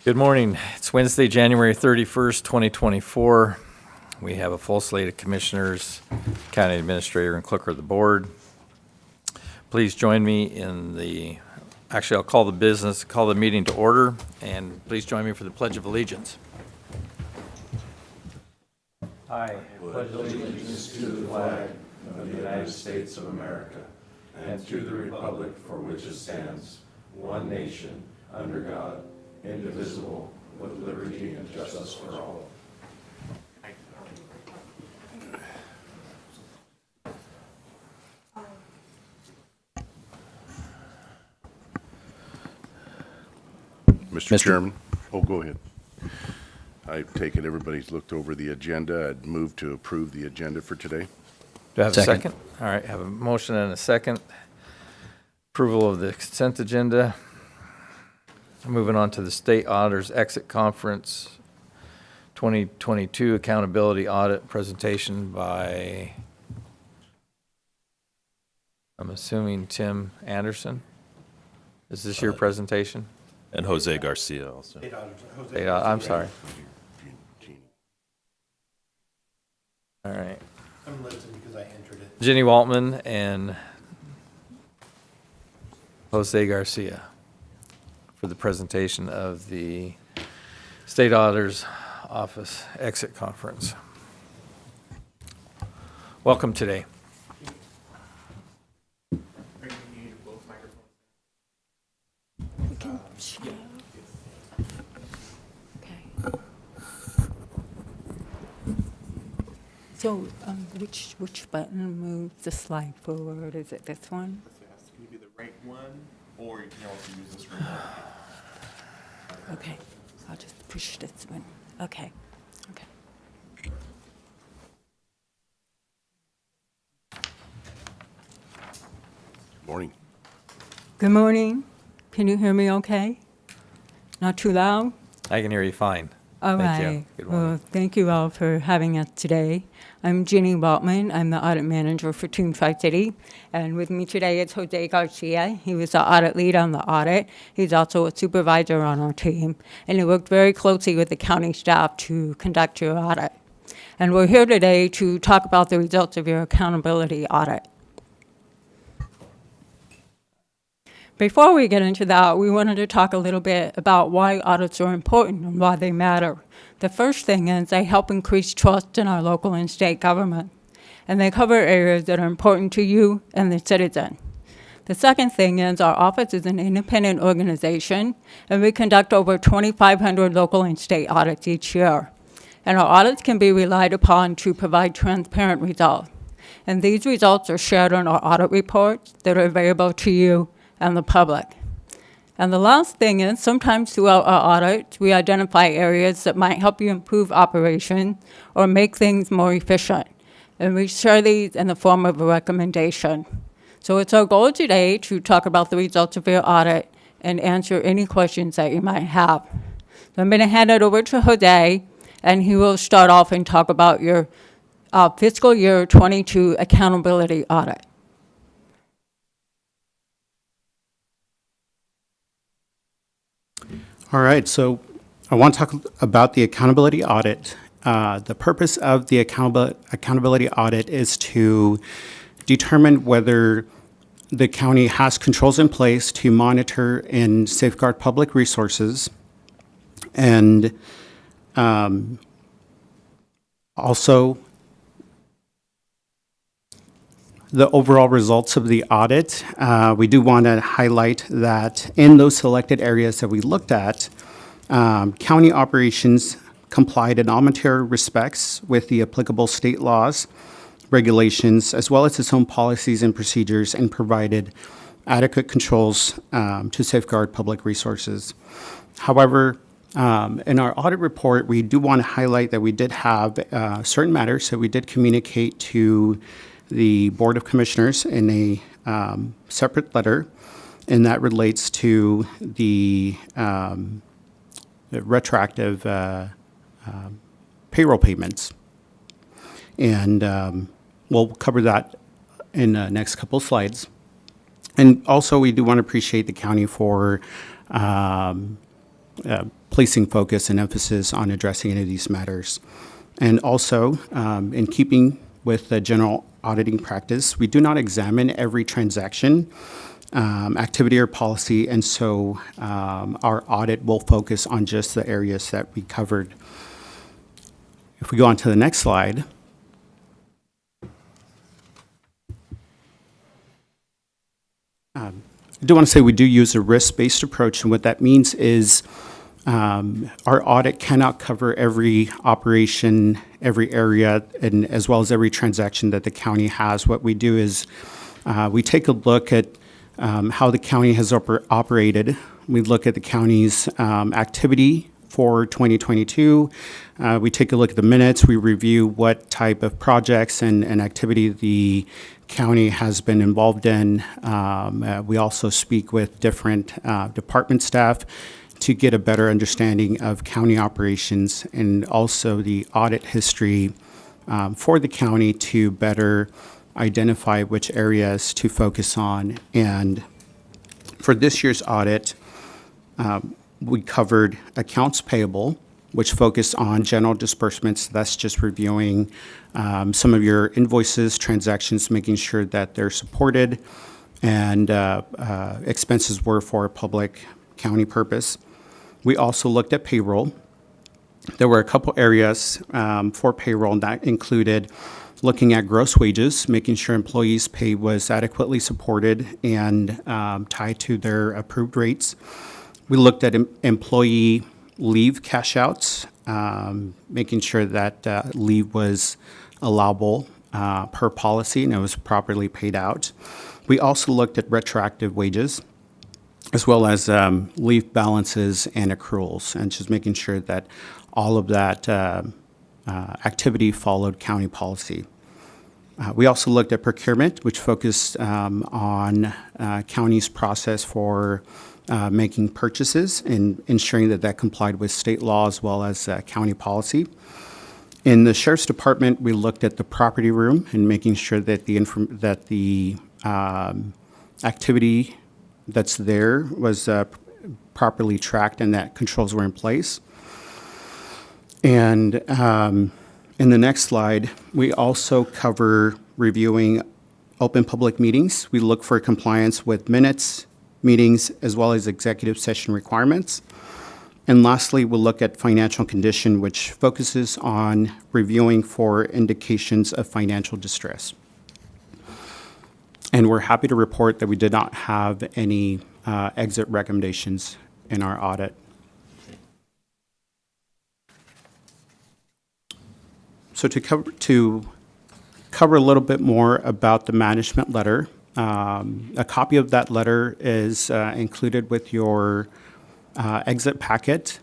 Good morning. It's Wednesday, January 31st, 2024. We have a full slate of commissioners, county administrator, and clerk of the board. Please join me in I'll call the meeting to order, and please join me for the Pledge of Allegiance. I pledge allegiance To the flag of the United States of America and to the republic for which it stands, one nation, under God, indivisible, with liberty and justice for all. Mr. Chairman, go ahead. I take it everybody's looked over the agenda. I'd move to approve the agenda for today. Do I have a second? All right, have a motion and a second. Approval of the consent agenda. Moving on to the State Auditor's Exit Conference 2022 Accountability Audit presentation by, I'm assuming, Tim Anderson. Is this your presentation? And Jose Garcia also. I'm sorry. All right. I'm listening because I entered it. Jenny Waltman and Jose Garcia for the presentation of the State Auditor's Office Exit Conference. Welcome today. So, which button moves the slide forward? Is it this one? It has to be the right one, or you can also use this remote. Okay, I'll just push this one. Okay. Morning. Good morning. Can you hear me okay? Not too loud? I can hear you fine. All Thank you. right. Good morning. Well, thank you all for having us today. I'm Jenny Waltman. I'm the audit manager for Toon Tri-City. And with me today is Jose Garcia. He was the audit lead on the audit. He's also a supervisor on our team. And he worked very closely with the county staff to conduct your audit. And we're here today to talk about the results of your accountability audit. Before we get into that, we wanted to talk a little bit about why audits are important and why they matter. The first thing is they help increase trust in our local and state government, and they cover areas that are important to you and the citizen. The second thing is our office is an independent organization, and we conduct over 2,500 local and state audits each year. And our audits can be relied upon to provide transparent results. And these results are shared on our audit reports that are available to you and the public. And the last thing is, sometimes throughout our audit, we identify areas that might help you improve operation or make things more efficient. And we share these in the form of a recommendation. So it's our goal today to talk about the results of your audit and answer any questions that you might have. So I'm going to hand it over to Jose, and he will start off and talk about your fiscal year 22 accountability audit. All right, so I want to talk about the accountability audit. The purpose of the accountability audit is to determine whether the county has controls in place to monitor and safeguard public resources, and also the overall results of the audit. We do want to highlight that in those selected areas that we looked at, county operations complied in all material respects with the applicable state laws, regulations, as well as its own policies and procedures, and provided adequate controls to safeguard public resources. However, in our audit report, we do want to highlight that we did have certain matters that we did communicate to the Board of Commissioners in a separate letter, and that relates to the retroactive payroll payments. And we'll cover that in the next couple of slides. And also, we do want to appreciate the county for placing focus and emphasis on addressing any of these matters. And also, in keeping with the general auditing practice, we do not examine every transaction, activity, or policy, and so our audit will focus on just the areas that we covered. If we go on to the next slide. I do want to say we do use a risk-based approach, and what that means is our audit cannot cover every operation, every area, and as well as every transaction that the county has. What we do is we take a look at how the county has operated. We look at the county's activity for 2022. We take a look at the minutes. We review what type of projects and activity the county has been involved in. We also speak with different department staff to get a better understanding of county operations and also the audit history for the county to better identify which areas to focus on. And for this year's audit, we covered accounts payable, which focused on general disbursements. That's just reviewing some of your invoices, transactions, making sure that they're supported, and expenses were for a public county purpose. We also looked at payroll. There were a couple areas for payroll, and that included looking at gross wages, making sure employees' pay was adequately supported and tied to their approved rates. We looked at employee leave cash outs, making sure that leave was allowable per policy and it was properly paid out. We also looked at retroactive wages, as well as leave balances and accruals, and just making sure that all of that activity followed county policy. We also looked at procurement, which focused on county's process for making purchases and ensuring that that complied with state law as well as county policy. In the Sheriff's Department, we looked at the property room and making sure that the activity that's there was properly tracked and that controls were in place. And in the next slide, we also cover reviewing open public meetings. We look for compliance with minutes, meetings, as well as executive session requirements. And lastly, we'll look at financial condition, which focuses on reviewing for indications of financial distress. And we're happy to report that we did not have any exit recommendations in our audit. So to cover a little bit more about the management letter, a copy of that letter is included with your exit packet,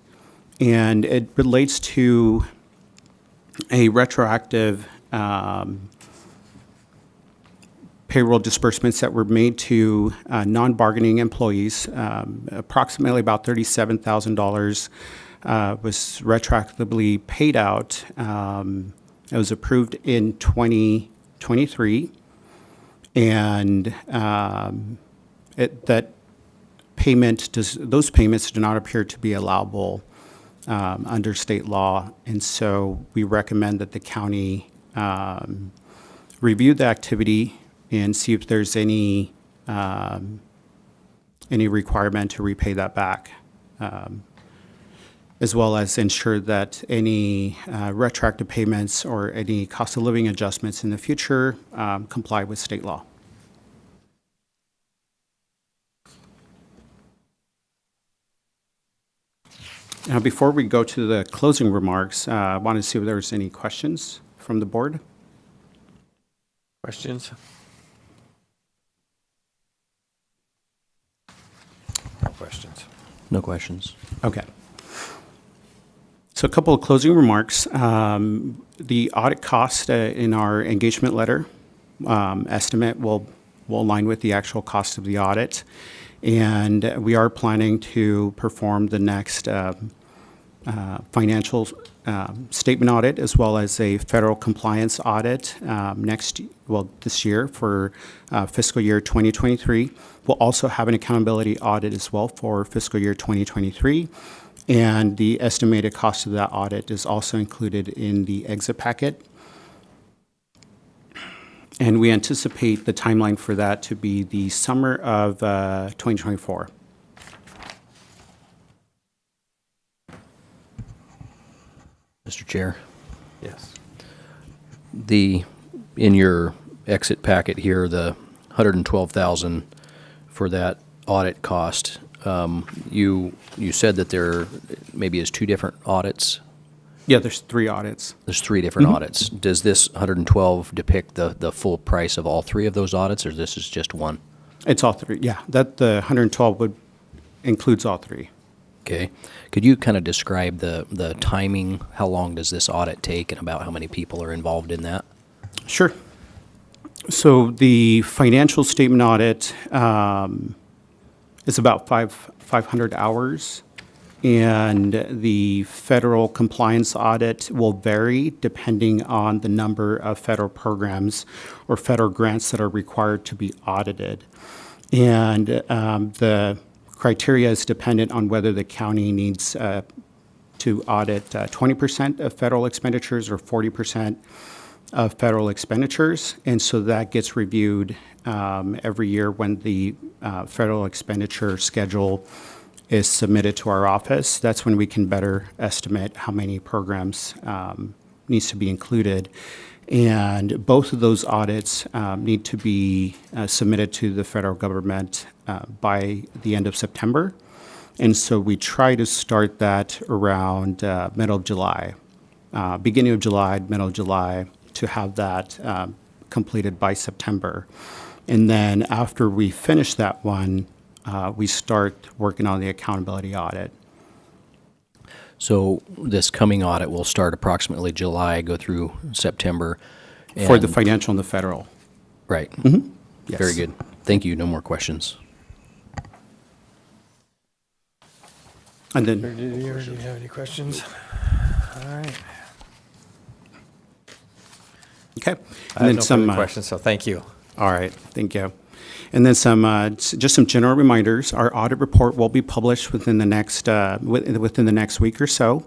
and it relates to a retroactive payroll disbursements that were made to non-bargaining employees. Approximately about $37,000 was retroactively paid out. It was approved in 2023, and those payments do not appear to be allowable under state law, and so we recommend that the county review the activity and see if there's any requirement to repay that back, as well as ensure that any retroactive payments or any cost of living adjustments in the future comply with state law. Now, before we go to the closing remarks, I wanted to see if there was any questions from the board. Questions? No questions. No questions. Okay. So a couple of closing remarks. The audit cost in our engagement letter estimate will align with the actual cost of the audit. And we are planning to perform the next financial statement audit as well as a federal compliance audit this year for fiscal year 2023. We'll also have an accountability audit as well for fiscal year 2023. And the estimated cost of that audit is also included in the exit packet. And we anticipate the timeline for that to be the summer of 2024. Mr. Chair, Yes. in your exit packet here, the 112,000 for that audit cost, you said that there maybe is two different audits. Yeah, there's 3 audits. There's 3 different audits. Does this 112 depict the full price of all 3 of those audits, or this is just one? It's all 3, yeah. The 112 includes all 3. Okay. Could you kind of describe the timing? How long does this audit take, and about how many people are involved in that? Sure. So the financial statement audit is about 500 hours, and the federal compliance audit will vary depending on the number of federal programs or federal grants that are required to be audited. And the criteria is dependent on whether the county needs to audit 20% of federal expenditures or 40% of federal expenditures. And so that gets reviewed every year when the federal expenditure schedule is submitted to our office. That's when we can better estimate how many programs needs to be included. And both of those audits need to be submitted to the federal government by the end of September. And so we try to start that around middle of July, beginning of July, middle of July, to have that completed by September. And then after we finish that one, we start working on the accountability audit. So this coming audit will start approximately July, go through September. For the and- financial and the federal. Right. Yes. Very good. Thank you. No more questions. And then, Do you have any questions? All right. okay. I And have then no some, further questions, so thank you. all right, thank you. And then just some general reminders. Our audit report will be published within the next week or so.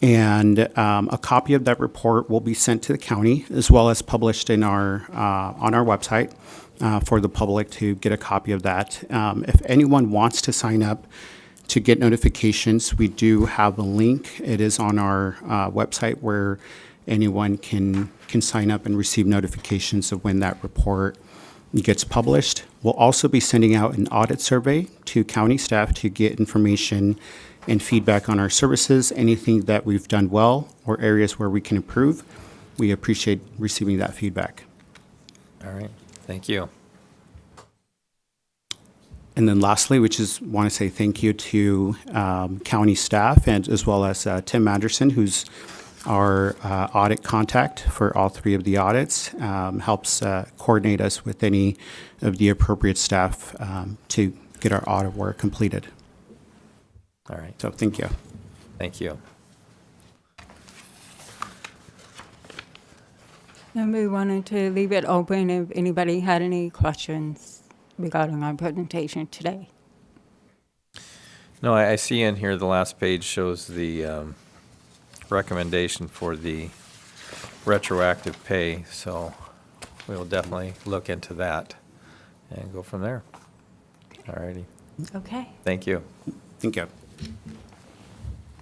And a copy of that report will be sent to the county, as well as published in on our website for the public to get a copy of that. If anyone wants to sign up to get notifications, we do have a link. It is on our website where anyone can sign up and receive notifications of when that report gets published. We'll also be sending out an audit survey to county staff to get information and feedback on our services, anything that we've done well or areas where we can improve. We appreciate receiving that feedback. All right, thank you. And then lastly, want to say thank you to county staff and as well as Tim Anderson, who's our audit contact for all 3 of the audits, helps coordinate us with any of the appropriate staff to get our audit work completed. All right, So thank you. thank you. And we wanted to leave it open if anybody had any questions regarding our presentation today. No, I see in here the last page shows the recommendation for the retroactive pay, so we'll definitely look into that and go from there. All righty, Okay. thank you. Thank you.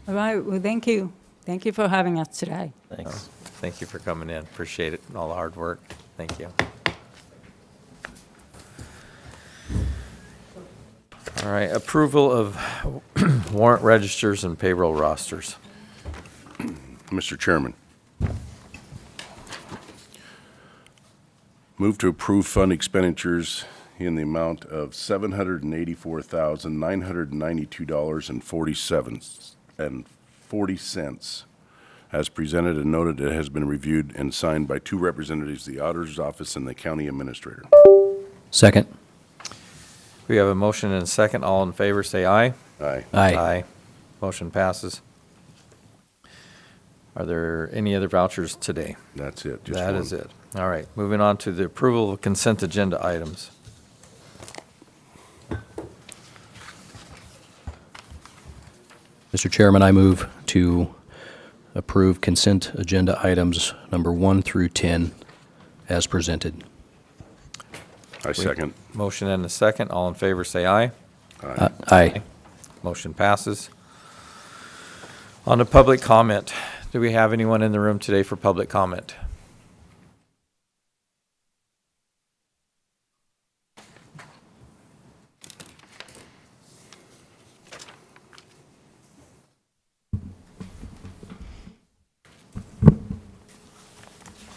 All right, well, thank you. Thank you for having us today. Thanks. Thank you for coming in, appreciate it, all the hard work, thank you. All right, approval of warrant registers and payroll rosters. Mr. Chairman. Move to approve fund expenditures in the amount of $784,992.40 as presented and noted. It has been reviewed and signed by 2 representatives of the Auditor's Office and the County Administrator. Second. We have a motion and a second, all in favor, say aye. Aye. Aye. Motion passes. Are there any other vouchers today? That's it. Just That one. is it. All right, moving on to the approval of consent agenda items. Mr. Mr. Chairman, I move to approve consent agenda items number 1 through 10 as presented. I second. Motion and a second. All in favor, say aye. Aye. Motion passes. On to public comment. Do we have anyone in the room today for public comment?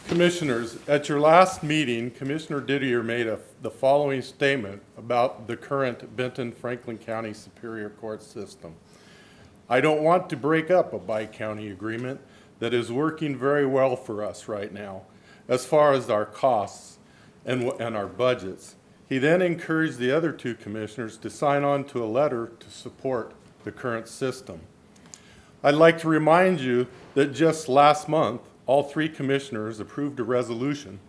Commissioners, at your last meeting, Commissioner Didier made the following statement about the current Benton-Franklin County Superior Court system. I don't want to break up a bi-county agreement that is working very well for us right now, as far as our costs and our budgets. He then encouraged the other 2 commissioners to sign on to a letter to support the current system. I'd like to remind you that just last month, all 3 commissioners approved a resolution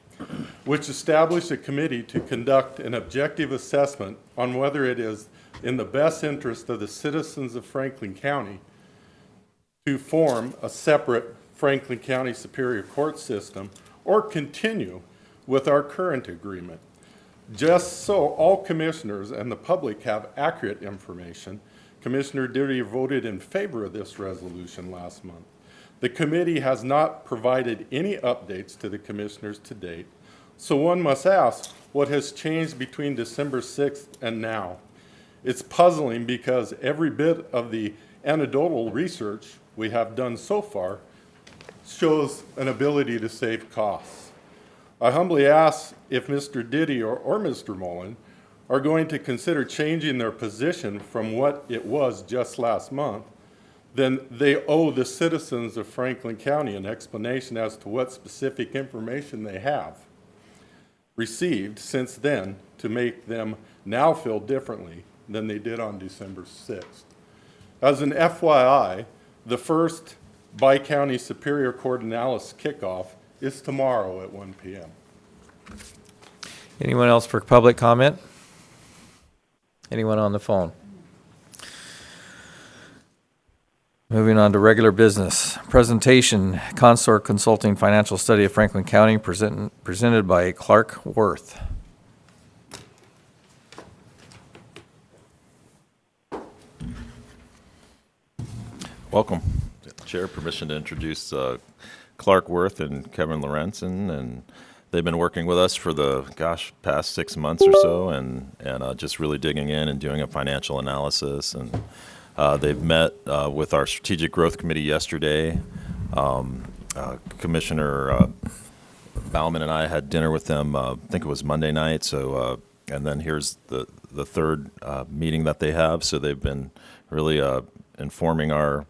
which established a committee to conduct an objective assessment on whether it is in the best interest of the citizens of Franklin County to form a separate Franklin County Superior Court system or continue with our current agreement. Just so all commissioners and the public have accurate information, Commissioner Didier voted in favor of this resolution last month. The committee has not provided any updates to the commissioners to date, so one must ask what has changed between December 6th and now. It's puzzling because every bit of the anecdotal research we have done so far shows an ability to save costs. I humbly ask if Mr. Didier or Mr. Mullen are going to consider changing their position from what it was just last month. Then they owe the citizens of Franklin County an explanation as to what specific information they have received since then to make them now feel differently than they did on December 6th. As an FYI, the first bi-county Superior Court analysis kickoff is tomorrow at 1 p.m. Anyone else for public comment? Anyone on the phone? Moving on to regular business. Presentation, Consort Consulting Financial Study of Franklin County, presented by Clark Worth. Welcome. Chair, permission to introduce Clark Worth and Kevin Lorenzen, and they've been working with us for the, past 6 months or so, and just really digging in and doing a financial analysis. And they've met with our Strategic Growth Committee yesterday. Commissioner Bauman and I had dinner with them, I think it was Monday night. So, and then here's the third meeting that they have. So they've been really informing our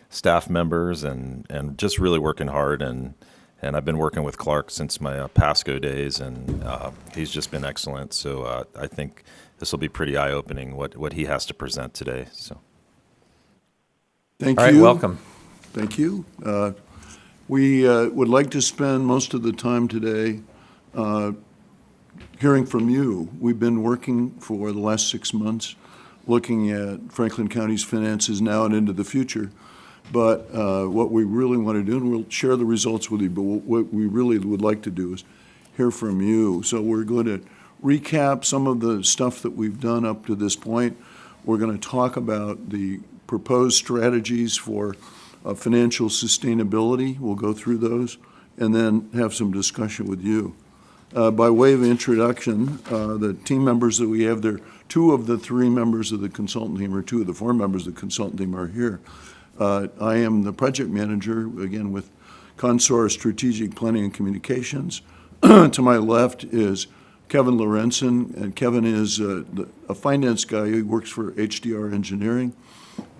staff members and just really working hard. And I've been working with Clark since my Pasco days, and he's just been excellent. So I think this will be pretty eye-opening what he has to present today. So. Thank All right, you. welcome. Thank you. We would like to spend most of the time today hearing from you. We've been working for the last 6 months, looking at Franklin County's finances now and into the future. But what we really want to do, and we'll share the results with you, but what we really would like to do is hear from you. So we're going to recap some of the stuff that we've done up to this point. We're going to talk about the proposed strategies for financial sustainability. We'll go through those and then have some discussion with you. By way of introduction, the team members that we have there, 2 of the 3 members of the consultant team, or 2 of the 4 members of the consultant team are here. I am the project manager, again, with Consor Strategic Planning and Communications. To my left is Kevin Lorenzen, and Kevin is a finance guy who works for HDR Engineering.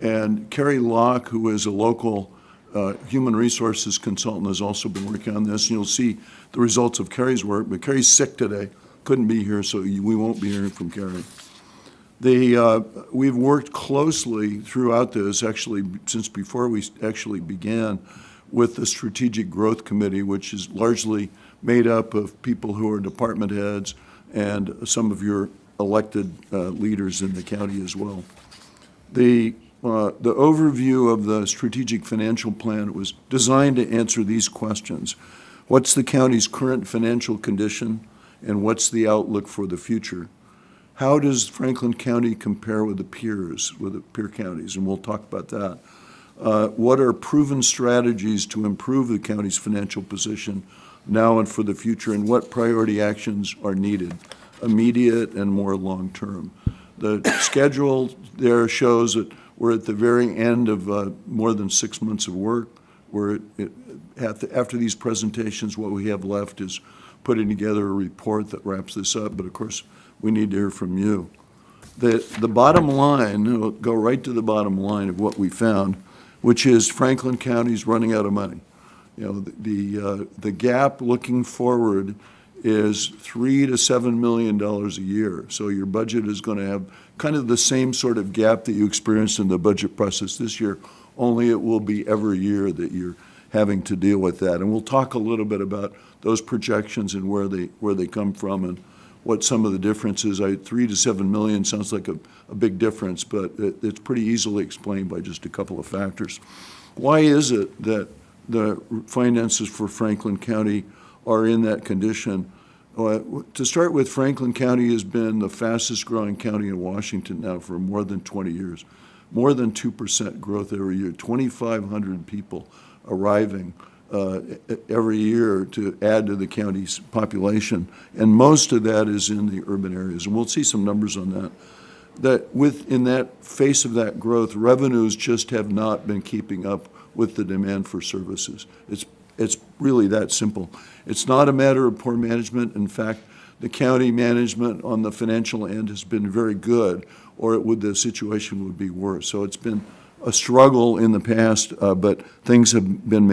And Carrie Locke, who is a local human resources consultant, has also been working on this. And you'll see the results of Carrie's work, but Carrie's sick today, couldn't be here, so we won't be hearing from Carrie. We've worked closely throughout this, actually, since before we actually began, with the Strategic Growth Committee, which is largely made up of people who are department heads and some of your elected leaders in the county as well. the overview of the strategic financial plan was designed to answer these questions. What's the county's current financial condition, and what's the outlook for the future? How does Franklin County compare with the peers, with the peer counties? And we'll talk about that. What are proven strategies to improve the county's financial position now and for the future, and what priority actions are needed, immediate and more long-term? The schedule there shows that we're at the very end of more than 6 months of work. After these presentations, what we have left is putting together a report that wraps this up, but of course, we need to hear from you. The bottom line, we'll go right to the bottom line of what we found, which is Franklin County's running out of money. You know, the gap looking forward is $3 to $7 million a year. So your budget is going to have kind of the same sort of gap that you experienced in the budget process this year, only it will be every year that you're having to deal with that. And we'll talk a little bit about those projections and where they come from and what some of the differences. 3 to 7 million sounds like a big difference, but it's pretty easily explained by just a couple of factors. Why is it that the finances for Franklin County are in that condition? To start with, Franklin County has been the fastest growing county in Washington now for more than 20 years. More than 2% growth every year, 2,500 people arriving every year to add to the county's population. And most of that is in the urban areas. And we'll see some numbers on that. In that face of that growth, revenues just have not been keeping up with the demand for services. It's really that simple. It's not a matter of poor management. In fact, the county management on the financial end has been very good, or the situation would be worse. So it's been a struggle in the past, but things have been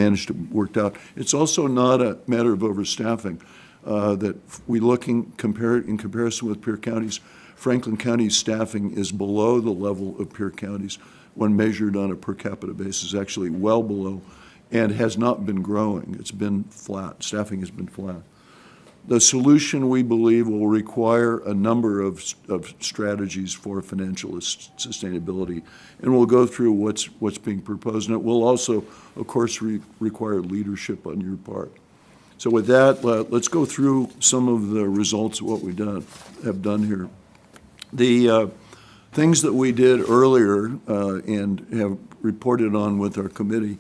worked out. It's also not a matter of overstaffing. That we look in comparison with peer counties, Franklin County's staffing is below the level of peer counties when measured on a per capita basis, actually well below, and has not been growing. It's been flat. Staffing has been flat. The solution, we believe, will require a number of strategies for financial sustainability, and we'll go through what's being proposed. And it will also, of course, require leadership on your part. So with that, let's go through some of the results of what we have done here. The things that we did earlier and have reported on with our committee,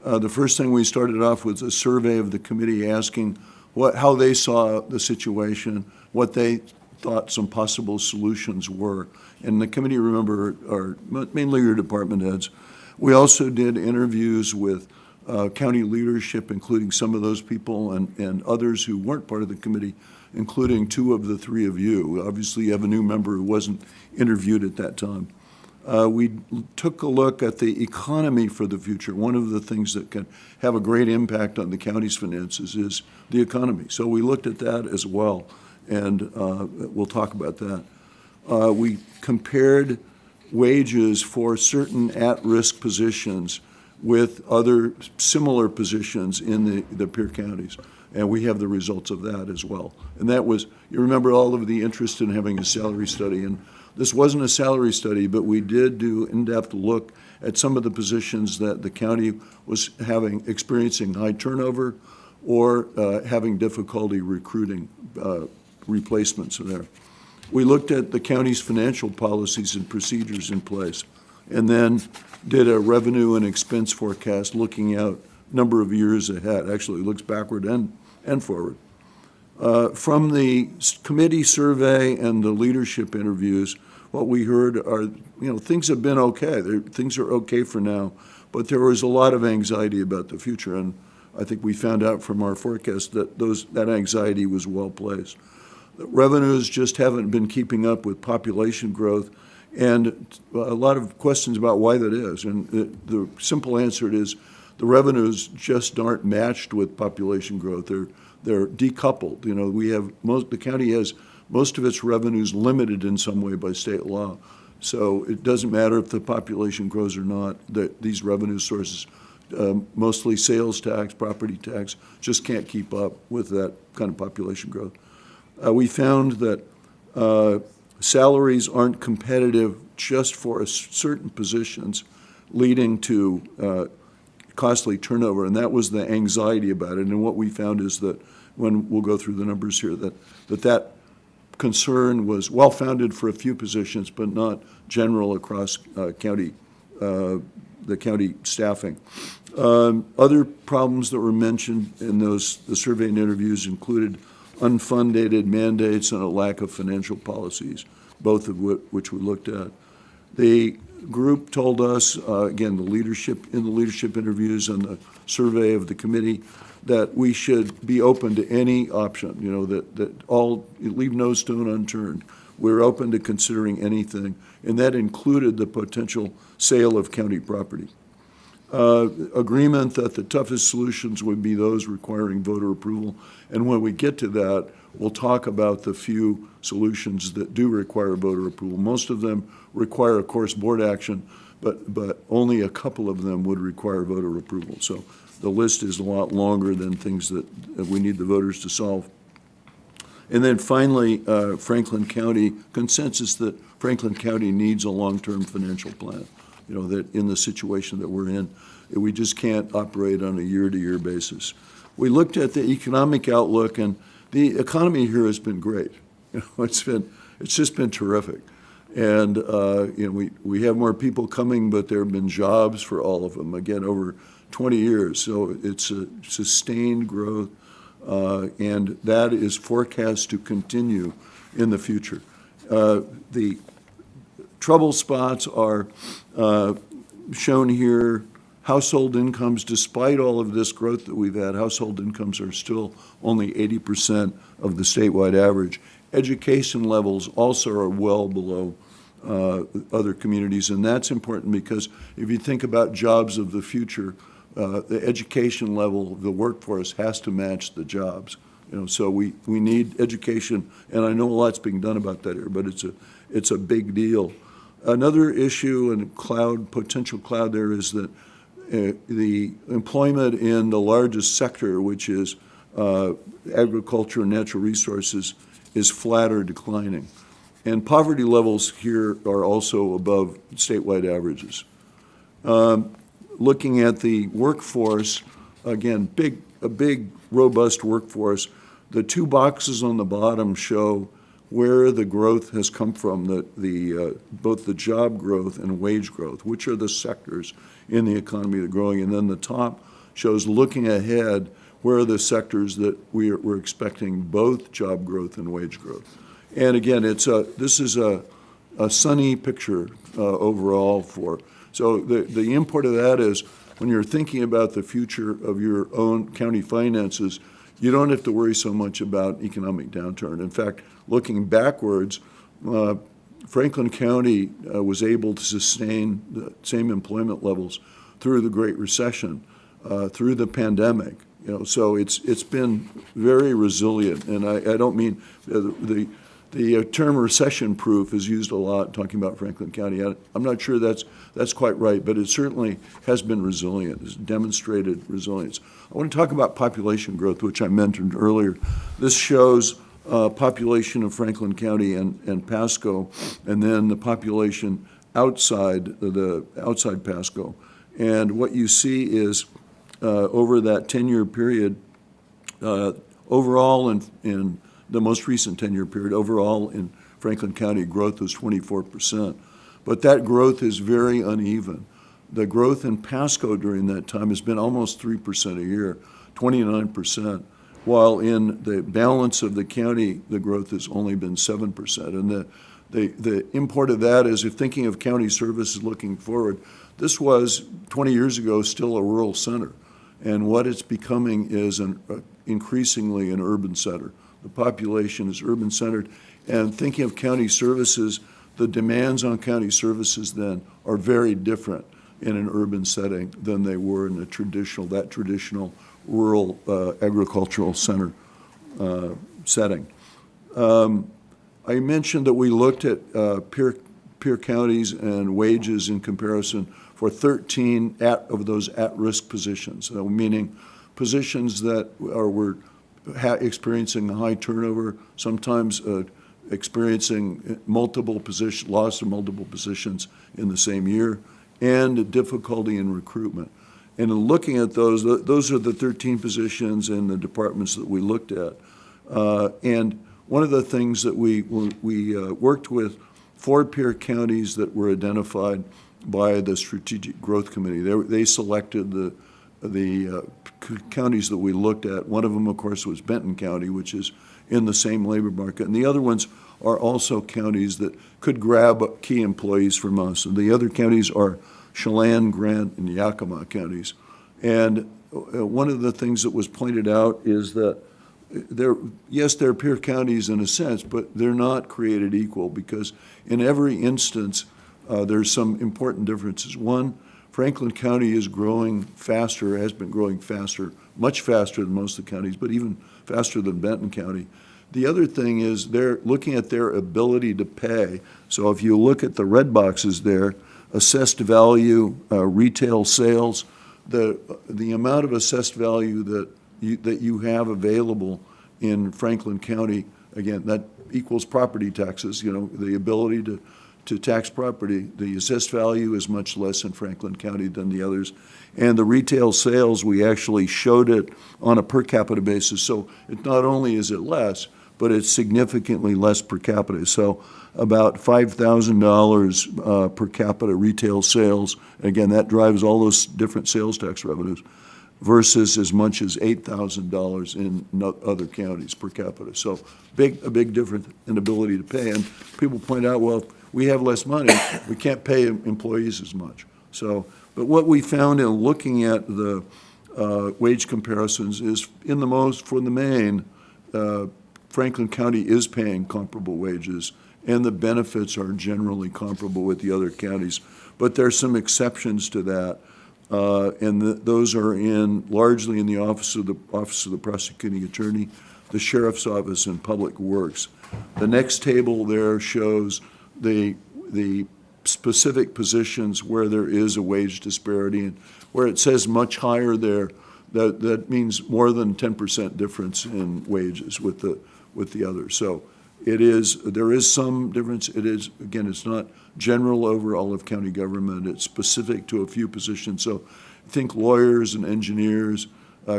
the first thing we started off with a survey of the committee asking how they saw the situation, what they thought some possible solutions were. And the committee, remember, are mainly your department heads. We also did interviews with county leadership, including some of those people and others who weren't part of the committee, including 2 of the 3 of you. Obviously, you have a new member who wasn't interviewed at that time. We took a look at the economy for the future. One of the things that can have a great impact on the county's finances is the economy. So we looked at that as well, and we'll talk about that. We compared wages for certain at-risk positions with other similar positions in the peer counties, and we have the results of that as well. And that was, you remember all of the interest in having a salary study, and this wasn't a salary study, but we did do in-depth look at some of the positions that the county was experiencing high turnover or having difficulty recruiting replacements there. We looked at the county's financial policies and procedures in place, and then did a revenue and expense forecast looking out number of years ahead. Actually, it looks backward and forward. From the committee survey and the leadership interviews, what we heard are, things have been okay. Things are okay for now, but there was a lot of anxiety about the future, and I think we found out from our forecast that that anxiety was well placed. The revenues just haven't been keeping up with population growth, and a lot of questions about why that is. And the simple answer is the revenues just aren't matched with population growth. They're decoupled. The county has most of its revenues limited in some way by state law. So it doesn't matter if the population grows or not, these revenue sources, mostly sales tax, property tax, just can't keep up with that kind of population growth. We found that salaries aren't competitive just for certain positions leading to costly turnover, and that was the anxiety about it. And what we found is that, when we'll go through the numbers here, that concern was well-founded for a few positions, but not general across the county staffing. Other problems that were mentioned in the survey and interviews included unfunded mandates and a lack of financial policies, both of which we looked at. The group told us, again, in the leadership interviews and the survey of the committee, that we should be open to any option, leave no stone unturned. We're open to considering anything, and that included the potential sale of county property. Agreement that the toughest solutions would be those requiring voter approval, and when we get to that, we'll talk about the few solutions that do require voter approval. Most of them require, of course, board action, but only a couple of them would require voter approval. So the list is a lot longer than things that we need the voters to solve. And then finally, Franklin County, consensus that Franklin County needs a long-term financial plan, that in the situation that we're in, we just can't operate on a year-to-year basis. We looked at the economic outlook, and the economy here has been great. It's just been terrific. And we have more people coming, but there have been jobs for all of them, again, over 20 years. So it's a sustained growth, and that is forecast to continue in the future. The trouble spots are shown here. Household incomes, despite all of this growth that we've had, household incomes are still only 80% of the statewide average. Education levels also are well below other communities, and that's important because if you think about jobs of the future, the education level of the workforce has to match the jobs. So we need education, and I know a lot's being done about that here, but it's a big deal. Another issue and potential cloud there is that the employment in the largest sector, which is agriculture and natural resources, is flat or declining. And poverty levels here are also above statewide averages. Looking at the workforce, again, a big, robust workforce. The two boxes on the bottom show where the growth has come from, both the job growth and wage growth, which are the sectors in the economy that are growing. And then the top shows, looking ahead, where are the sectors that we're expecting both job growth and wage growth. And again, this is a sunny picture overall for. So the import of that is, when you're thinking about the future of your own county finances, you don't have to worry so much about economic downturn. In fact, looking backwards, Franklin County was able to sustain the same employment levels through the Great Recession, through the pandemic. So it's been very resilient, and I don't mean the term recession-proof is used a lot talking about Franklin County. I'm not sure that's quite right, but it certainly has been resilient. It's demonstrated resilience. I want to talk about population growth, which I mentioned earlier. This shows population of Franklin County and Pasco, and then the population outside Pasco. And what you see is over that 10-year period, overall in the most recent 10-year period, overall in Franklin County, growth was 24%. But that growth is very uneven. The growth in Pasco during that time has been almost 3% a year, 29%, while in the balance of the county, the growth has only been 7%. And the import of that is, if thinking of county services looking forward, this was 20 years ago still a rural center. And what it's becoming is increasingly an urban center. The population is urban-centered, and thinking of county services, the demands on county services then are very different in an urban setting than they were in that traditional rural agricultural center setting. I mentioned that we looked at peer counties and wages in comparison for 13 of those at-risk positions, meaning positions that were experiencing a high turnover, sometimes experiencing loss of multiple positions in the same year, and difficulty in recruitment. And in looking at those are the 13 positions and the departments that we looked at. And one of the things that we worked with 4 peer counties that were identified by the Strategic Growth Committee. They selected the counties that we looked at. One of them, of course, was Benton County, which is in the same labor market. And the other ones are also counties that could grab key employees from us. And the other counties are Chelan, Grant, and Yakima counties. And one of the things that was pointed out is that they're peer counties in a sense, but they're not created equal, because in every instance, there's some important differences. One, Franklin County is growing faster, has been growing faster, much faster than most of the counties, but even faster than Benton County. The other thing is they're looking at their ability to pay. So if you look at the red boxes there, assessed value, retail sales, the amount of assessed value that you have available in Franklin County, again, that equals property taxes, the ability to tax property. The assessed value is much less in Franklin County than the others. And the retail sales, we actually showed it on a per capita basis. So it not only is it less, but it's significantly less per capita. So about $5,000 per capita retail sales. Again, that drives all those different sales tax revenues, versus as much as $8,000 in other counties per capita. So a big difference in ability to pay. And people point out, well, if we have less money, we can't pay employees as much. So, but what we found in looking at the wage comparisons is, for the main, Franklin County is paying comparable wages, and the benefits are generally comparable with the other counties. But there's some exceptions to that. And those are largely in the office of the prosecuting attorney, the sheriff's office, and public works. The next table there shows the specific positions where there is a wage disparity, and where it says much higher there, that means more than 10% difference in wages with the others. So there is some difference. It is, again, it's not general over all of county government. It's specific to a few positions. So think lawyers and engineers,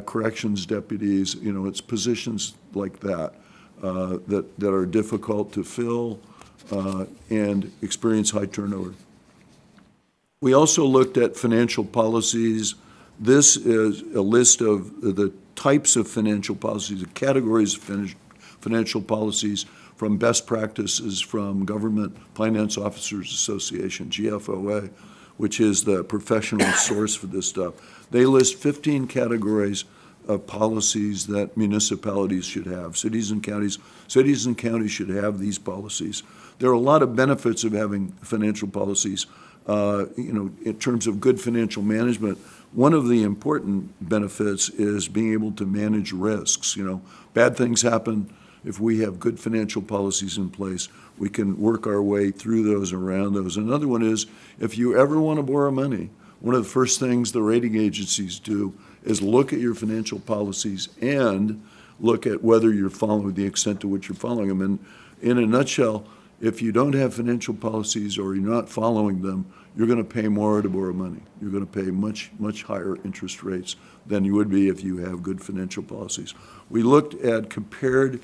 corrections deputies, it's positions like that that are difficult to fill and experience high turnover. We also looked at financial policies. This is a list of the types of financial policies, the categories of financial policies, from best practices from Government Finance Officers Association, GFOA, which is the professional source for this stuff. They list 15 categories of policies that municipalities should have. Cities and counties should have these policies. There are a lot of benefits of having financial policies, in terms of good financial management. One of the important benefits is being able to manage risks. Bad things happen. If we have good financial policies in place, we can work our way through those, around those. Another one is, if you ever want to borrow money, one of the first things the rating agencies do is look at your financial policies and look at whether you're following, the extent to which you're following them. And in a nutshell, if you don't have financial policies or you're not following them, you're going to pay more to borrow money. You're going to pay much, much higher interest rates than you would be if you have good financial policies. We looked at compared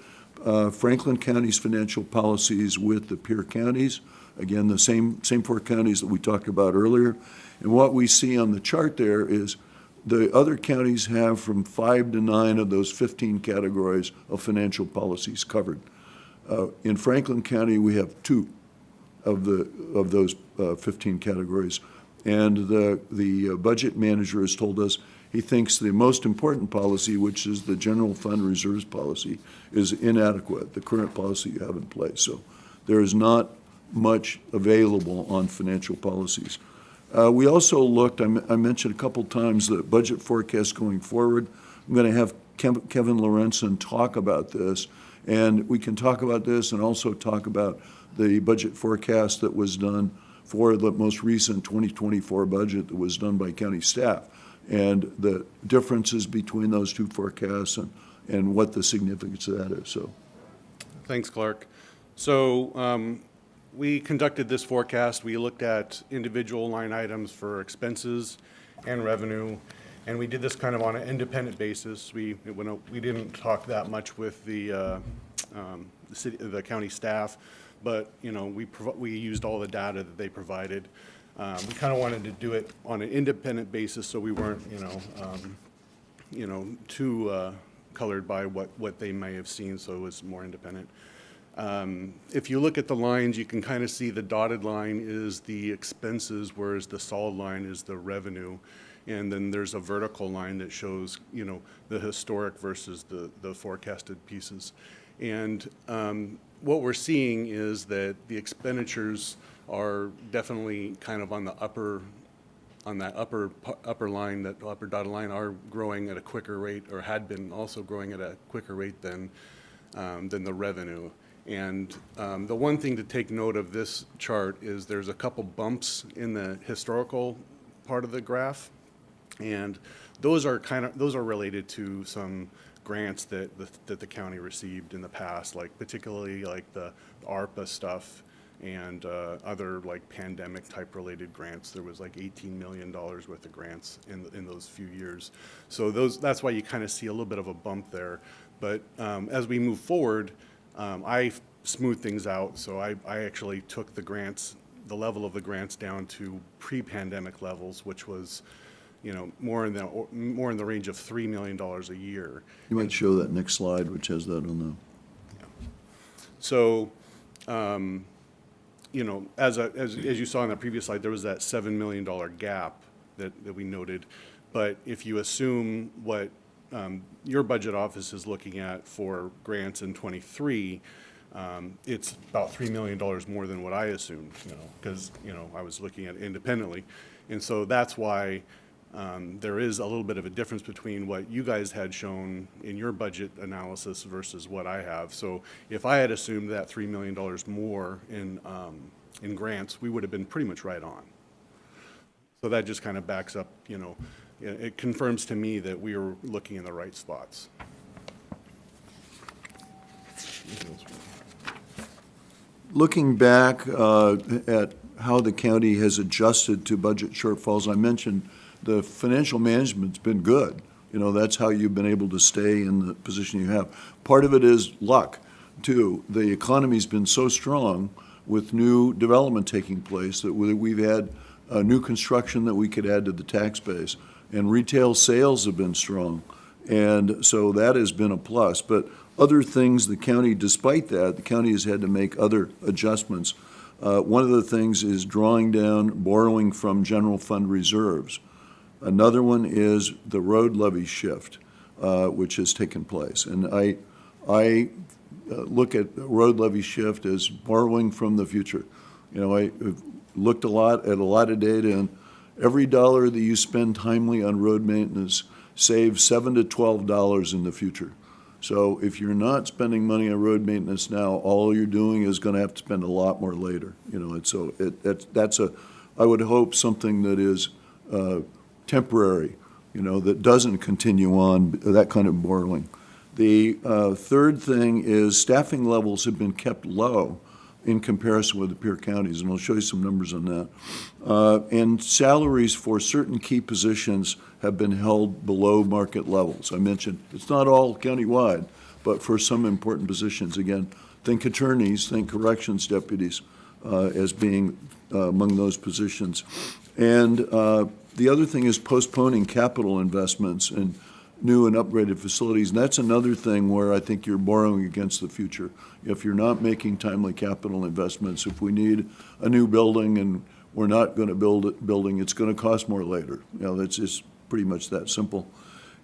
Franklin County's financial policies with the peer counties. Again, the same 4 counties that we talked about earlier. And what we see on the chart there is the other counties have from 5 to 9 of those 15 categories of financial policies covered. In Franklin County, we have 2 of those 15 categories. And the budget manager has told us he thinks the most important policy, which is the general fund reserves policy, is inadequate, the current policy you have in place. So there is not much available on financial policies. We also looked, I mentioned a couple times, the budget forecast going forward. I'm going to have Kevin Lorenzen talk about this, and we can talk about this and also talk about the budget forecast that was done for the most recent 2024 budget that was done by county staff, and the differences between those 2 forecasts and what the significance of that is. So, Thanks, Clark. So we conducted this forecast. We looked at individual line items for expenses and revenue, and we did this kind of on an independent basis. We didn't talk that much with the county staff, but, you know, we used all the data that they provided. We kind of wanted to do it on an independent basis, so we weren't, too colored by what they may have seen, so it was more independent. If you look at the lines, you can kind of see the dotted line is the expenses, whereas the solid line is the revenue. And then there's a vertical line that shows, you know, the historic versus the forecasted pieces. And what we're seeing is that the expenditures are definitely kind of on the upper line, that upper dotted line, are growing at a quicker rate, or had been also growing at a quicker rate than the revenue. And the one thing to take note of this chart is there's a couple bumps in the historical part of the graph, and those are related to some grants that the county received in the past, like particularly like the ARPA stuff and other like pandemic type related grants. There was like $18 million worth of grants in those few years. So that's why you kind of see a little bit of a bump there. But as we move forward, I smoothed things out. So I actually took the level of the grants down to pre-pandemic levels, which was, you know, more in the range of $3 million a year. You might show that next slide, which has that on the. Yeah. So, you know, as you saw in the previous slide, there was that $7 million gap that we noted. But if you assume what your budget office is looking at for grants in '23, it's about $3 million more than what I assumed, you know, because, you know, I was looking at it independently. And so that's why there is a little bit of a difference between what you guys had shown in your budget analysis versus what I have. So if I had assumed that $3 million more in grants, we would have been pretty much right on. So that just kind of backs up, you know, it confirms to me that we are looking in the right spots. Looking back at how the county has adjusted to budget shortfalls, I mentioned the financial management's been good. You know, that's how you've been able to stay in the position you have. Part of it is luck, too. The economy's been so strong with new development taking place that we've had new construction that we could add to the tax base. And retail sales have been strong. And so that has been a plus. But other things, the county, despite that, the county has had to make other adjustments. One of the things is drawing down borrowing from general fund reserves. Another one is the road levy shift, which has taken place. And I look at road levy shift as borrowing from the future. You know, I've looked at a lot of data, and every dollar that you spend timely on road maintenance saves $7 to $12 in the future. So if you're not spending money on road maintenance now, all you're doing is going to have to spend a lot more later. You know, and so that's I would hope something that is temporary, you know, that doesn't continue on, that kind of borrowing. The third thing is staffing levels have been kept low in comparison with the peer counties, and I'll show you some numbers on that. And salaries for certain key positions have been held below market levels. I mentioned it's not all countywide, but for some important positions, again, think attorneys, think corrections deputies as being among those positions. And the other thing is postponing capital investments in new and upgraded facilities. And that's another thing where I think you're borrowing against the future. If you're not making timely capital investments, if we need a new building and we're not going to build a building, it's going to cost more later. You know, that's just pretty much that simple.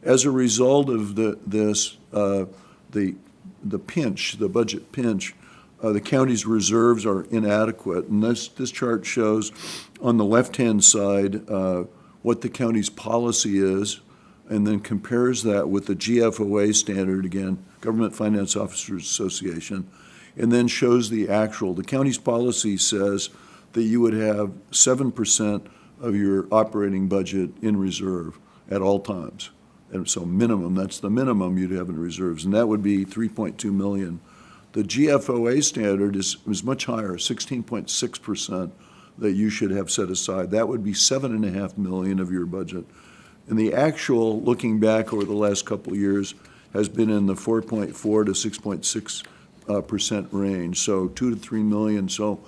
As a result of the pinch, the budget pinch, the county's reserves are inadequate. And this chart shows on the left-hand side what the county's policy is, and then compares that with the GFOA standard, again, Government Finance Officers Association, and then shows the actual. The county's policy says that you would have 7% of your operating budget in reserve at all times. And so minimum, that's the minimum you'd have in reserves, and that would be $3.2 million. The GFOA standard is much higher, 16.6% that you should have set aside. That would be $7.5 million of your budget. And the actual, looking back over the last couple of years, has been in the 4.4 to 6.6% range, so 2 to 3 million. So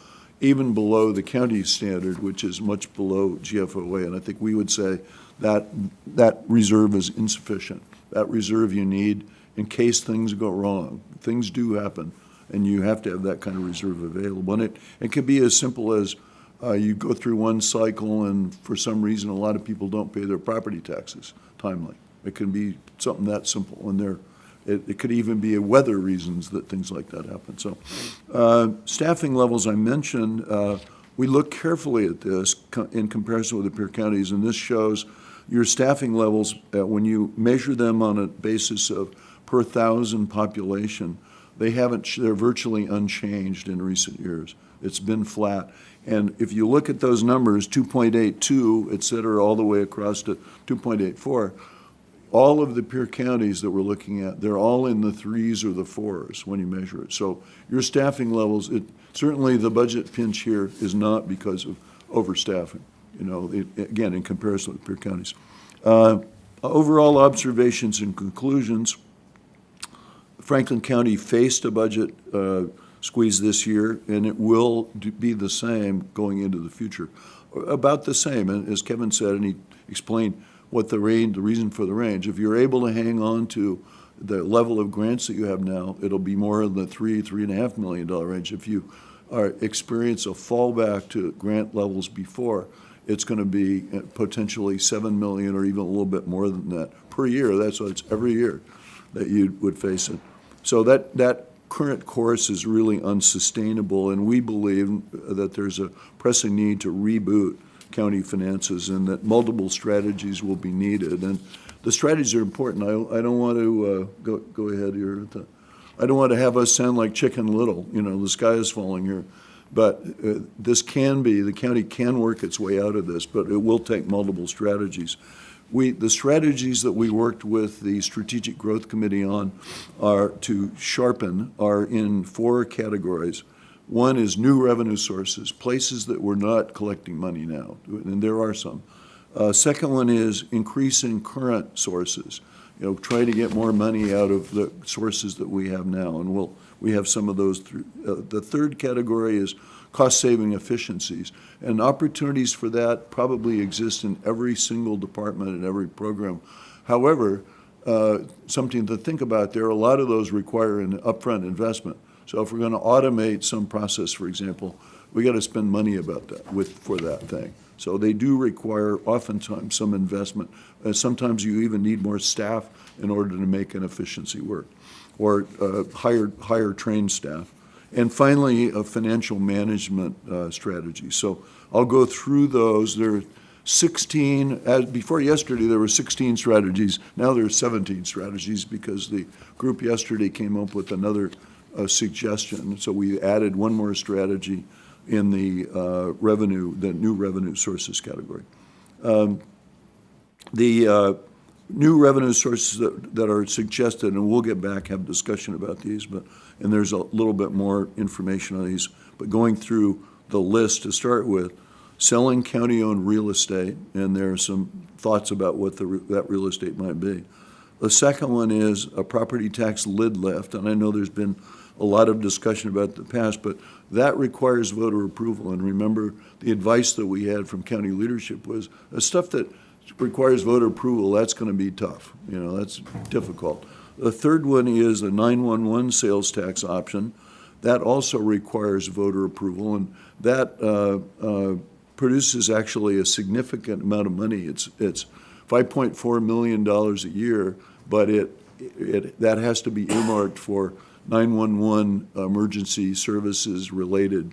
even below the county standard, which is much below GFOA. And I think we would say that that reserve is insufficient. That reserve you need in case things go wrong. Things do happen, and you have to have that kind of reserve available. And it could be as simple as you go through one cycle and for some reason a lot of people don't pay their property taxes timely. It can be something that simple, and it could even be weather reasons that things like that happen. So staffing levels I mentioned, we look carefully at this in comparison with the peer counties, and this shows your staffing levels when you measure them on a basis of per thousand population. They're virtually unchanged in recent years. It's been flat. And if you look at those numbers, 2.82, et cetera, all the way across to 2.84, all of the peer counties that we're looking at, they're all in the 3s or the 4s when you measure it. So your staffing levels, certainly the budget pinch here is not because of overstaffing, again, in comparison with peer counties. Overall observations and conclusions, Franklin County faced a budget squeeze this year, and it will be the same going into the future. About the same, and as Kevin said, and he explained what the reason for the range. If you're able to hang on to the level of grants that you have now, it'll be more in the $3.5 million range. If you experience a fallback to grant levels before, it's going to be potentially $7 million or even a little bit more than that per year. That's what it's every year that you would face it. So that current course is really unsustainable, and we believe that there's a pressing need to reboot county finances and that multiple strategies will be needed. And the strategies are important. I don't want to go ahead here. I don't want to have us sound like Chicken Little, the sky is falling here. But the county can work its way out of this, but it will take multiple strategies. The strategies that we worked with the Strategic Growth Committee on are in 4 categories. One is new revenue sources, places that we're not collecting money now, and there are some. Second one is increasing current sources, trying to get more money out of the sources that we have now, and we have some of those. The third category is cost-saving efficiencies, and opportunities for that probably exist in every single department and every program. However, something to think about, there are a lot of those require an upfront investment. So if we're going to automate some process, for example, we got to spend money about that for that thing. So they do require oftentimes some investment. Sometimes you even need more staff in order to make an efficiency work, or hire trained staff. And finally, a financial management strategy. So I'll go through those. There are 16, before yesterday there were 16 strategies. Now there are 17 strategies because the group yesterday came up with another suggestion. So we added one more strategy in the new revenue sources category. The new revenue sources that are suggested, and we'll get back, have discussion about these, and there's a little bit more information on these, but going through the list to start with, selling county-owned real estate, and there are some thoughts about what that real estate might be. The second one is a property tax lid lift, and I know there's been a lot of discussion about the past, but that requires voter approval. And remember, the advice that we had from county leadership was the stuff that requires voter approval, that's going to be tough. That's difficult. The third one is a 911 sales tax option. That also requires voter approval, and that produces actually a significant amount of money. It's $5.4 million a year, but that has to be earmarked for 911 emergency services related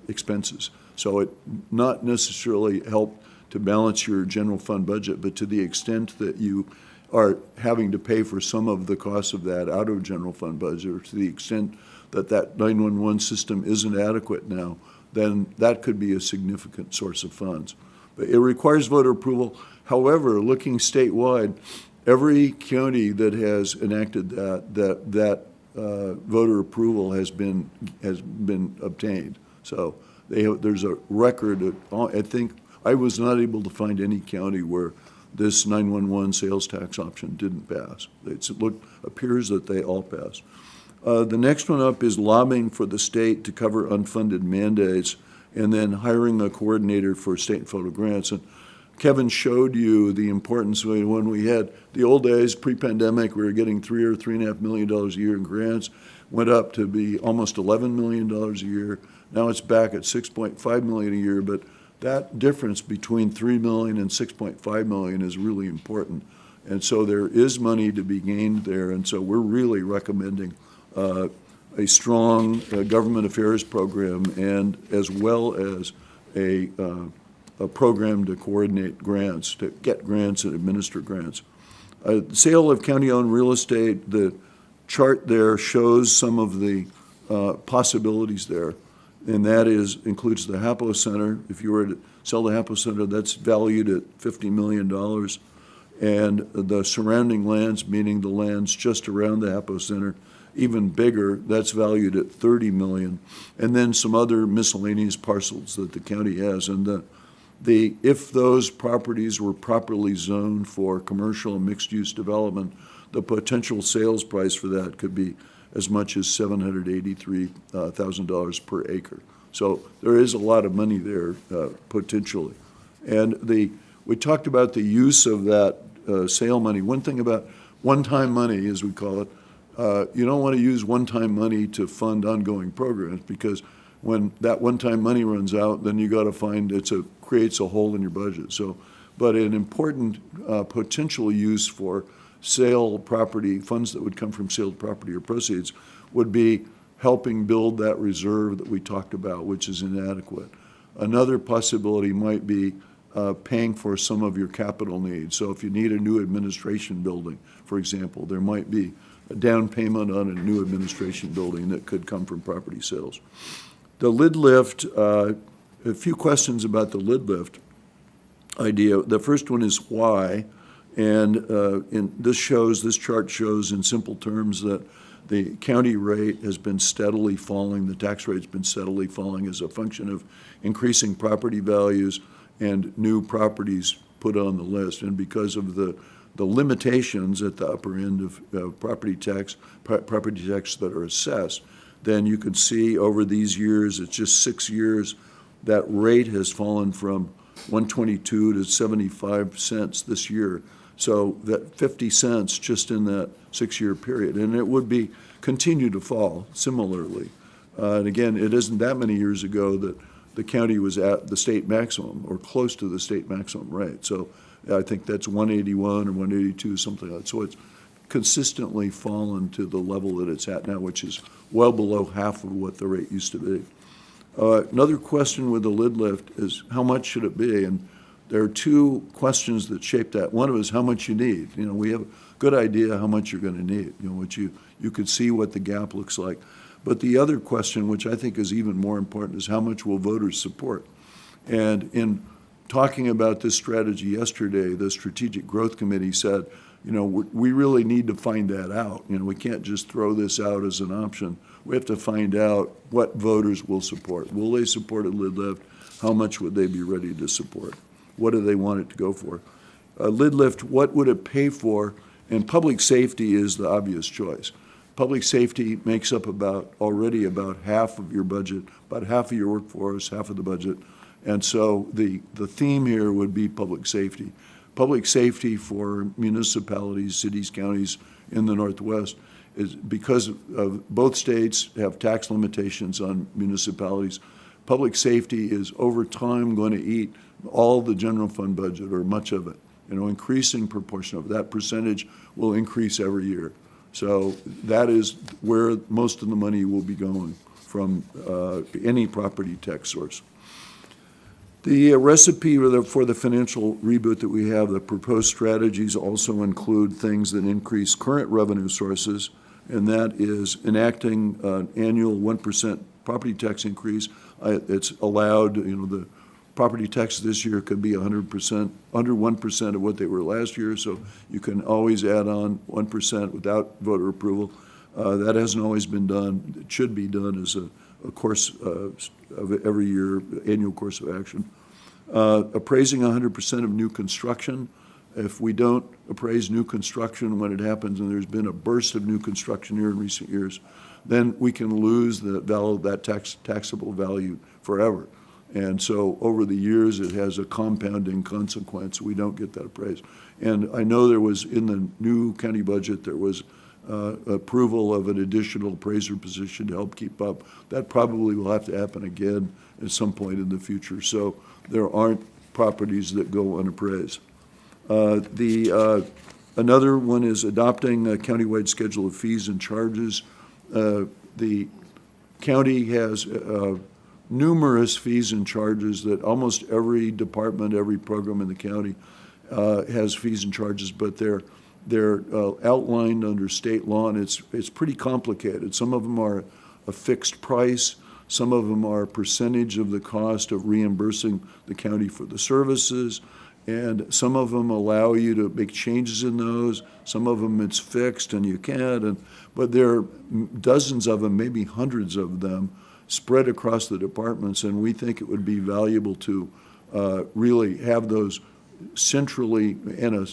expenses. So it not necessarily help to balance your general fund budget, but to the extent that you are having to pay for some of the costs of that out of general fund budget, or to the extent that that 911 system isn't adequate now, then that could be a significant source of funds. But it requires voter approval. However, looking statewide, every county that has enacted that voter approval has been obtained. So there's a record of, I think, I was not able to find any county where this 911 sales tax option didn't pass. Appears that they all passed. The next one up is lobbying for the state to cover unfunded mandates and then hiring a coordinator for state and federal grants. And Kevin showed you the importance when we had the old days, pre-pandemic, we were getting $3 or $3.5 million a year in grants, went up to be almost $11 million a year. Now it's back at $6.5 million a year, but that difference between $3 million and $6.5 million is really important. And so there is money to be gained there, and so we're really recommending a strong government affairs program and as well as a program to coordinate grants, to get grants and administer grants. Sale of county-owned real estate, the chart there shows some of the possibilities there, and that includes the Hapo Center. If you were to sell the Hapo Center, that's valued at $50 million, and the surrounding lands, meaning the lands just around the Hapo Center, even bigger, that's valued at $30 million, and then some other miscellaneous parcels that the county has. And if those properties were properly zoned for commercial and mixed-use development, the potential sales price for that could be as much as $783,000 per acre. So there is a lot of money there potentially. And we talked about the use of that sale money. One thing about one-time money, as we call it, you don't want to use one-time money to fund ongoing programs, because when that one-time money runs out, then you got to find creates a hole in your budget. So, but an important potential use for sale property, funds that would come from sale property or proceeds, would be helping build that reserve that we talked about, which is inadequate. Another possibility might be paying for some of your capital needs. So if you need a new administration building, for example, there might be a down payment on a new administration building that could come from property sales. The lid lift, a few questions about the lid lift idea. The first one is why, and this chart shows in simple terms that the county rate has been steadily falling, the tax rate's been steadily falling as a function of increasing property values and new properties put on the list. And because of the limitations at the upper end of property tax that are assessed, then you can see over these years, it's just 6 years, that rate has fallen from 122 to 75 cents this year. So that 50 cents just in that 6-year period, and it would continue to fall similarly. And again, it isn't that many years ago that the county was at the state maximum or close to the state maximum rate. So I think that's 181 or 182, something like that. So it's consistently fallen to the level that it's at now, which is well below half of what the rate used to be. Another question with the lid lift is how much should it be? And there are two questions that shape that. One of is how much you need. You know, we have a good idea how much you're going to need. You know, what you could see what the gap looks like. But the other question, which I think is even more important, is how much will voters support? And in talking about this strategy yesterday, the Strategic Growth Committee said, you know, we really need to find that out. You know, we can't just throw this out as an option. We have to find out what voters will support. Will they support a lid lift? How much would they be ready to support? What do they want it to go for? A lid lift, what would it pay for? And public safety is the obvious choice. Public safety makes up already about half of your budget, about half of your workforce, half of the budget. And so the theme here would be public safety. Public safety for municipalities, cities, counties in the Northwest is because of both states have tax limitations on municipalities. Public safety is over time going to eat all the general fund budget or much of it. You know, increasing proportion of that percentage will increase every year. So that is where most of the money will be going from any property tax source. The recipe for the financial reboot that we have, the proposed strategies also include things that increase current revenue sources, and that is enacting an annual 1% property tax increase. It's allowed, you know, the property taxes this year could be 100%, under 1% of what they were last year, so you can always add on 1% without voter approval. That hasn't always been done. It should be done as a course of every year, annual course of action. Appraising 100% of new construction. If we don't appraise new construction when it happens, and there's been a burst of new construction here in recent years, then we can lose the value, that taxable value forever. And so over the years, it has a compounding consequence. We don't get that appraised. And I know there was, in the new county budget, there was approval of an additional appraiser position to help keep up. That probably will have to happen again at some point in the future. So there aren't properties that go unappraised. Another one is adopting a countywide schedule of fees and charges. The county has numerous fees and charges that almost every department, every program in the county has fees and charges, but they're outlined under state law, and it's pretty complicated. Some of them are a fixed price. Some of them are a percentage of the cost of reimbursing the county for the services. And some of them allow you to make changes in those. Some of them it's fixed and you can't. But there are dozens of them, maybe hundreds of them, spread across the departments. And we think it would be valuable to really have those centrally in a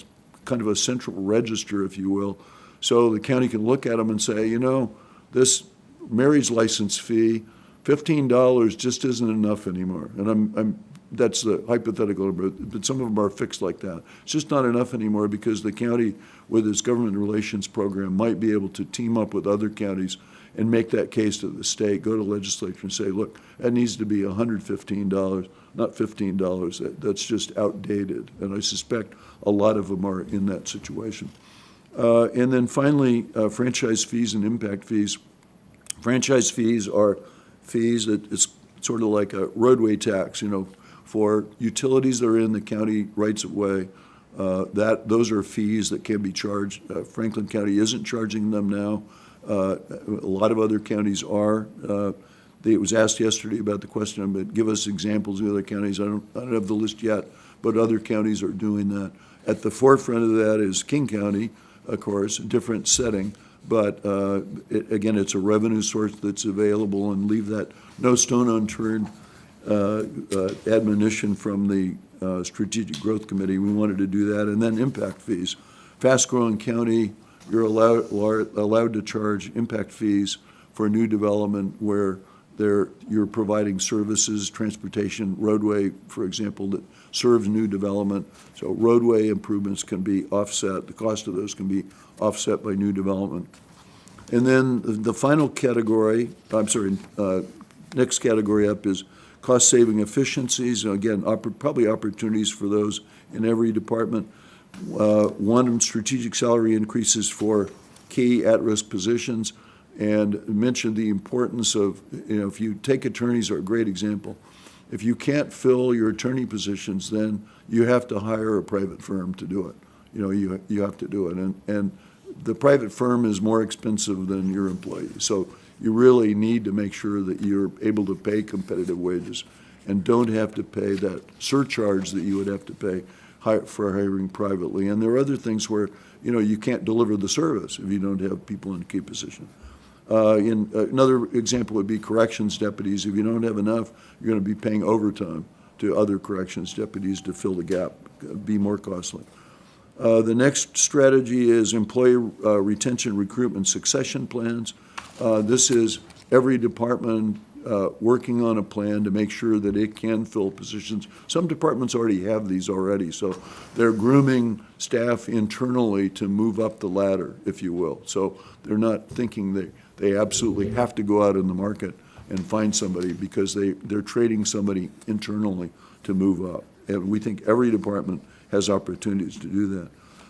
kind of a central register, if you will, so the county can look at them and say, you know, this marriage license fee, $15 just isn't enough anymore. And that's the hypothetical, but some of them are fixed like that. It's just not enough anymore because the county, with its government relations program, might be able to team up with other counties and make that case to the state, go to legislature and say, look, that needs to be $115, not $15. That's just outdated. And I suspect a lot of them are in that situation. And then finally, franchise fees and impact fees. Franchise fees are fees that it's sort of like a roadway tax, you know, for utilities that are in the county rights of way. Those are fees that can be charged. Franklin County isn't charging them now. A lot of other counties are. It was asked yesterday about the question, but give us examples of other counties. I don't have the list yet, but other counties are doing that. At the forefront of that is King County, of course, a different setting. But again, it's a revenue source that's available, and leave that no stone unturned admonition from the Strategic Growth Committee. We wanted to do that. And then impact fees. Fast-growing county, you're allowed to charge impact fees for new development where you're providing services, transportation, roadway, for example, that serves new development. So roadway improvements can be offset. The cost of those can be offset by new development. And then the final category, next category up is cost-saving efficiencies. Again, probably opportunities for those in every department. One, strategic salary increases for key at-risk positions, and mentioned the importance of, you know, if you take attorneys are a great example. If you can't fill your attorney positions, then you have to hire a private firm to do it. You know, you have to do it. And the private firm is more expensive than your employee. So you really need to make sure that you're able to pay competitive wages and don't have to pay that surcharge that you would have to pay for hiring privately. And there are other things where, you know, you can't deliver the service if you don't have people in a key position. Another example would be corrections deputies. If you don't have enough, you're going to be paying overtime to other corrections deputies to fill the gap, be more costly. The next strategy is employee retention, recruitment, succession plans. This is every department working on a plan to make sure that it can fill positions. Some departments already have these already, so they're grooming staff internally to move up the ladder, if you will. So they're not thinking they absolutely have to go out in the market and find somebody, because they're trading somebody internally to move up. And we think every department has opportunities to do that.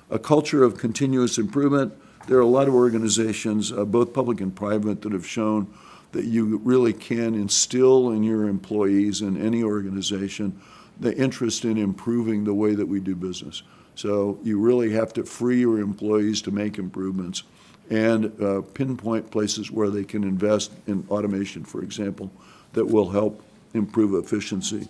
A culture of continuous improvement. There are a lot of organizations, both public and private, that have shown that you really can instill in your employees in any organization the interest in improving the way that we do business. So you really have to free your employees to make improvements and pinpoint places where they can invest in automation, for example, that will help improve efficiency.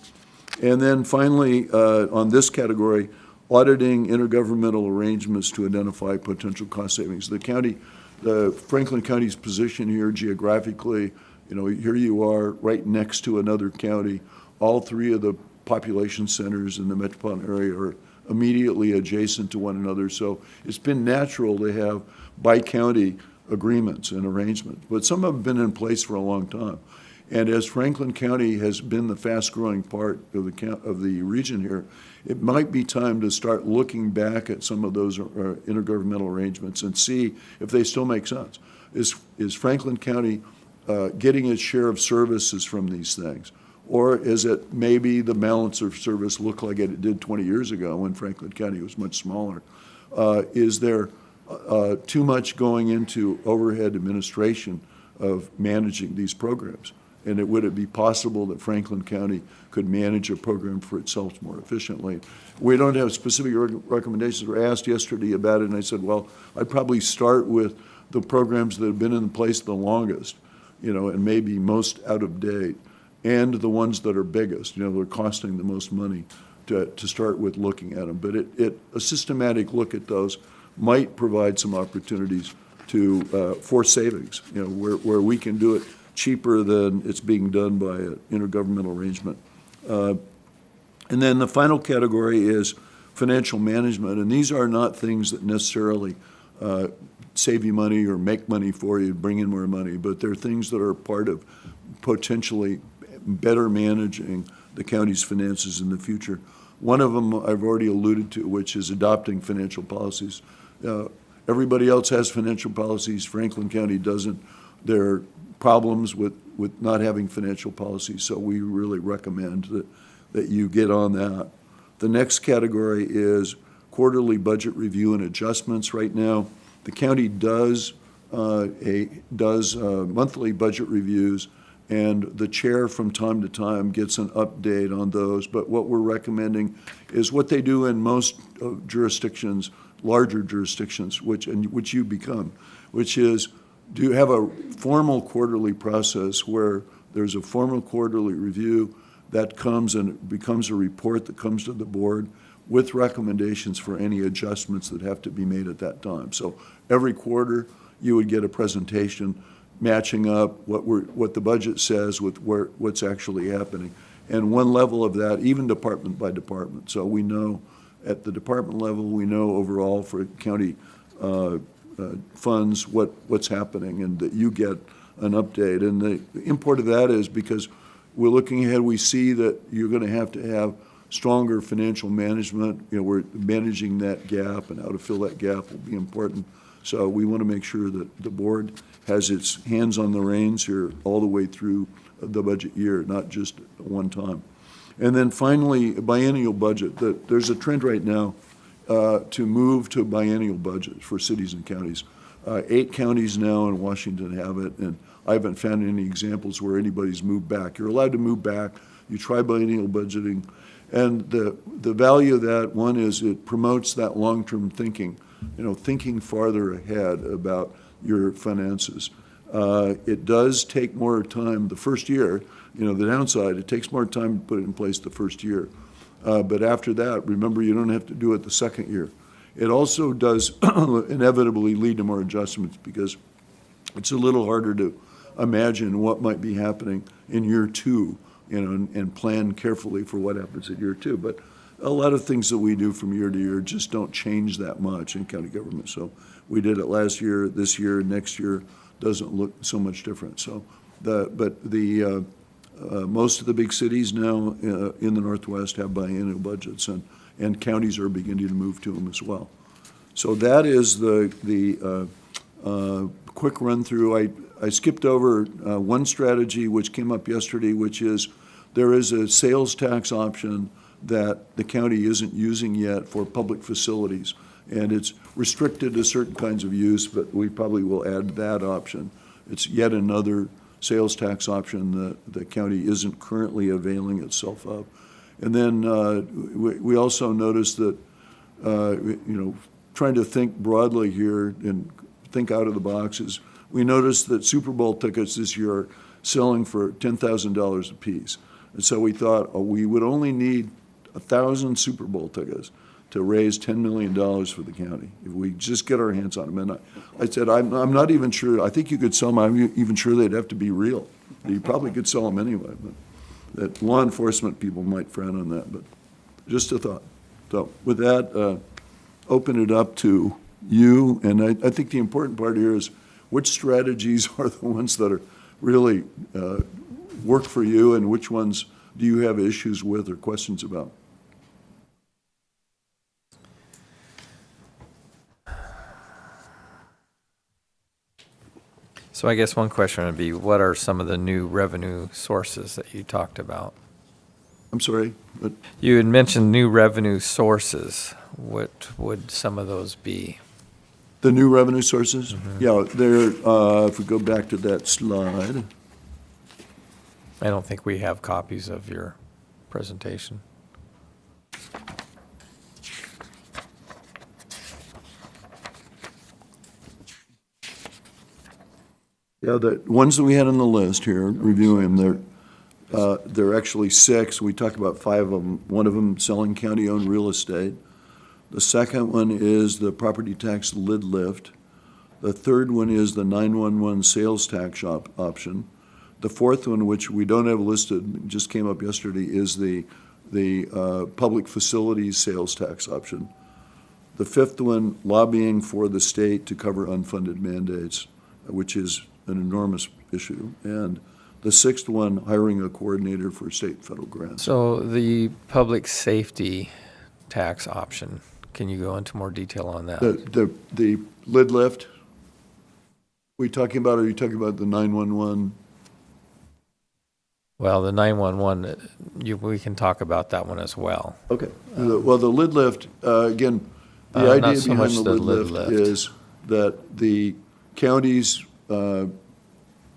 And then finally, on this category, auditing intergovernmental arrangements to identify potential cost savings. The county the Franklin County's position here geographically, here you are right next to another county. All three of the population centers in the metropolitan area are immediately adjacent to one another. So it's been natural to have bi-county agreements and arrangements, but some have been in place for a long time. And as Franklin County has been the fast-growing part of the region here, it might be time to start looking back at some of those intergovernmental arrangements and see if they still make sense. Is Franklin County getting its share of services from these things? Or is it maybe the balance of service look like it did 20 years ago when Franklin County was much smaller? Is there too much going into overhead administration of managing these programs? And would it be possible that Franklin County could manage a program for itself more efficiently? We don't have specific recommendations. We were asked yesterday about it, and I said, well, I'd probably start with the programs that have been in place the longest, and maybe most out of date, and the ones that are biggest, that are costing the most money to start with looking at them. But a systematic look at those might provide some opportunities for savings, where we can do it cheaper than it's being done by an intergovernmental arrangement. And then the final category is financial management, and these are not things that necessarily save you money or make money for you, bring in more money, but they're things that are part of potentially better managing the county's finances in the future. One of them I've already alluded to, which is adopting financial policies. Everybody else has financial policies. Franklin County doesn't. There are problems with not having financial policies, so we really recommend that you get on that. The next category is quarterly budget review and adjustments. Right now, the county does monthly budget reviews, and the chair from time to time gets an update on those. But what we're recommending is what they do in most jurisdictions, larger jurisdictions, which you become, which is do have a formal quarterly process where there's a formal quarterly review that comes and it becomes a report that comes to the board with recommendations for any adjustments that have to be made at that time. So every quarter you would get a presentation matching up what the budget says with what's actually happening. And one level of that, even department by department. So we know at the department level, we know overall for county funds what's happening, and that you get an update. And the import of that is because we're looking ahead, we see that you're going to have stronger financial management. We're managing that gap, and how to fill that gap will be important. So we want to make sure that the board has its hands on the reins here all the way through the budget year, not just one time. And then finally, biennial budget. There's a trend right now to move to biennial budgets for cities and counties. 8 counties now in Washington have it, and I haven't found any examples where anybody's moved back. You're allowed to move back. You try biennial budgeting. And the value of that, one is it promotes that long-term thinking, thinking farther ahead about your finances. It does take more time the first year. The downside, it takes more time to put it in place the first year. But after that, remember, you don't have to do it the second year. It also does inevitably lead to more adjustments because it's a little harder to imagine what might be happening in year 2, and plan carefully for what happens in year 2. But a lot of things that we do from year to year just don't change that much in county government. So we did it last year, this year, next year doesn't look so much different. So most of the big cities now in the Northwest have biennial budgets, and counties are beginning to move to them as well. So that is the quick run through. I skipped over one strategy which came up yesterday, which is there is a sales tax option that the county isn't using yet for public facilities. And it's restricted to certain kinds of use, but we probably will add that option. It's yet another sales tax option that the county isn't currently availing itself of. And then we also noticed that, trying to think broadly here and think out of the boxes, we noticed that Super Bowl tickets this year are selling for $10,000 a piece. And so we thought we would only need 1,000 Super Bowl tickets to raise $10 million for the county, if we just get our hands on them. And I said, I'm not even sure, I think you could sell them, I'm even sure they'd have to be real. You probably could sell them anyway, but that law enforcement people might frown on that, but just a thought. So with that, open it up to you, and I think the important part here is which strategies are the ones that are really work for you, and which ones do you have issues with or questions about? So I guess one question would be, what are some of the new revenue sources that you talked about? I'm sorry, but You had mentioned new revenue sources. What would some of those be? the new revenue sources? Yeah, there, if we go back to that slide. I don't think we have copies of your presentation. Yeah, the ones that we had on the list here, reviewing them, there are actually 6. We talked about 5 of them. One of them selling county-owned real estate. The second one is the property tax lid lift. The third one is the 911 sales tax option. The fourth one, which we don't have listed, just came up yesterday, is the public facilities sales tax option. The fifth one, lobbying for the state to cover unfunded mandates, which is an enormous issue. And the sixth one, hiring a coordinator for state and federal grants. So the public safety tax option, can you go into more detail on that? The lid lift, are you talking about the 911? Well, the 911, we can talk about that one as well. Okay. Well, the lid lift, again, the Not idea so behind much the the lid lid lift lift. is that the county's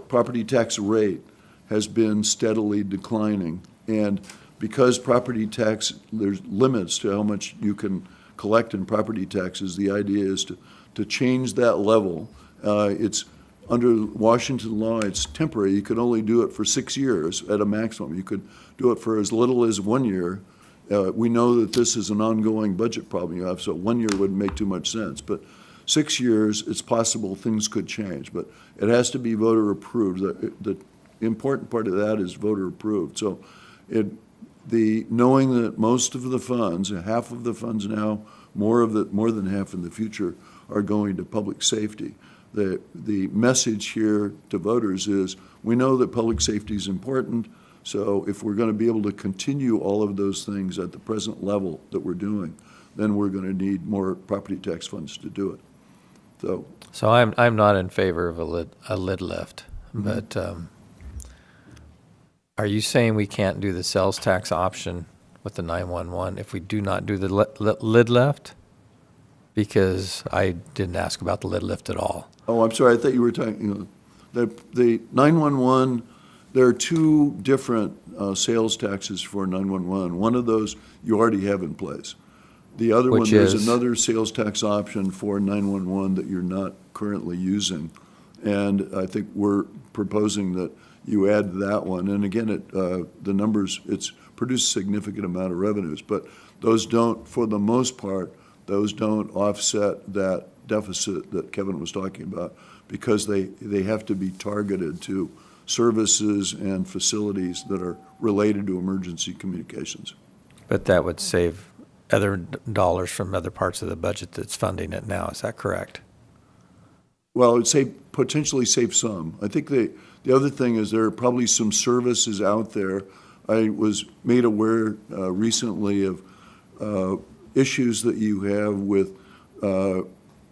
property tax rate has been steadily declining. And because property tax, there's limits to how much you can collect in property taxes, the idea is to change that level. It's under Washington law, it's temporary. You can only do it for 6 years at a maximum. You could do it for as little as 1 year. We know that this is an ongoing budget problem you have, so 1 year wouldn't make too much sense. But 6 years, it's possible things could change, but it has to be voter approved. The important part of that is voter approved. So knowing that most of the funds, half of the funds now, more than half in the future, are going to public safety. The message here to voters is, we know that public safety is important, so if we're going to be able to continue all of those things at the present level that we're doing, then we're going to need more property tax funds to do it. So I'm not in favor of a lid lift, but are you saying we can't do the sales tax option with the 911 if we do not do the lid lift? Because I didn't ask about the lid lift at all. Oh, I'm sorry, I thought you were talking, the 911, there are 2 different sales taxes for 911. One of those you already have in place. The other one, Which there's is? another sales tax option for 911 that you're not currently using. And I think we're proposing that you add that one. And again, the numbers, it's produced a significant amount of revenues, but those don't, for the most part, those don't offset that deficit that Kevin was talking about, because they have to be targeted to services and facilities that are related to emergency communications. But that would save other dollars from other parts of the budget that's funding it now. Is that correct? Well, it'd potentially save some. I think the other thing is there are probably some services out there. I was made aware recently of issues that you have with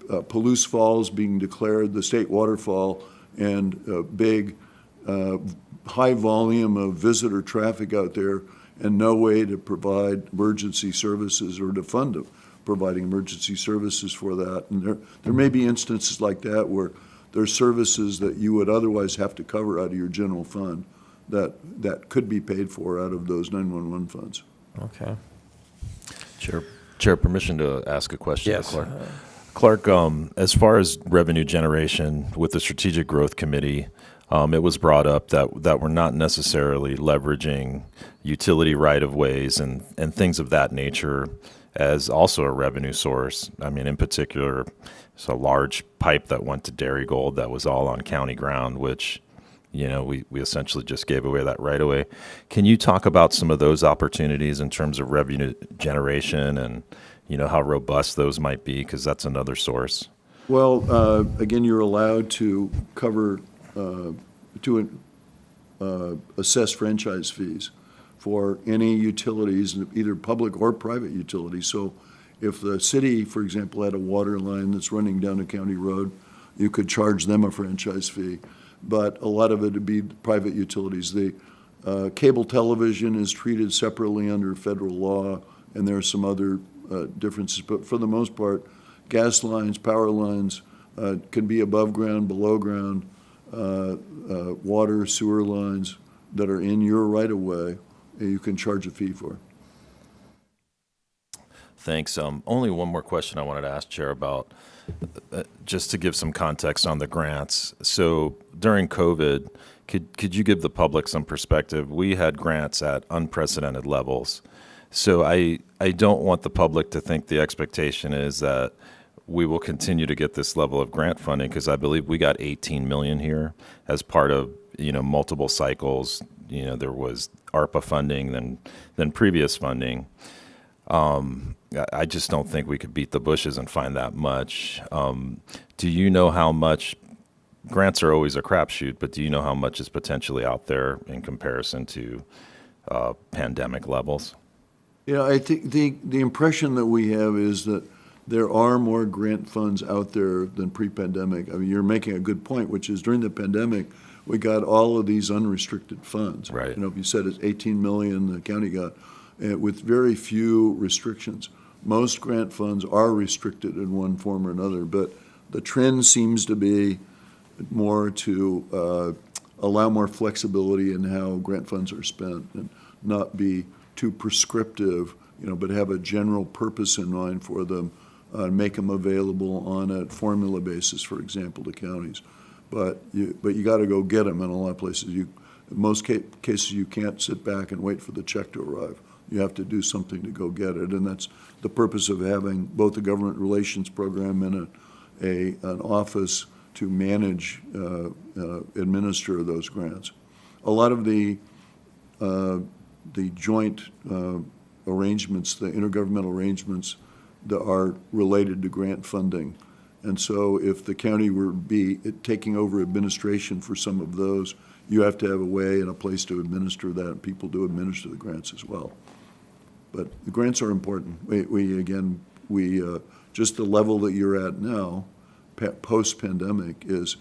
Palouse Falls being declared the state waterfall, and big, high volume of visitor traffic out there, and no way to provide emergency services or to fund providing emergency services for that. And there may be instances like that where there's services that you would otherwise have to cover out of your general fund that could be paid for out of those 911 funds. Okay. Chair, permission to ask a question to Yes. Clark. Clark, as far as revenue generation with the Strategic Growth Committee, it was brought up that we're not necessarily leveraging utility right-of-ways and things of that nature as also a revenue source. I mean, in particular, it's a large pipe that went to Dairygold that was all on county ground, which, we essentially just gave away that right away. Can you talk about some of those opportunities in terms of revenue generation and, how robust those might be? Because that's another source. Well, again, you're allowed to cover, assess franchise fees for any utilities, either public or private utilities. So if the city, for example, had a water line that's running down a county road, you could charge them a franchise fee. But a lot of it would be private utilities. The cable television is treated separately under federal law, and there are some other differences. But for the most part, gas lines, power lines can be above ground, below ground, water, sewer lines that are in your right-of-way, you can charge a fee for. Thanks. Only one more question I wanted to ask Chair about, just to give some context on the grants. So during COVID, could you give the public some perspective? We had grants at unprecedented levels. So I don't want the public to think the expectation is that we will continue to get this level of grant funding, because I believe we got 18 million here as part of, multiple cycles. There was ARPA funding, then previous funding. I just don't think we could beat the bushes and find that much. Do you know how much? Grants are always a crapshoot, but do you know how much is potentially out there in comparison to pandemic levels? Yeah, I think the impression that we have is that there are more grant funds out there than pre-pandemic. I mean, you're making a good point, which is during the pandemic, we got all of these unrestricted funds. Right. You said it's 18 million the county got, with very few restrictions. Most grant funds are restricted in one form or another, but the trend seems to be more to allow more flexibility in how grant funds are spent and not be too prescriptive, but have a general purpose in mind for them, make them available on a formula basis, for example, to counties. But you got to go get them in a lot of places. In most cases, you can't sit back and wait for the check to arrive. You have to do something to go get it, and that's the purpose of having both a government relations program and an office to manage, administer those grants. A lot of the joint arrangements, the intergovernmental arrangements that are related to grant funding. And so if the county were taking over administration for some of those, you have to have a way and a place to administer that, and people do administer the grants as well. But the grants are important. We just the level that you're at now, post-pandemic, is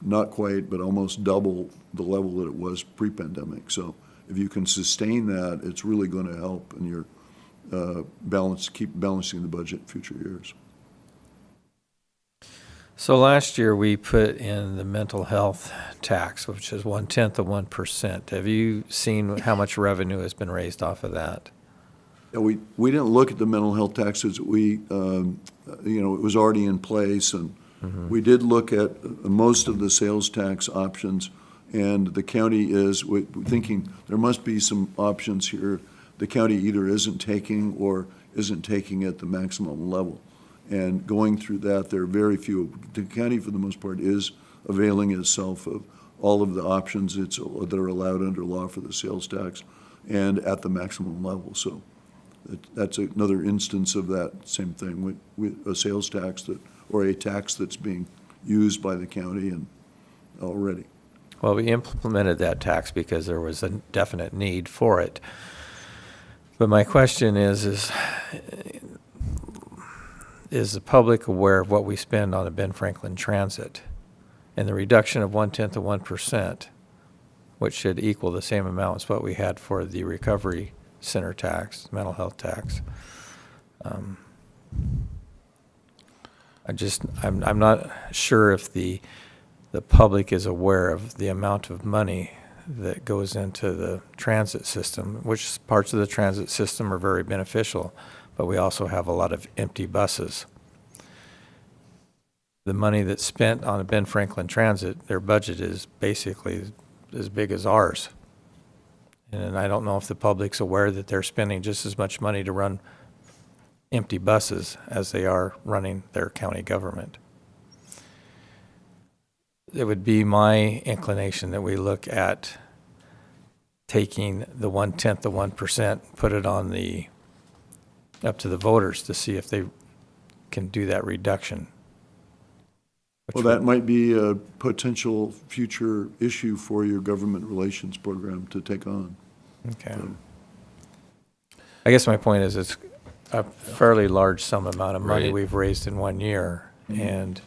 not quite, but almost double the level that it was pre-pandemic. So if you can sustain that, it's really going to help in your keep balancing the budget in future years. So last year, we put in the mental health tax, which is 0.1%. Have you seen how much revenue has been raised off of that? Yeah, we didn't look at the mental health taxes. It was already in place, and we did look at most of the sales tax options, and the county is thinking there must be some options here the county either isn't taking or isn't taking at the maximum level. And going through that, there are very few. The county, for the most part, is availing itself of all of the options that are allowed under law for the sales tax and at the maximum level. So that's another instance of that same thing with a sales tax or a tax that's being used by the county and already. Well, we implemented that tax because there was a definite need for it. But my question is the public aware of what we spend on a Ben Franklin Transit and the reduction of 0.1%, which should equal the same amount as what we had for the recovery center tax, mental health tax? I'm not sure if the public is aware of the amount of money that goes into the transit system, which parts of the transit system are very beneficial, but we also have a lot of empty buses. The money that's spent on a Ben Franklin Transit, their budget is basically as big as ours. And I don't know if the public's aware that they're spending just as much money to run empty buses as they are running their county government. It would be my inclination that we look at taking the 1/10 of 1%, put it on up to the voters to see if they can do that reduction. Well, that might be a potential future issue for your government relations program to take on. Okay. I guess my point is it's a fairly large sum amount of money Right. we've raised in 1 year. And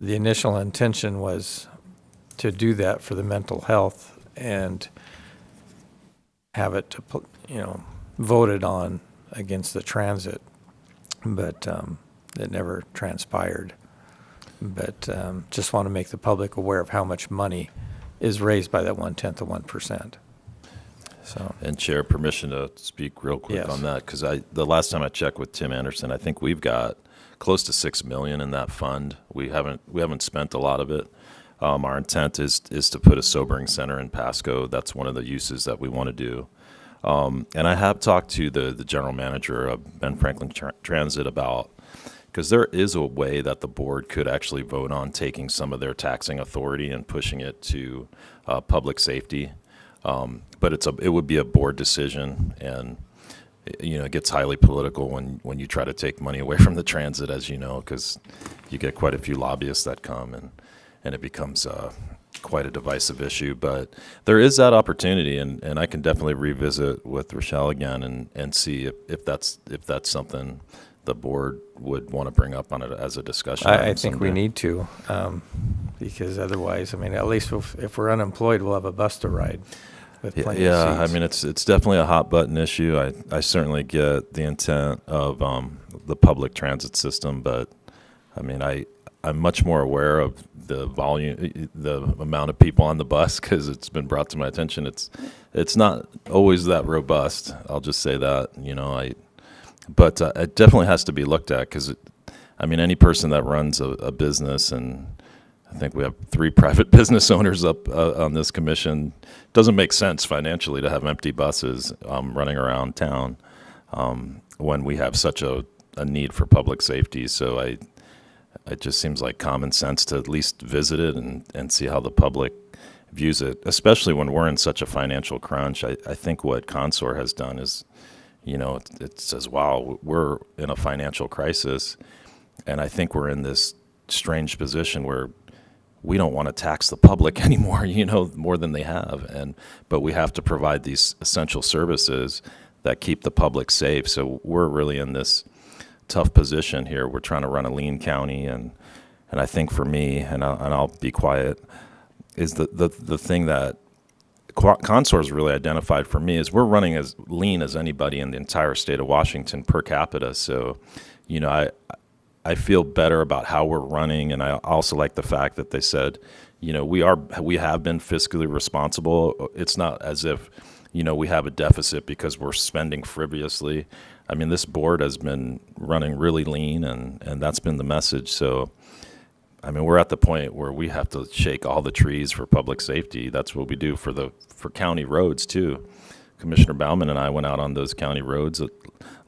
the initial intention was to do that for the mental health and have it, voted on against the transit. But it never transpired. But just want to make the public aware of how much money is raised by that 1/10 of 1%. So, And Chair, permission to speak real quick Yes. on that, because the last time I checked with Tim Anderson, I think we've got close to $6 million in that fund. We haven't spent a lot of it. Our intent is to put a sobering center in Pasco. That's one of the uses that we want to do. And I have talked to the general manager of Ben Franklin Transit about, because there is a way that the board could actually vote on taking some of their taxing authority and pushing it to public safety. But it would be a board decision, and it gets highly political when you try to take money away from the transit, as you know, because you get quite a few lobbyists that come, and it becomes quite a divisive issue. But there is that opportunity, and I can definitely revisit with Rochelle again and see if that's something the board would want to bring up on it as a discussion. I item think we someday. need to, because otherwise, at least if we're unemployed, we'll have a bus to ride with plenty of Yeah, seats. it's definitely a hot button issue. I certainly get the intent of the public transit system, but I'm much more aware of the volume, the amount of people on the bus, because it's been brought to my attention. It's not always that robust. I'll just say that. But it definitely has to be looked at, because any person that runs a business, and I think we have 3 private business owners up on this commission, doesn't make sense financially to have empty buses running around town when we have such a need for public safety. So it just seems like common sense to at least visit it and see how the public views it, especially when we're in such a financial crunch. I think what Consor has done is, it says, wow, we're in a financial crisis, and I think we're in this strange position where we don't want to tax the public anymore, more than they have. But we have to provide these essential services that keep the public safe. So we're really in this tough position here. We're trying to run a lean county, and I think for me, and I'll be quiet, is the thing that Consor's really identified for me is we're running as lean as anybody in the entire state of Washington per capita. So, I feel better about how we're running, and I also like the fact that they said, we have been fiscally responsible. It's not as if, we have a deficit because we're spending frivolously. This board has been running really lean, and that's been the message. So, we're at the point where we have to shake all the trees for public safety. That's what we do for county roads too. Commissioner Bauman and I went out on those county roads. A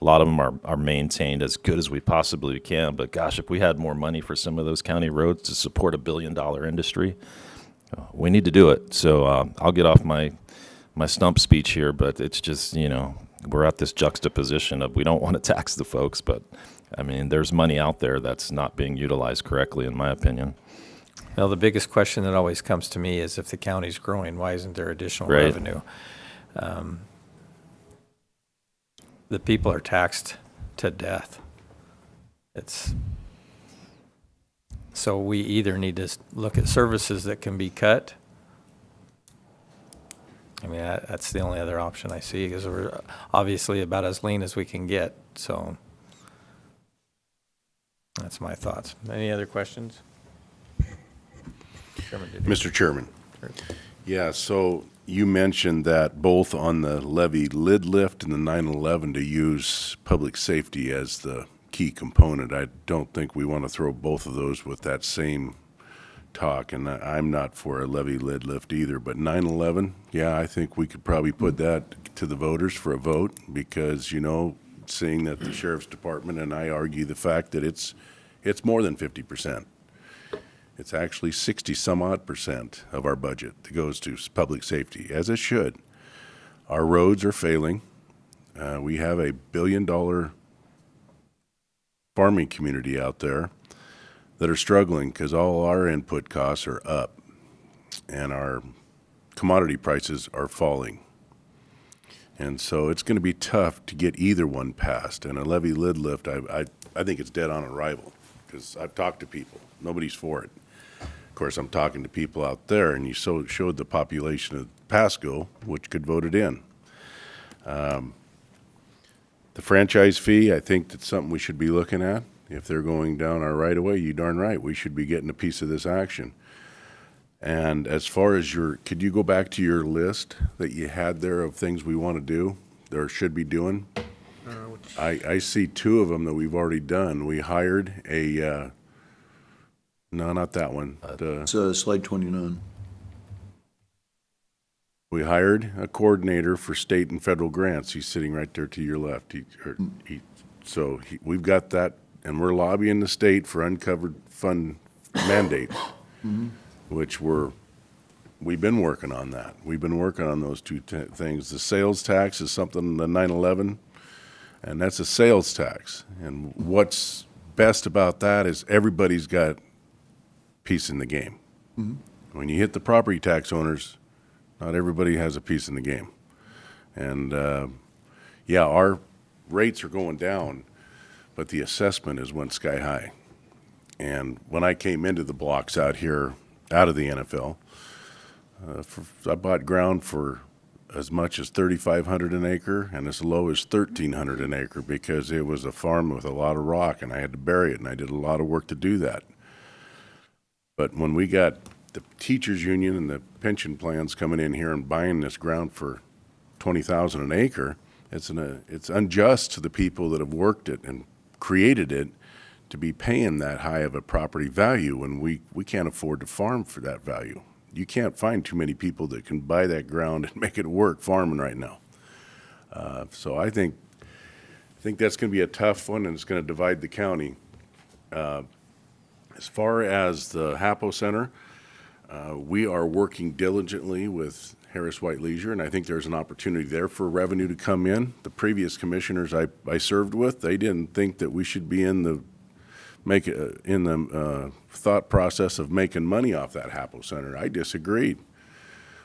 lot of them are maintained as good as we possibly can. But gosh, if we had more money for some of those county roads to support a billion-dollar industry, we need to do it. So I'll get off my stump speech here, but it's just, we're at this juxtaposition of we don't want to tax the folks, but there's money out there that's not being utilized correctly, in my opinion. Well, the biggest question that always comes to me is if the county's growing, why isn't there additional Right. revenue? The people are taxed to death. So we either need to look at services that can be cut. That's the only other option I see, because we're obviously about as lean as we can get. So that's my thoughts. Any other questions? Chairman, did you- Mr. Chairman. Yeah, so you mentioned that both on the levy lid lift and the 9/11 to use public safety as the key component. I don't think we want to throw both of those with that same talk, and I'm not for a levy lid lift either, but 9/11, yeah, I think we could probably put that to the voters for a vote, because, seeing that the sheriff's department and I argue the fact that it's more than 50%. It's actually 60-some-odd% of our budget that goes to public safety, as it should. Our roads are failing. We have a billion-dollar farming community out there that are struggling because all our input costs are up and our commodity prices are falling. And so it's going to be tough to get either one passed. And a levy lid lift, I think it's dead on arrival because I've talked to people. Nobody's for it. Of course, I'm talking to people out there, and you showed the population of Pasco, which could vote it in. The franchise fee, I think that's something we should be looking at. If they're going down our right of way, you darn right, we should be getting a piece of this action. And as far as could you go back to your list that you had there of things we want to do or should be doing? I see two of them that we've already done. We hired no, not that one. It's slide 29. We hired a coordinator for state and federal grants. He's sitting right there to your left. We've got that, and we're lobbying the state for uncovered fund mandates, which we've been working on that. We've been working on those two things. The sales tax is something, the 9/11, and that's a sales tax. And what's best about that is everybody's got piece in the game. When you hit the property tax owners, not everybody has a piece in the game. And our rates are going down, but the assessment is went sky high. And when I came into the blocks out here, out of the NFL, I bought ground for as much as $3,500 an acre and as low as $1,300 an acre because it was a farm with a lot of rock and I had to bury it, and I did a lot of work to do that. But when we got the teachers union and the pension plans coming in here and buying this ground for $20,000 an acre, it's unjust to the people that have worked it and created it to be paying that high of a property value when we can't afford to farm for that value. You can't find too many people that can buy that ground and make it work farming right now. So I think that's going to be a tough one, and it's going to divide the county. As far as the HAPO Center, we are working diligently with Harris White Leisure, and I think there's an opportunity there for revenue to come in. The previous commissioners I served with, they didn't think that we should be in the thought process of making money off that HAPO Center. I disagreed.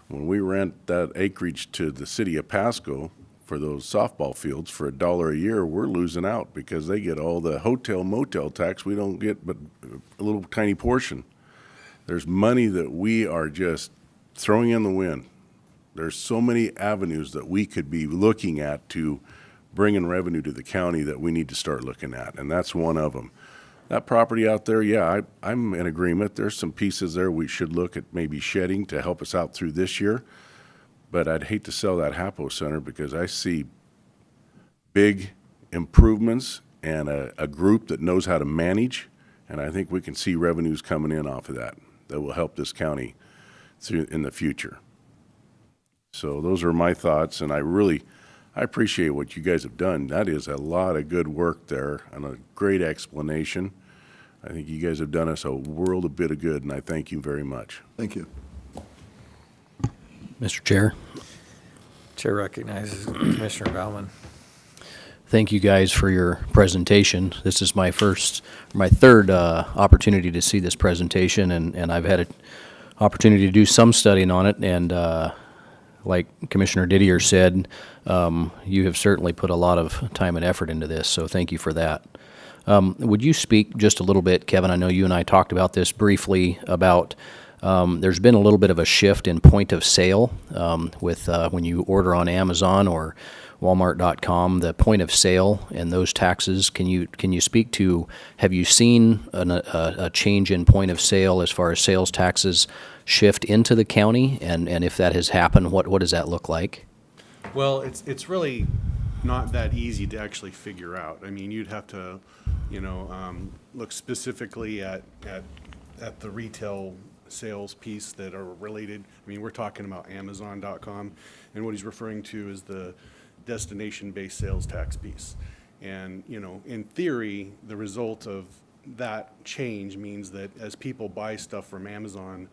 When we rent that acreage to the city of Pasco for those softball fields for $1 a year, we're losing out because they get all the hotel motel tax. We don't get but a little tiny portion. There's money that we are just throwing in the wind. There's so many avenues that we could be looking at to bring in revenue to the county that we need to start looking at, and that's one of them. That property out there, yeah, I'm in agreement. There's some pieces there we should look at maybe shedding to help us out through this year, but I'd hate to sell that HAPO Center because I see big improvements and a group that knows how to manage, and I think we can see revenues coming in off of that will help this county in the future. So those are my thoughts, and I appreciate what you guys have done. That is a lot of good work there and a great explanation. I think you guys have done us a world of bit of good, and I thank you very much. Thank you. Mr. Chair. Chair recognizes Commissioner Bauman. Thank you guys for your presentation. This is my third opportunity to see this presentation, and I've had an opportunity to do some studying on it, and like Commissioner Didier said, you have certainly put a lot of time and effort into this, so thank you for that. Would you speak just a little bit, Kevin? I know you and I talked about this briefly, about there's been a little bit of a shift in point of sale with when you order on Amazon or Walmart.com, the point of sale and those taxes. Can you speak to, have you seen a change in point of sale as far as sales taxes shift into the county? And if that has happened, what does that look like? Well, it's really not that easy to actually figure out. I mean, you'd have to, look specifically at the retail sales piece that are related. I mean, we're talking about Amazon.com, and what he's referring to is the destination-based sales tax piece. And, in theory, the result of that change means that as people buy stuff from Amazon,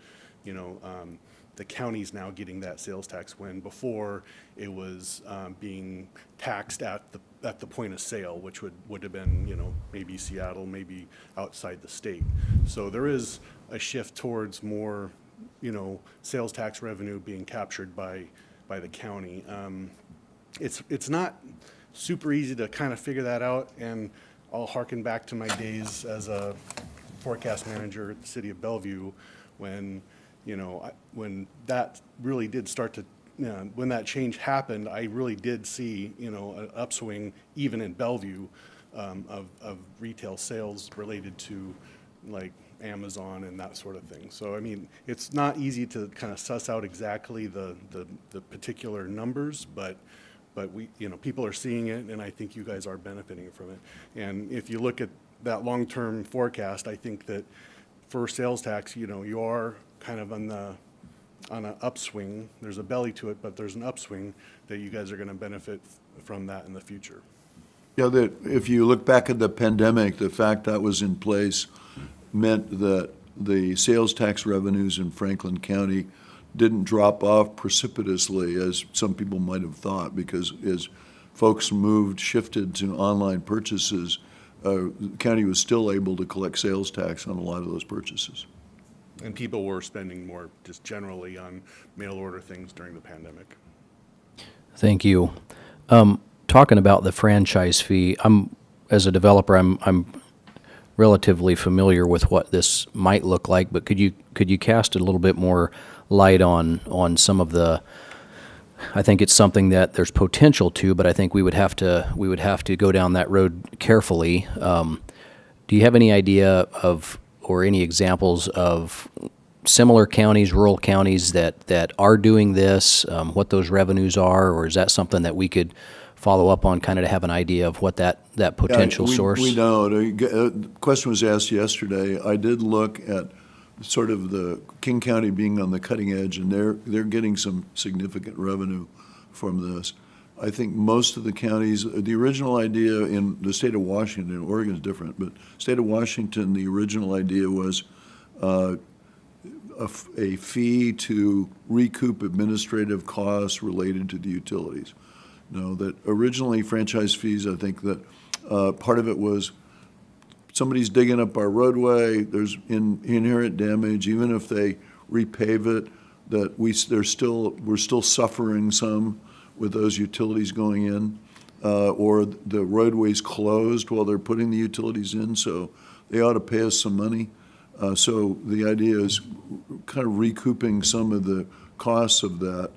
the county's now getting that sales tax, when before it was being taxed at the point of sale, which would have been, maybe Seattle, maybe outside the state. So there is a shift towards more, sales tax revenue being captured by the county. It's not super easy to kind of figure that out, and I'll harken back to my days as a forecast manager at the city of Bellevue, when when that really did start to, when that change happened, I really did see, an upswing even in Bellevue of retail sales related to like Amazon and that sort of thing. So, I mean, it's not easy to kind of suss out exactly the particular numbers, but we, people are seeing it, and I think you guys are benefiting from it. And if you look at that long-term forecast, I think that for sales tax, you are kind of on an upswing. There's a belly to it, but there's an upswing that you guys are going to benefit from that in the future. Yeah, that if you look back at the pandemic, the fact that was in place meant that the sales tax revenues in Franklin County didn't drop off precipitously as some people might have thought, because as folks shifted to online purchases, the county was still able to collect sales tax on a lot of those purchases. And people were spending more just generally on mail order things during the pandemic. Thank you. Talking about the franchise fee, as a developer, I'm relatively familiar with what this might look like, but could you cast a little bit more light on some of the? I think it's something that there's potential to, but I think we would have to go down that road carefully. Do you have any idea of, or any examples of similar counties, rural counties that are doing this, what those revenues are, or is that something that we could follow up on, kind of to have an idea of what that potential source? We know. The question was asked yesterday. I did look at sort of the King County being on the cutting edge, and they're getting some significant revenue from this. I think most of the counties, the original idea in the state of Washington, Oregon is different, but state of Washington, the original idea was a fee to recoup administrative costs related to the utilities. No, that originally franchise fees, I think that part of it was somebody's digging up our roadway, there's inherent damage, even if they repave it, that we're still suffering some with those utilities going in, or the roadway's closed while they're putting the utilities in, so they ought to pay us some money. So the idea is kind of recouping some of the costs of that.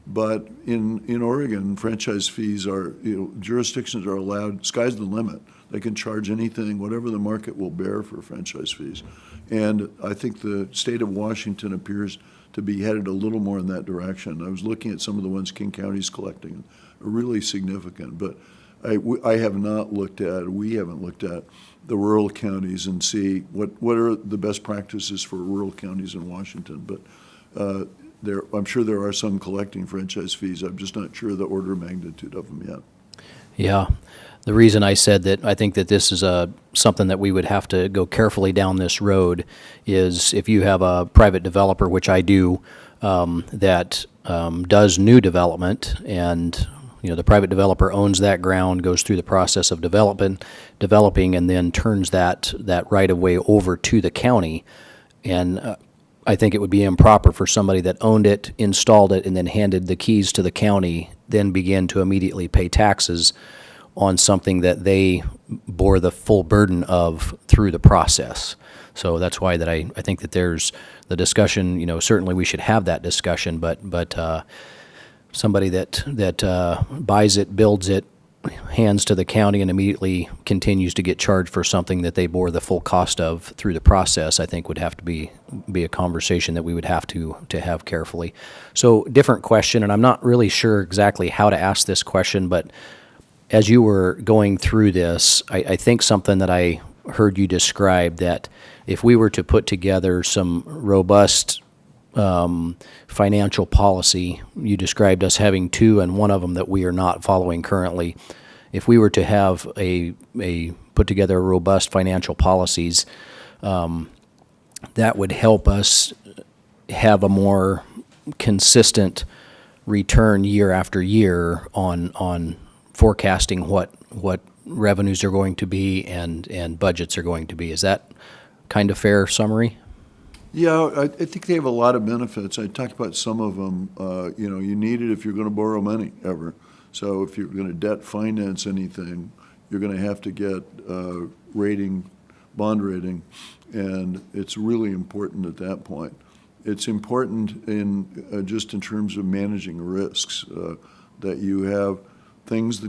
But in Oregon, franchise fees are, jurisdictions are allowed, sky's the limit. They can charge anything, whatever the market will bear for franchise fees. And I think the state of Washington appears to be headed a little more in that direction. I was looking at some of the ones King County's collecting, are really significant. But I have not looked at, we haven't looked at the rural counties and see what are the best practices for rural counties in Washington. But I'm sure there are some collecting franchise fees. I'm just not sure the order of magnitude of them yet. Yeah. The reason I said that I think that this is something that we would have to go carefully down this road is if you have a private developer, which I do, that does new development, and the private developer owns that ground, goes through the process of developing, and then turns that right of way over to the county. And I think it would be improper for somebody that owned it, installed it, and then handed the keys to the county, then begin to immediately pay taxes on something that they bore the full burden of through the process. So that's why that I think that there's the discussion, certainly we should have that discussion, but somebody that buys it, builds it, hands to the county, and immediately continues to get charged for something that they bore the full cost of through the process, I think would have to be a conversation that we would have to have carefully. So different question, and I'm not really sure exactly how to ask this question, but as you were going through this, I think something that I heard you describe, that if we were to put together some robust financial policy, you described us having two, and one of them that we are not following currently, if we were to have put together a robust financial policies, that would help us have a more consistent return year after year on forecasting what revenues are going to be and budgets are going to be. Is that kind of fair summary? Yeah, I think they have a lot of benefits. I talked about some of them. You need it if you're going to borrow money ever. So if you're going to debt finance anything, you're going to have to get bond rating, and it's really important at that point. It's important just in terms of managing risks, that you have things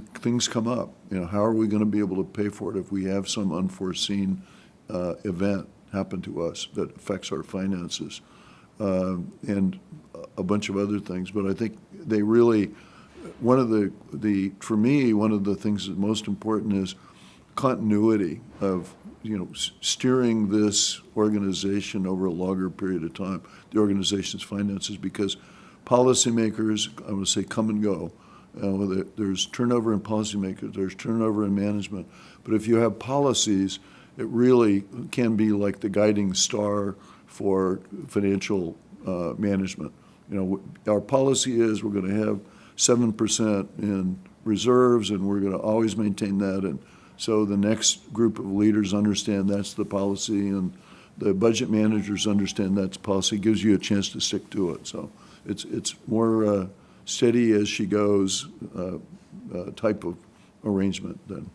come up. How are we going to be able to pay for it if we have some unforeseen event happen to us that affects our finances, and a bunch of other things. But I think they really, for me, one of the things that's most important is continuity of, steering this organization over a longer period of time, the organization's finances, because policymakers, I would say, come and go. There's turnover in policymakers, there's turnover in management, but if you have policies, it really can be like the guiding star for financial management. Our policy is we're going to have 7% in reserves, and we're going to always maintain that. And so the next group of leaders understand that's the policy, and the budget managers understand that's the policy. It gives you a chance to stick to it. So it's more steady as she goes type of arrangement than.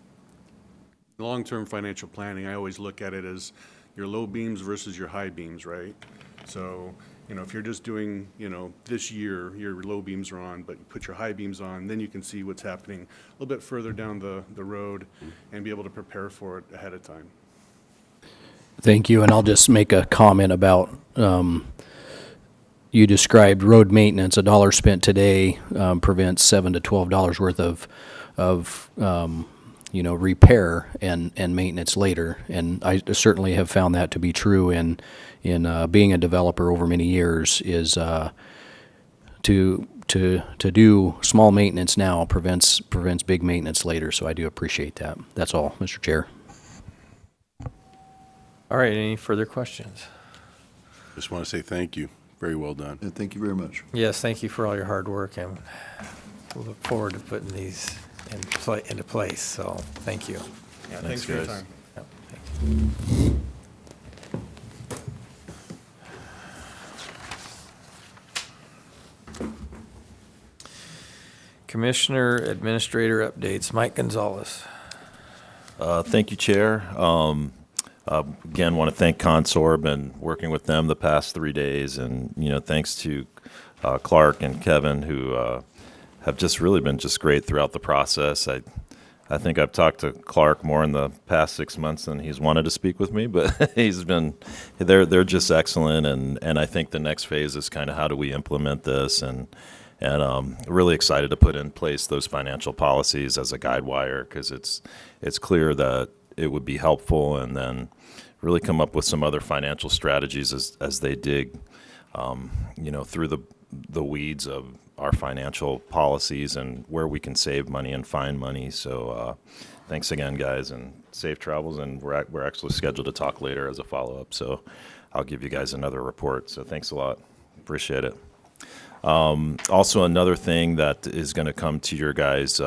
Long-term financial planning, I always look at it as your low beams versus your high beams, right? So, if you're just doing, this year, your low beams are on, but you put your high beams on, then you can see what's happening a little bit further down the road and be able to prepare for it ahead of time. Thank you, and I'll just make a comment about, you described road maintenance. $1 spent today prevents $7 to $12 worth of repair and maintenance later. And I certainly have found that to be true in being a developer over many years, is to do small maintenance now prevents big maintenance later. So I do appreciate that. That's all, Mr. Chair. All right, any further questions? Just want to say thank you. Very well done. And thank you very much. Yes, thank you for all your hard work, and we'll look forward to putting these into place, so thank you. Yeah, thanks for your guys. time. Yep, thank you. Commissioner Administrator updates, Mike Gonzalez. Thank you, Chair. Again, want to thank Consor. Been working with them the past 3 days, and thanks to Clark and Kevin, who have just really been just great throughout the process. I think I've talked to Clark more in the past 6 months than he's wanted to speak with me, but they're just excellent, and I think the next phase is kind of how do we implement this, and really excited to put in place those financial policies as a guide wire, because it's clear that it would be helpful, and then really come up with some other financial strategies as they dig through the weeds of our financial policies and where we can save money and find money. So thanks again, guys, and safe travels. And we're actually scheduled to talk later as a follow-up. So I'll give you guys another report. So thanks a lot. Appreciate it. Also, another thing that is going to come to your guys'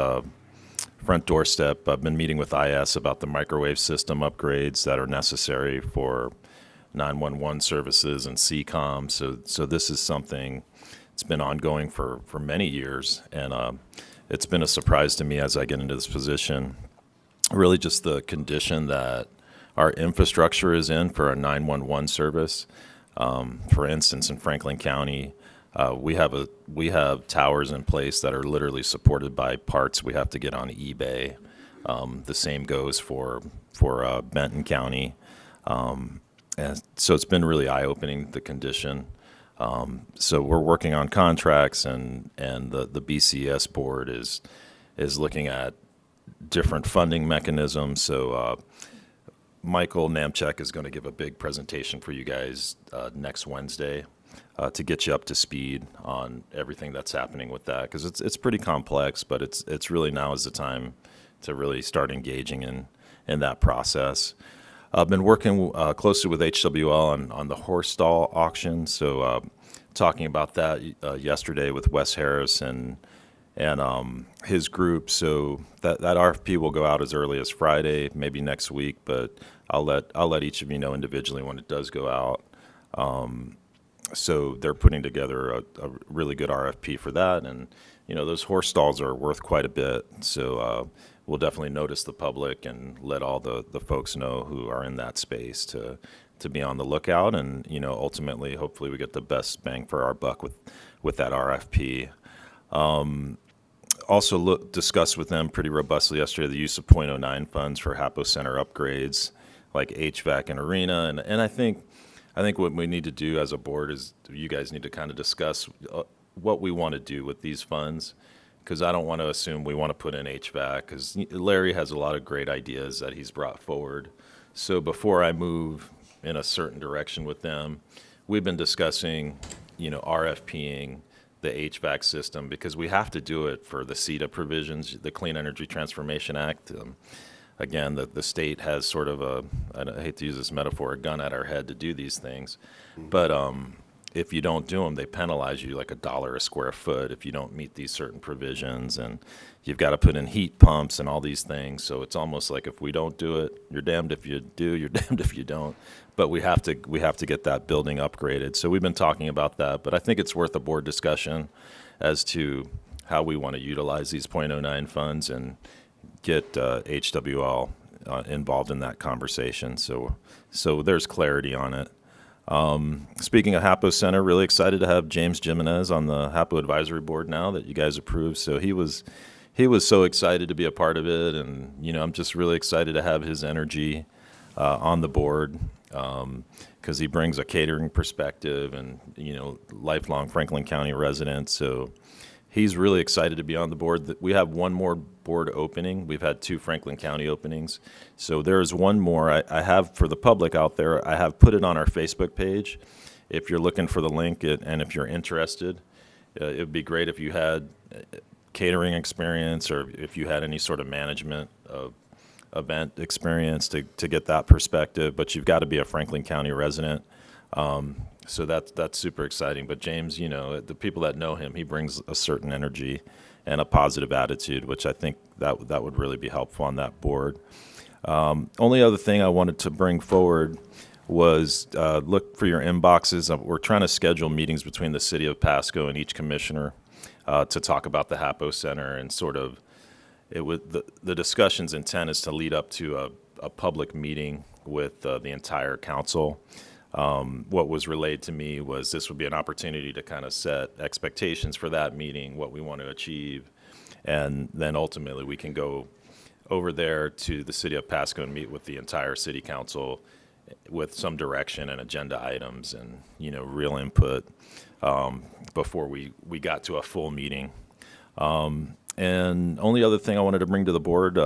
front doorstep, I've been meeting with IS about the microwave system upgrades that are necessary for 911 services and CCOM. So this is something it's been ongoing for many years, and it's been a surprise to me as I get into this position. Really just the condition that our infrastructure is in for a 911 service. For instance, in Franklin County, we have towers in place that are literally supported by parts we have to get on eBay. The same goes for Benton County. And so it's been really eye-opening, the condition. So we're working on contracts, and the BCS board is looking at different funding mechanisms. So Michael Namchek is going to give a big presentation for you guys next Wednesday to get you up to speed on everything that's happening with that, because it's pretty complex, but it's really now is the time really start engaging in that process. I've been working closely with HWL on the horse stall auction, so talking about that yesterday with Wes Harris and his group. So that RFP will go out as early as Friday, maybe next week, but I'll let each of you know individually when it does go out. So they're putting together a really good RFP for that, and those horse stalls are worth quite a bit. So we'll definitely notice the public and let all the folks know who are in that space to be on the lookout, and ultimately, hopefully, we get the best bang for our buck with that RFP. Also discussed with them pretty robustly yesterday the use of .09 funds for HAPO Center upgrades like HVAC and arena, and I think what we need to do as a board is you guys need to kind of discuss what we want to do with these funds, because I don't want to assume we want to put in HVAC, because Larry has a lot of great ideas that he's brought forward. So before I move in a certain direction with them, we've been discussing, RFPing the HVAC system, because we have to do it for the CETA provisions, the Clean Energy Transformation Act. Again, the state has sort of I hate to use this metaphor, a gun at our head to do these things. But if you don't do them, they penalize you like $1 a square foot if you don't meet these certain provisions. And you've got to put in heat pumps and all these things. So it's almost like if we don't do it, you're damned if you do, you're damned if you don't. But we have to get that building upgraded. So we've been talking about that. But I think it's worth a board discussion as to how we want to utilize these .09 funds and get HWL involved in that conversation. So there's clarity on it. Speaking of HAPO Center, really excited to have James Jimenez on the HAPO Advisory Board now that you guys approved. So he was so excited to be a part of it, and I'm just really excited to have his energy on the board, because he brings a catering perspective and lifelong Franklin County resident. So he's really excited to be on the board. We have one more board opening. We've had 2 Franklin County openings. So there's one more. I have, for the public out there, I have put it on our Facebook page. If you're looking for the link and if you're interested, it would be great if you had catering experience, or if you had any sort of management of event experience to get that perspective. But you've got to be a Franklin County resident. So that's super exciting. But James, the people that know him, he brings a certain energy and a positive attitude, which I think that would really be helpful on that board. Only other thing I wanted to bring forward was look for your inboxes. We're trying to schedule meetings between the city of Pasco and each commissioner to talk about the HAPO Center, and sort of the discussion's intent is to lead up to a public meeting with the entire council. What was relayed to me was this would be an opportunity to kind of set expectations for that meeting, what we want to achieve, and then ultimately we can go over there to the city of Pasco and meet with the entire city council with some direction and agenda items and real input before we got to a full meeting. And only other thing I wanted to bring to the board,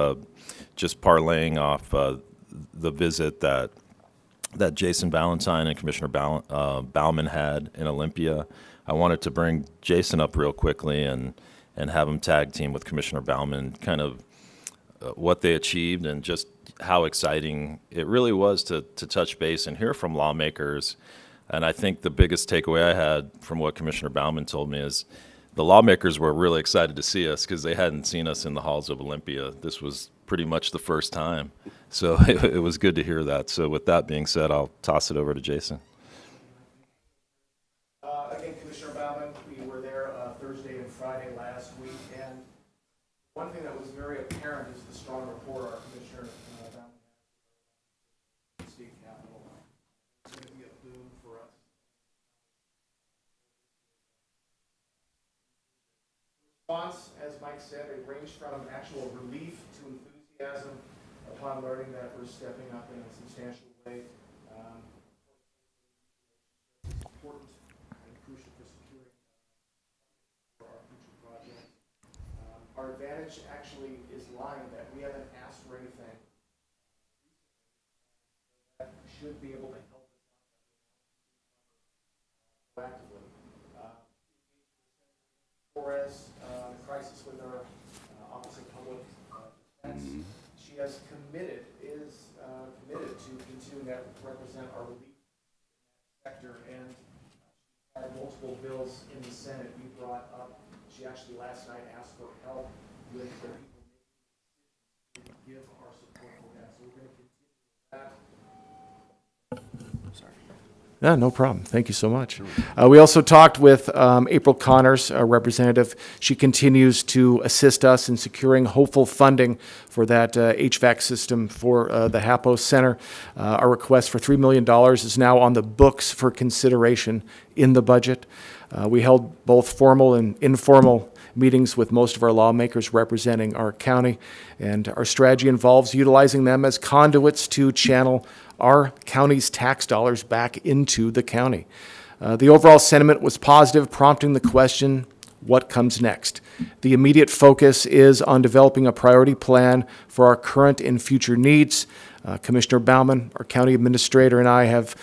just parlaying off the visit that Jason Valentine and Commissioner Bauman had in Olympia. I wanted to bring Jason up real quickly and have him tag team with Commissioner Bauman, kind of what they achieved and just how exciting it really was to touch base and hear from lawmakers. And I think the biggest takeaway I had from what Commissioner Bauman told me is the lawmakers were really excited to see us, because they hadn't seen us in the halls of Olympia. This was pretty much the first time. So it was good to hear that. So with that being said, I'll toss it over to Jason. Again, Commissioner Bauman, we were there Thursday and Friday last week, and one thing that was very apparent is the strong rapport our Commissioner Bauman has with the state capitol. It's going to be a boon for us. Response, as Mike said, it ranged from actual relief to enthusiasm upon learning that we're stepping up in a substantial way. It's important and crucial for securing for our future projects. Our advantage actually is lying that we haven't asked for anything that should be able to help us out proactively. Whereas the crisis with our Office of Public Defense, has committed, committed to continuing to represent our relief sector, and had multiple bills in the Senate we brought up. She actually last night asked for help with the people to give our support for that. So we're going to continue that. Yeah, no problem. Thank you so much. We also talked with April Connors, our representative. She continues to assist us in securing hopeful funding for that HVAC system for the HAPO Center. Our request for $3 million is now on the books for consideration in the budget. We held both formal and informal meetings with most of our lawmakers representing our county, and our strategy involves utilizing them as conduits to channel our county's tax dollars back into the county. The overall sentiment was positive, prompting the question, what comes next? The immediate focus is on developing a priority plan for our current and future needs. Commissioner Bauman, our county administrator, and I have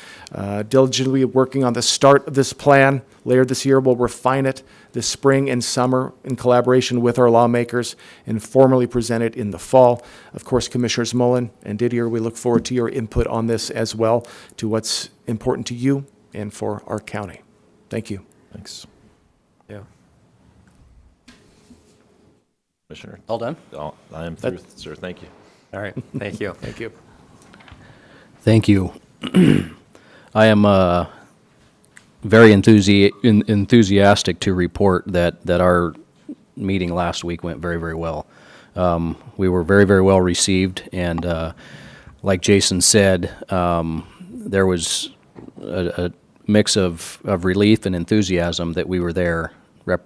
diligently working on the start of this plan. Later this year, we'll refine it this spring and summer in collaboration with our lawmakers and formally present it in the fall. Of course, Commissioners Mullen and Didier, we look forward to your input on this as well, to what's important to you and for our county. Thank you. Thanks. Yeah. Commissioner? All done? I am through, sir. Thank you. All right. Thank you. Thank you. Thank you. I am very enthusiastic to report that our meeting last week went very, very well. We were very, very well received, and like Jason said, there was a mix of relief and enthusiasm that we were there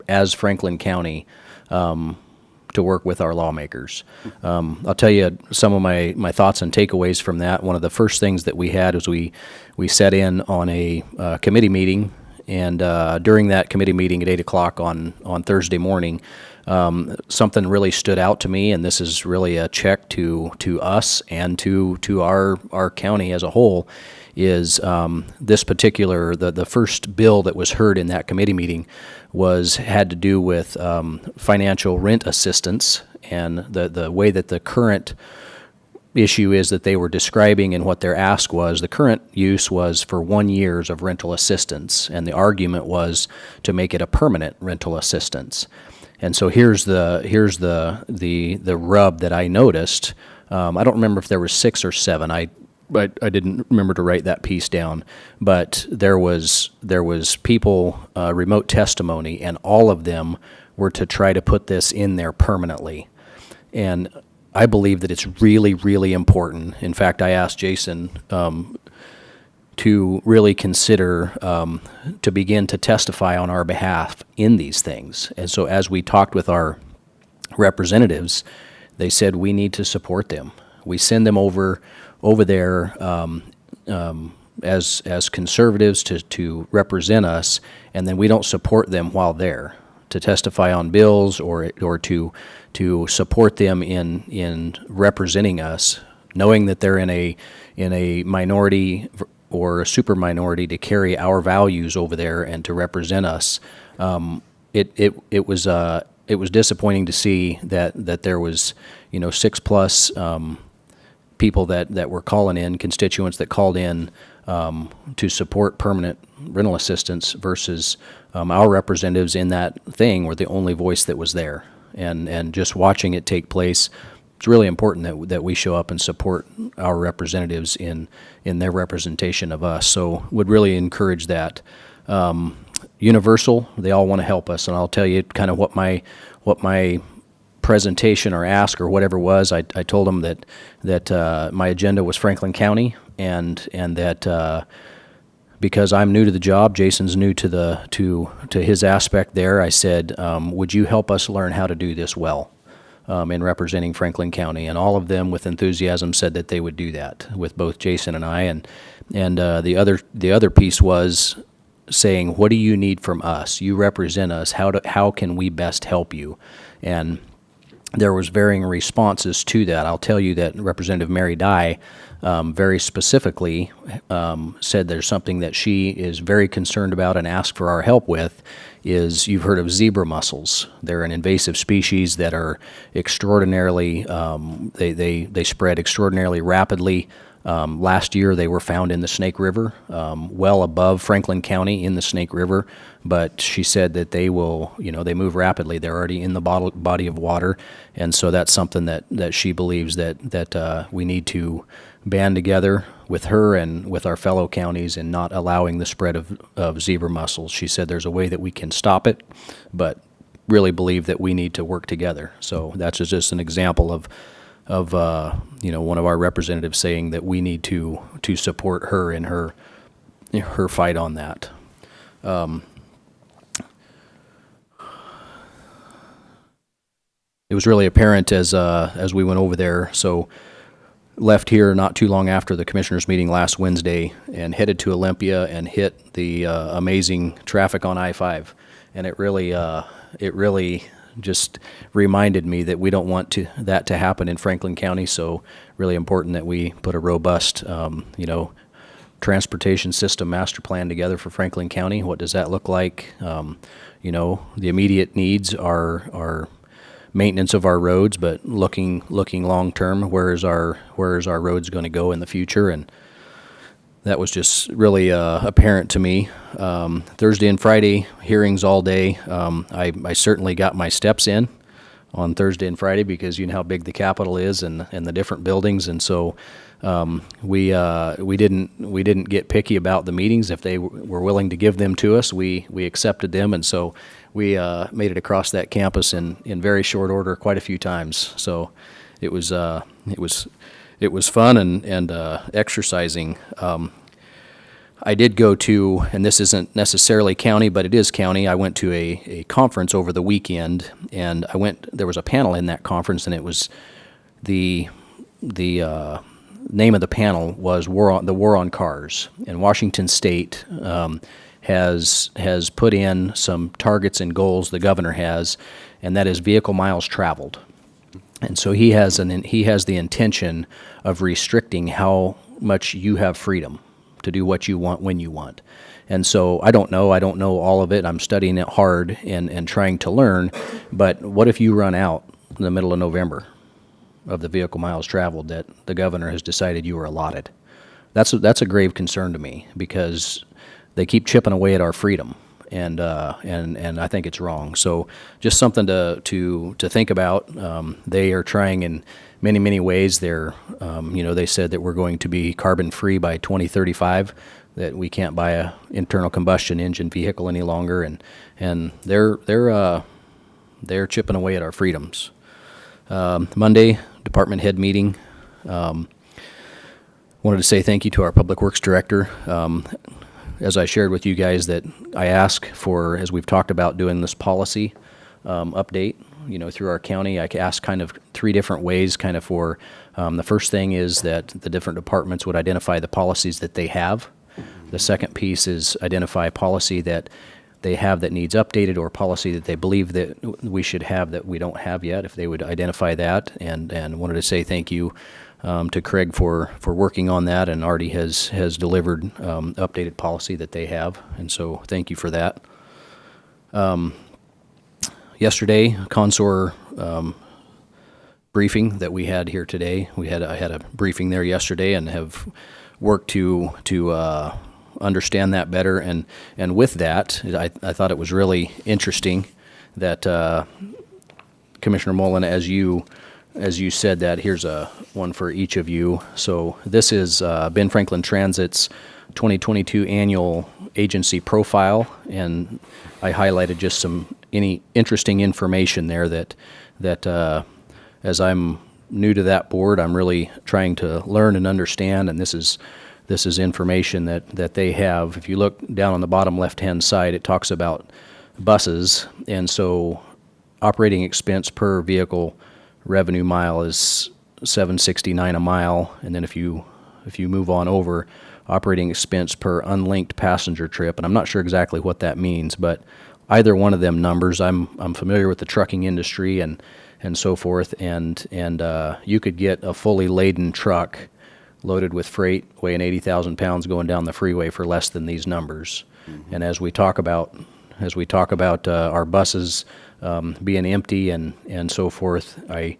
as Franklin County to work with our lawmakers. I'll tell you some of my thoughts and takeaways from that. One of the first things that we had was we set in on a committee meeting, and during that committee meeting at 8 o'clock on Thursday morning, something really stood out to me, and this is really a check to us and to our county as a whole, is this particular, the first bill that was heard in that committee meeting had to do with financial rent assistance, and the way that the current issue is that they were describing, and what their ask was, the current use was for 1 year of rental assistance, and the argument was to make it a permanent rental assistance. And so here's the rub that I noticed. I don't remember if there was 6 or 7. I didn't remember to write that piece down, but there was people, remote testimony, and all of them were to try to put this in there permanently. And I believe that it's really, really important. In fact, I asked Jason to really consider to begin to testify on our behalf in these things. And so as we talked with our representatives, they said we need to support them. We send them over there as conservatives to represent us, and then we don't support them while there to testify on bills or to support them in representing us, knowing that they're in a minority or a super minority to carry our values over there and to represent us. It was disappointing to see that there was 6+ people that were calling in, constituents that called in to support permanent rental assistance versus our representatives in that thing were the only voice that was there. And just watching it take place, it's really important that we show up and support our representatives in their representation of us. So would really encourage that. Universal, they all want to help us, and I'll tell you kind of what my presentation or ask or whatever was. I told them that my agenda was Franklin County, and that because I'm new to the job, Jason's new to his aspect there. I said, would you help us learn how to do this well in representing Franklin County? And all of them with enthusiasm said that they would do that with both Jason and I. And the other piece was saying, what do you need from us? You represent us. How can we best help you? And there was varying responses to that. I'll tell you that Representative Mary Dye very specifically said there's something that she is very concerned about and asked for our help with is, you've heard of zebra mussels. They're an invasive species that are extraordinarily, they spread extraordinarily rapidly. Last year, they were found in the Snake River, well above Franklin County in the Snake River. But she said that they will, they move rapidly. They're already in the body of water. And so that's something that she believes that we need to band together with her and with our fellow counties in not allowing the spread of zebra mussels. She said there's a way that we can stop it, but really believe that we need to work together. So that's just an example of one of our representatives saying that we need to support her in her fight on that. It was really apparent as we went over there. So left here not too long after the commissioners meeting last Wednesday and headed to Olympia and hit the amazing traffic on I-5, and it really just reminded me that we don't want that to happen in Franklin County. So really important that we put a robust, transportation system master plan together for Franklin County. What does that look like? The immediate needs are maintenance of our roads, but looking long term, where is our roads going to go in the future? And that was just really apparent to me. Thursday and Friday hearings all day. I certainly got my steps in on Thursday and Friday because you know how big the Capitol is and the different buildings, and so we didn't get picky about the meetings. If they were willing to give them to us, we accepted them, and so we made it across that campus in very short order, quite a few times. So it was fun and exercising. I did go to, and this isn't necessarily county, but it is county. I went to a conference over the weekend, and there was a panel in that conference, and it was the name of the panel was the War on Cars. And Washington State has put in some targets and goals, the governor has, and that is vehicle miles traveled. And so he has the intention of restricting how much you have freedom to do what you want when you want. And so I don't know all of it. I'm studying it hard and trying to learn. But what if you run out in the middle of November of the vehicle miles traveled that the governor has decided you were allotted? That's a grave concern to me, because they keep chipping away at our freedom, and I think it's wrong. So just something to think about. They are trying in many ways. They said that we're going to be carbon free by 2035, that we can't buy a internal combustion engine vehicle any longer, and they're chipping away at our freedoms. Monday, department head meeting. Wanted to say thank you to our Public Works Director. As I shared with you guys, that I ask for, as we've talked about doing this policy update, through our county, I ask kind of three different ways, kind of for, the first thing is that the different departments would identify the policies that they have. The second piece is identify policy that they have that needs updated, or policy that they believe that we should have that we don't have yet, if they would identify that. And wanted to say thank you to Craig for working on that, and Artie has delivered updated policy that they have, and so thank you for that. Yesterday, Consor briefing that we had here today. I had a briefing there yesterday, and have worked to understand that better. And with that, I thought it was really interesting that Commissioner Mullen, as you said that, here's one for each of you. So this is Ben Franklin Transit's 2022 annual agency profile, and I highlighted just any interesting information there that as I'm new to that board, I'm really trying to learn and understand, and this is information that they have. If you look down on the bottom left-hand side, it talks about buses, and so operating expense per vehicle revenue mile is $7.69 a mile, and then if you move on over, operating expense per unlinked passenger trip, and I'm not sure exactly what that means, but either one of them numbers, I'm familiar with the trucking industry, and and so forth, and you could get a fully laden truck loaded with freight weighing 80,000 pounds going down the freeway for less than these numbers. And as we talk about our buses being empty and so forth, I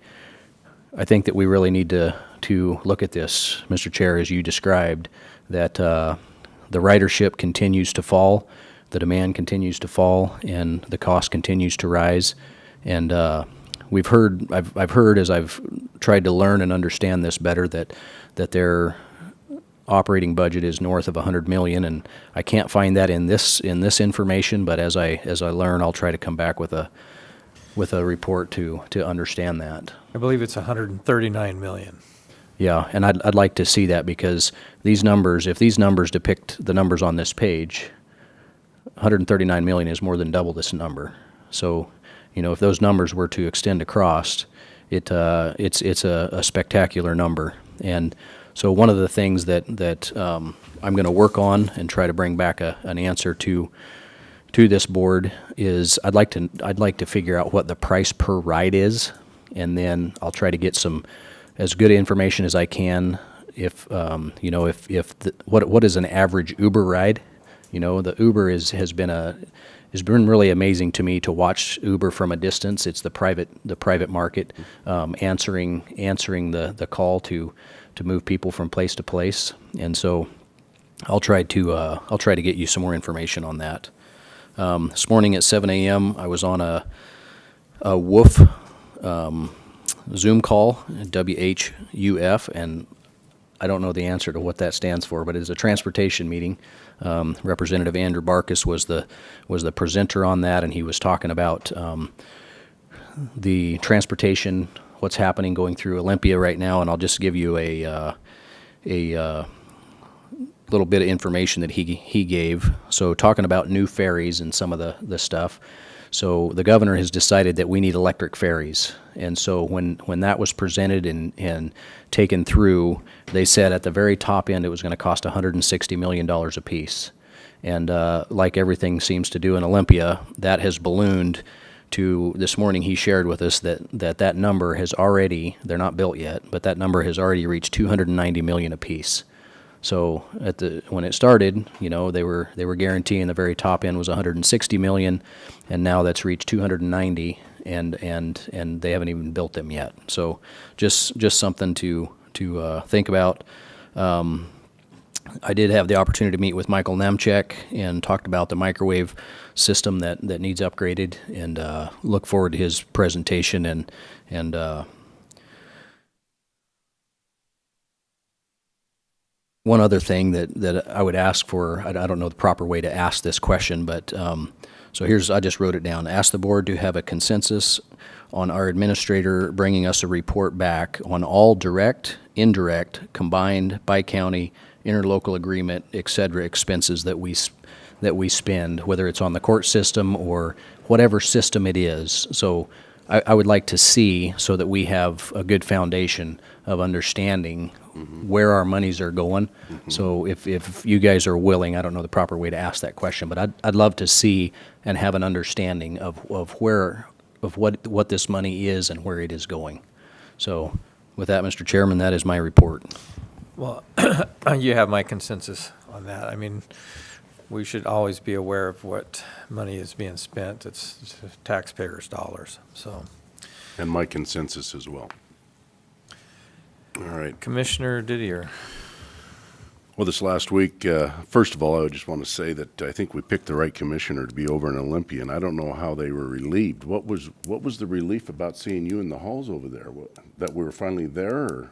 think that we really need to look at this, Mr. Chair, as you described, that the ridership continues to fall, the demand continues to fall, and the cost continues to rise. And I've heard as I've tried to learn and understand this better that their operating budget is north of $100 million, and I can't find that in this information. But as I learn, I'll try to come back with a report to understand that. I believe it's 139 million. Yeah, and I'd like to see that, because these numbers, if these numbers depict the numbers on this page, 139 million is more than double this number. So, if those numbers were to extend across, it's a spectacular number. And so one of the things that I'm going to work on and try to bring back an answer to this board is I'd like to figure out what the price per ride is, and then I'll try to get some as good information as I can. What is an average Uber ride? The Uber has been really amazing to me to watch Uber from a distance. It's the private market answering the call to move people from place to place, and so I'll try to get you some more information on that. This morning at 7 a.m. I was on a WOOF Zoom call, WHUF, and I don't know the answer to what that stands for, but it's a transportation meeting. Representative Andrew Barkus was the presenter on that, and he was talking about the transportation, what's happening going through Olympia right now, and I'll just give you a little bit of information that he gave. So talking about new ferries and some of the stuff. So the governor has decided that we need electric ferries. And so when that was presented and taken through, they said at the very top end it was going to cost $160 million apiece. And like everything seems to do in Olympia, that has ballooned to, this morning he shared with us that number has already, they're not built yet, but that number has already reached $290 million apiece. So when it started, they were guaranteeing the very top end was 160 million, and now that's reached 290, and they haven't even built them yet. So just something to think about. I did have the opportunity to meet with Michael Nemchek and talked about the microwave system that needs upgraded, and look forward to his presentation and one other thing that I would ask for, I don't know the proper way to ask this question, but so I just wrote it down. Ask the board to have a consensus on our administrator bringing us a report back on all direct, indirect, combined, by county, interlocal agreement, et cetera, expenses that we spend, whether it's on the court system or whatever system it is. So I would like to see, so that we have a good foundation of understanding where our monies are going. So if you guys are willing, I don't know the proper way to ask that question, but I'd love to see and have an understanding of what this money is and where it is going. So with that, Mr. Chairman, that is my report. Well, you have my consensus on that. I mean, we should always be aware of what money is being spent. It's taxpayers' dollars, so. And my consensus as well. All right. Commissioner Didier. Well, this last week, first of all, I just want to say that I think we picked the right commissioner to be over in Olympia, and I don't know how they were relieved. What was the relief about seeing you in the halls over there? That we were finally there, or?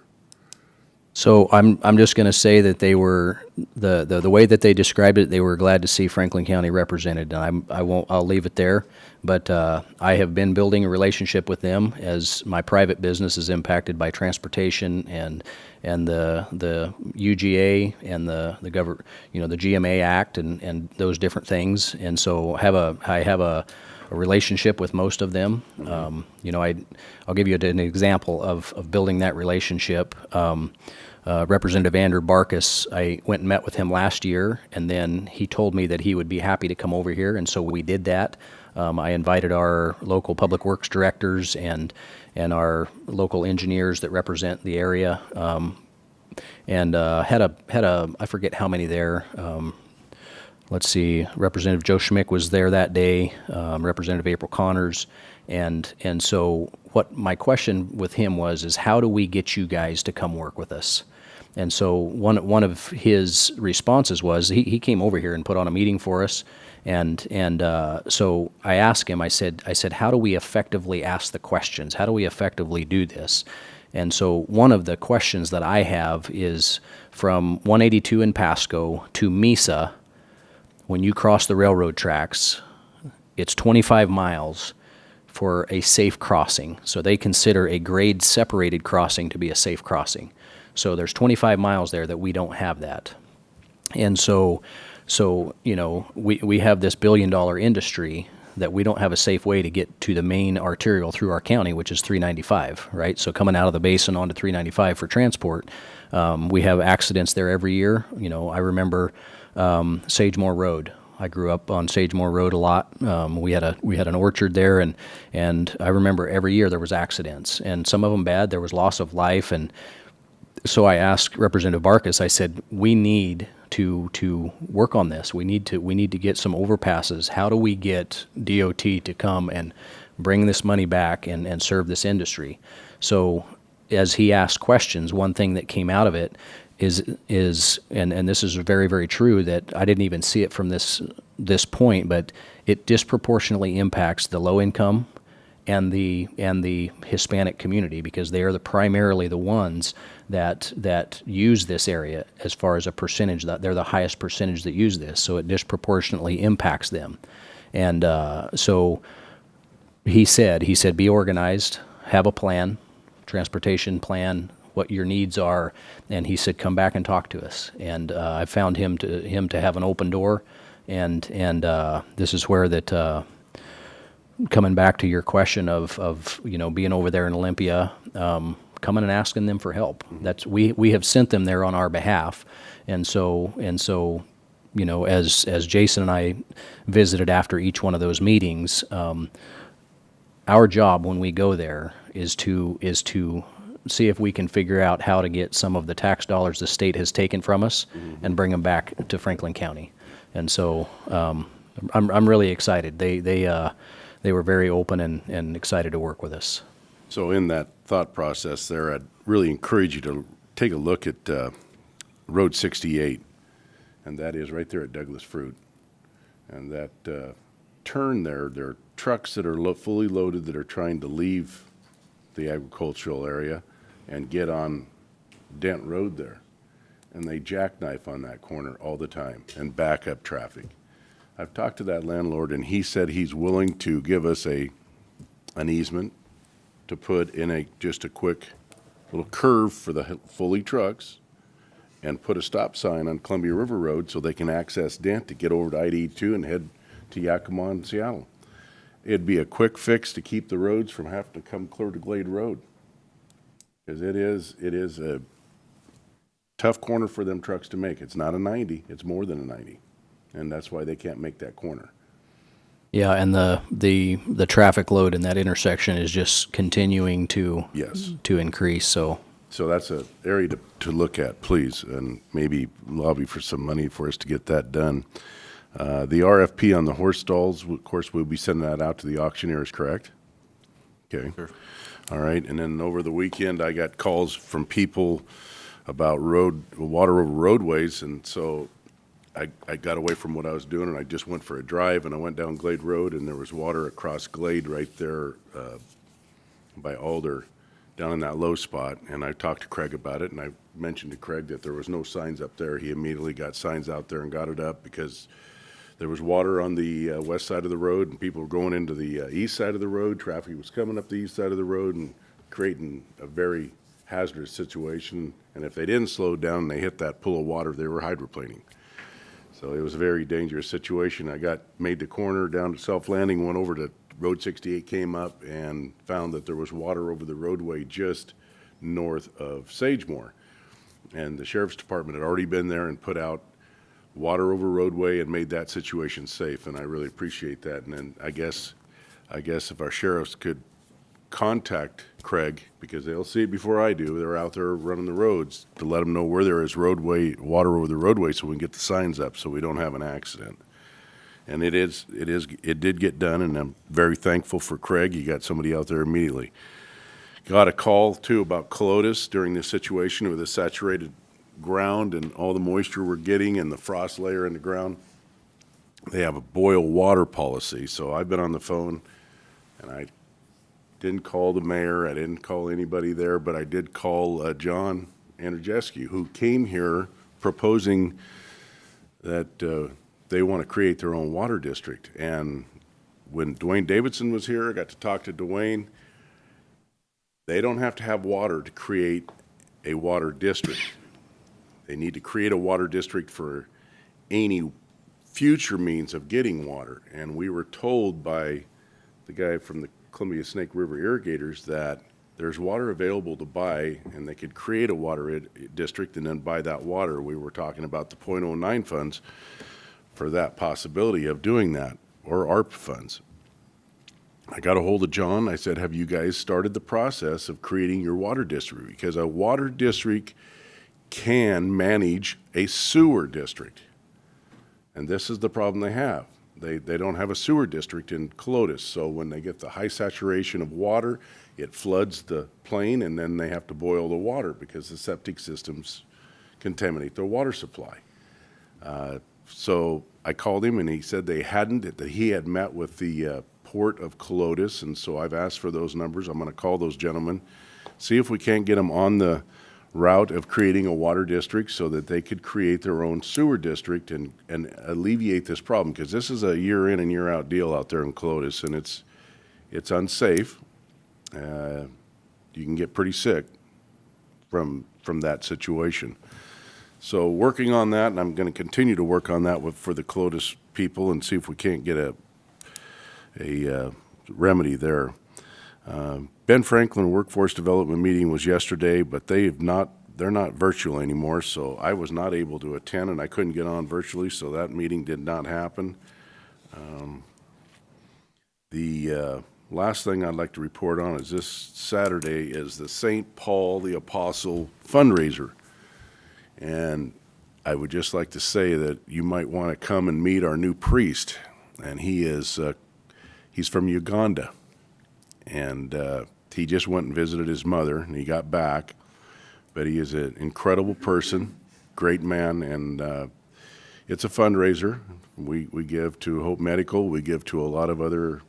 So I'm just going to say that they were the way that they described it. They were glad to see Franklin County represented. And I'll leave it there. But I have been building a relationship with them as my private business is impacted by transportation and the UGA and the the GMA Act and those different things. And so I have a relationship with most of them. I'll give you an example of building that relationship. Representative Andrew Barkus, I went and met with him last year, and then he told me that he would be happy to come over here, and so we did that. I invited our local public works directors and our local engineers that represent the area, and had a I forget how many there. Let's see, Representative Joe Schmick was there that day, Representative April Connors, and so what my question with him was is how do we get you guys to come work with us? And so one of his responses was he came over here and put on a meeting for us, and so I asked him, I said how do we effectively ask the questions? How do we effectively do this? And so one of the questions that I have is from 182 in Pasco to Mesa. When you cross the railroad tracks, it's 25 miles for a safe crossing. So they consider a grade-separated crossing to be a safe crossing. So there's 25 miles there that we don't have that. And so you know, we have this billion-dollar industry that we don't have a safe way to get to the main arterial through our county, which is 395, right? So coming out of the basin onto 395 for transport, we have accidents there every year. You know, I remember Sagemore Road. I grew up on Sagemore Road a lot. We had an orchard there, and I remember every year there was accidents, and some of them bad. There was loss of life, and so I asked Representative Barkas. I said, we need to work on this. We need to get some overpasses. How do we get DOT to come and bring this money back and serve this industry? So as he asked questions, one thing that came out of it is and this is very, very true, that I didn't even see it from this point, but it disproportionately impacts the low income and the Hispanic community, because they are primarily the ones that use this area as far as a percentage. That they're the highest percentage that use this, so it disproportionately impacts them. And so he said be organized, have a plan, transportation plan, what your needs are, and he said come back and talk to us. And I found him to have an open door, and this is where that coming back to your question of you know, being over there in Olympia, coming and asking them for help. That's we have sent them there on our behalf, and so you know, as Jason and I visited after each one of those meetings, our job when we go there is to see if we can figure out how to get some of the tax dollars the state has taken from us and bring them back to Franklin County. And so I'm really excited. They were very open and excited to work with us. So in that thought process there, I'd really encourage you to take a look at Road 68, and that is right there at Douglas Fruit. And that turn there are trucks that are fully loaded that are trying to leave the agricultural area and get on Dent Road there. And they jackknife on that corner all the time and back up traffic. I've talked to that landlord, and he said he's willing to give us an easement to put in just a quick little curve for the fully trucks and put a stop sign on Columbia River Road so they can access Dent to get over to ID2 and head to Yakima and Seattle. It'd be a quick fix to keep the roads from having to come clear to Glade Road, because it is a tough corner for them trucks to make. It's not a 90, it's more than a 90, and that's why they can't make that corner. Yeah, and the traffic load in that intersection is just continuing to increase. So that's an area to look at, please, and maybe lobby for some money for us to get that done. The RFP on the horse stalls, of course, we'll be sending that out to the auctioneers, correct? Okay. Sure. All right, and then over the weekend, I got calls from people about water over roadways, and so I got away from what I was doing, and I just went for a drive, and I went down Glade Road, and there was water across Glade right there by Alder, down in that low spot, and I talked to Craig about it, and I mentioned to Craig that there was no signs up there. He immediately got signs out there and got it up because there was water on the west side of the road, and people were going into the east side of the road. Traffic was coming up the east side of the road and creating a very hazardous situation, and if they didn't slow down and they hit that pool of water, they were hydroplaning. So it was a very dangerous situation. I made the corner down to Self Landing, went over to Road 68, came up and found that there was water over the roadway just north of Sagemore. And the sheriff's department had already been there and put out water over roadway and made that situation safe, and I really appreciate that. And then I guess if our sheriffs could contact Craig, because they'll see it before I do, they're out there running the roads, to let them know where there is water over the roadway so we can get the signs up so we don't have an accident. And it did get done, and I'm very thankful for Craig. He got somebody out there immediately. Got a call too about Colotis during this situation with the saturated ground and all the moisture we're getting and the frost layer in the ground. They have a boil water policy, so I've been on the phone, and I didn't call the mayor, I didn't call anybody there, but I did call John Andrzejewski, who came here proposing that they want to create their own water district. And when Dwayne Davidson was here, I got to talk to Dwayne. They don't have to have water to create a water district. They need to create a water district for any future means of getting water. And we were told by the guy from the Columbia Snake River Irrigators that there's water available to buy, and they could create a water district and then buy that water. We were talking about the .09 funds for that possibility of doing that, or ARP funds. I got a hold of John. I said, have you guys started the process of creating your water district? Because a water district can manage a sewer district. And this is the problem they have. They don't have a sewer district in Colotis, so when they get the high saturation of water, it floods the plain, and then they have to boil the water because the septic systems contaminate their water supply. So I called him, and he said that he had met with the Port of Colotis, and so I've asked for those numbers. I'm going to call those gentlemen, see if we can't get them on the route of creating a water district so that they could create their own sewer district and alleviate this problem, because this is a year in and year out deal out there in Colotis, and it's unsafe. You can get pretty sick from that situation. So working on that, and I'm going to continue to work on that for the Colotis people and see if we can't get a remedy there. Ben Franklin Workforce Development meeting was yesterday, but they're not virtual anymore, so I was not able to attend, and I couldn't get on virtually, so that meeting did not happen. The last thing I'd like to report on is this Saturday is the St. Paul the Apostle fundraiser. And I would just like to say that you might want to come and meet our new priest, and he's from Uganda. And he just went and visited his mother, and he got back. But he is an incredible person, great man, and it's a fundraiser. We give to Hope Medical. We give to a lot of other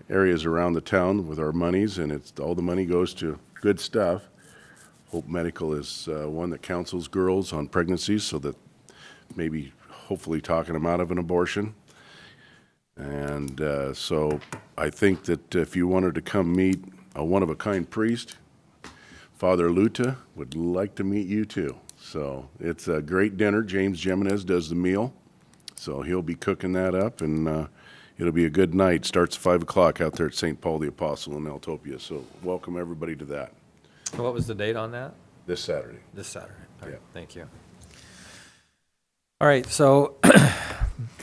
areas around the town with our monies, and all the money goes to good stuff. Hope Medical is one that counsels girls on pregnancies, so that maybe hopefully talking them out of an abortion. And so I think that if you wanted to come meet a one-of-a-kind priest, Father Luta would like to meet you too. So it's a great dinner. James Jimenez does the meal, so he'll be cooking that up, and it'll be a good night. Starts at 5 o'clock out there at St. Paul the Apostle in Eltopia, so welcome everybody to that. What was the date on that? This Saturday. This Saturday. All right, Yeah. thank you. All right, so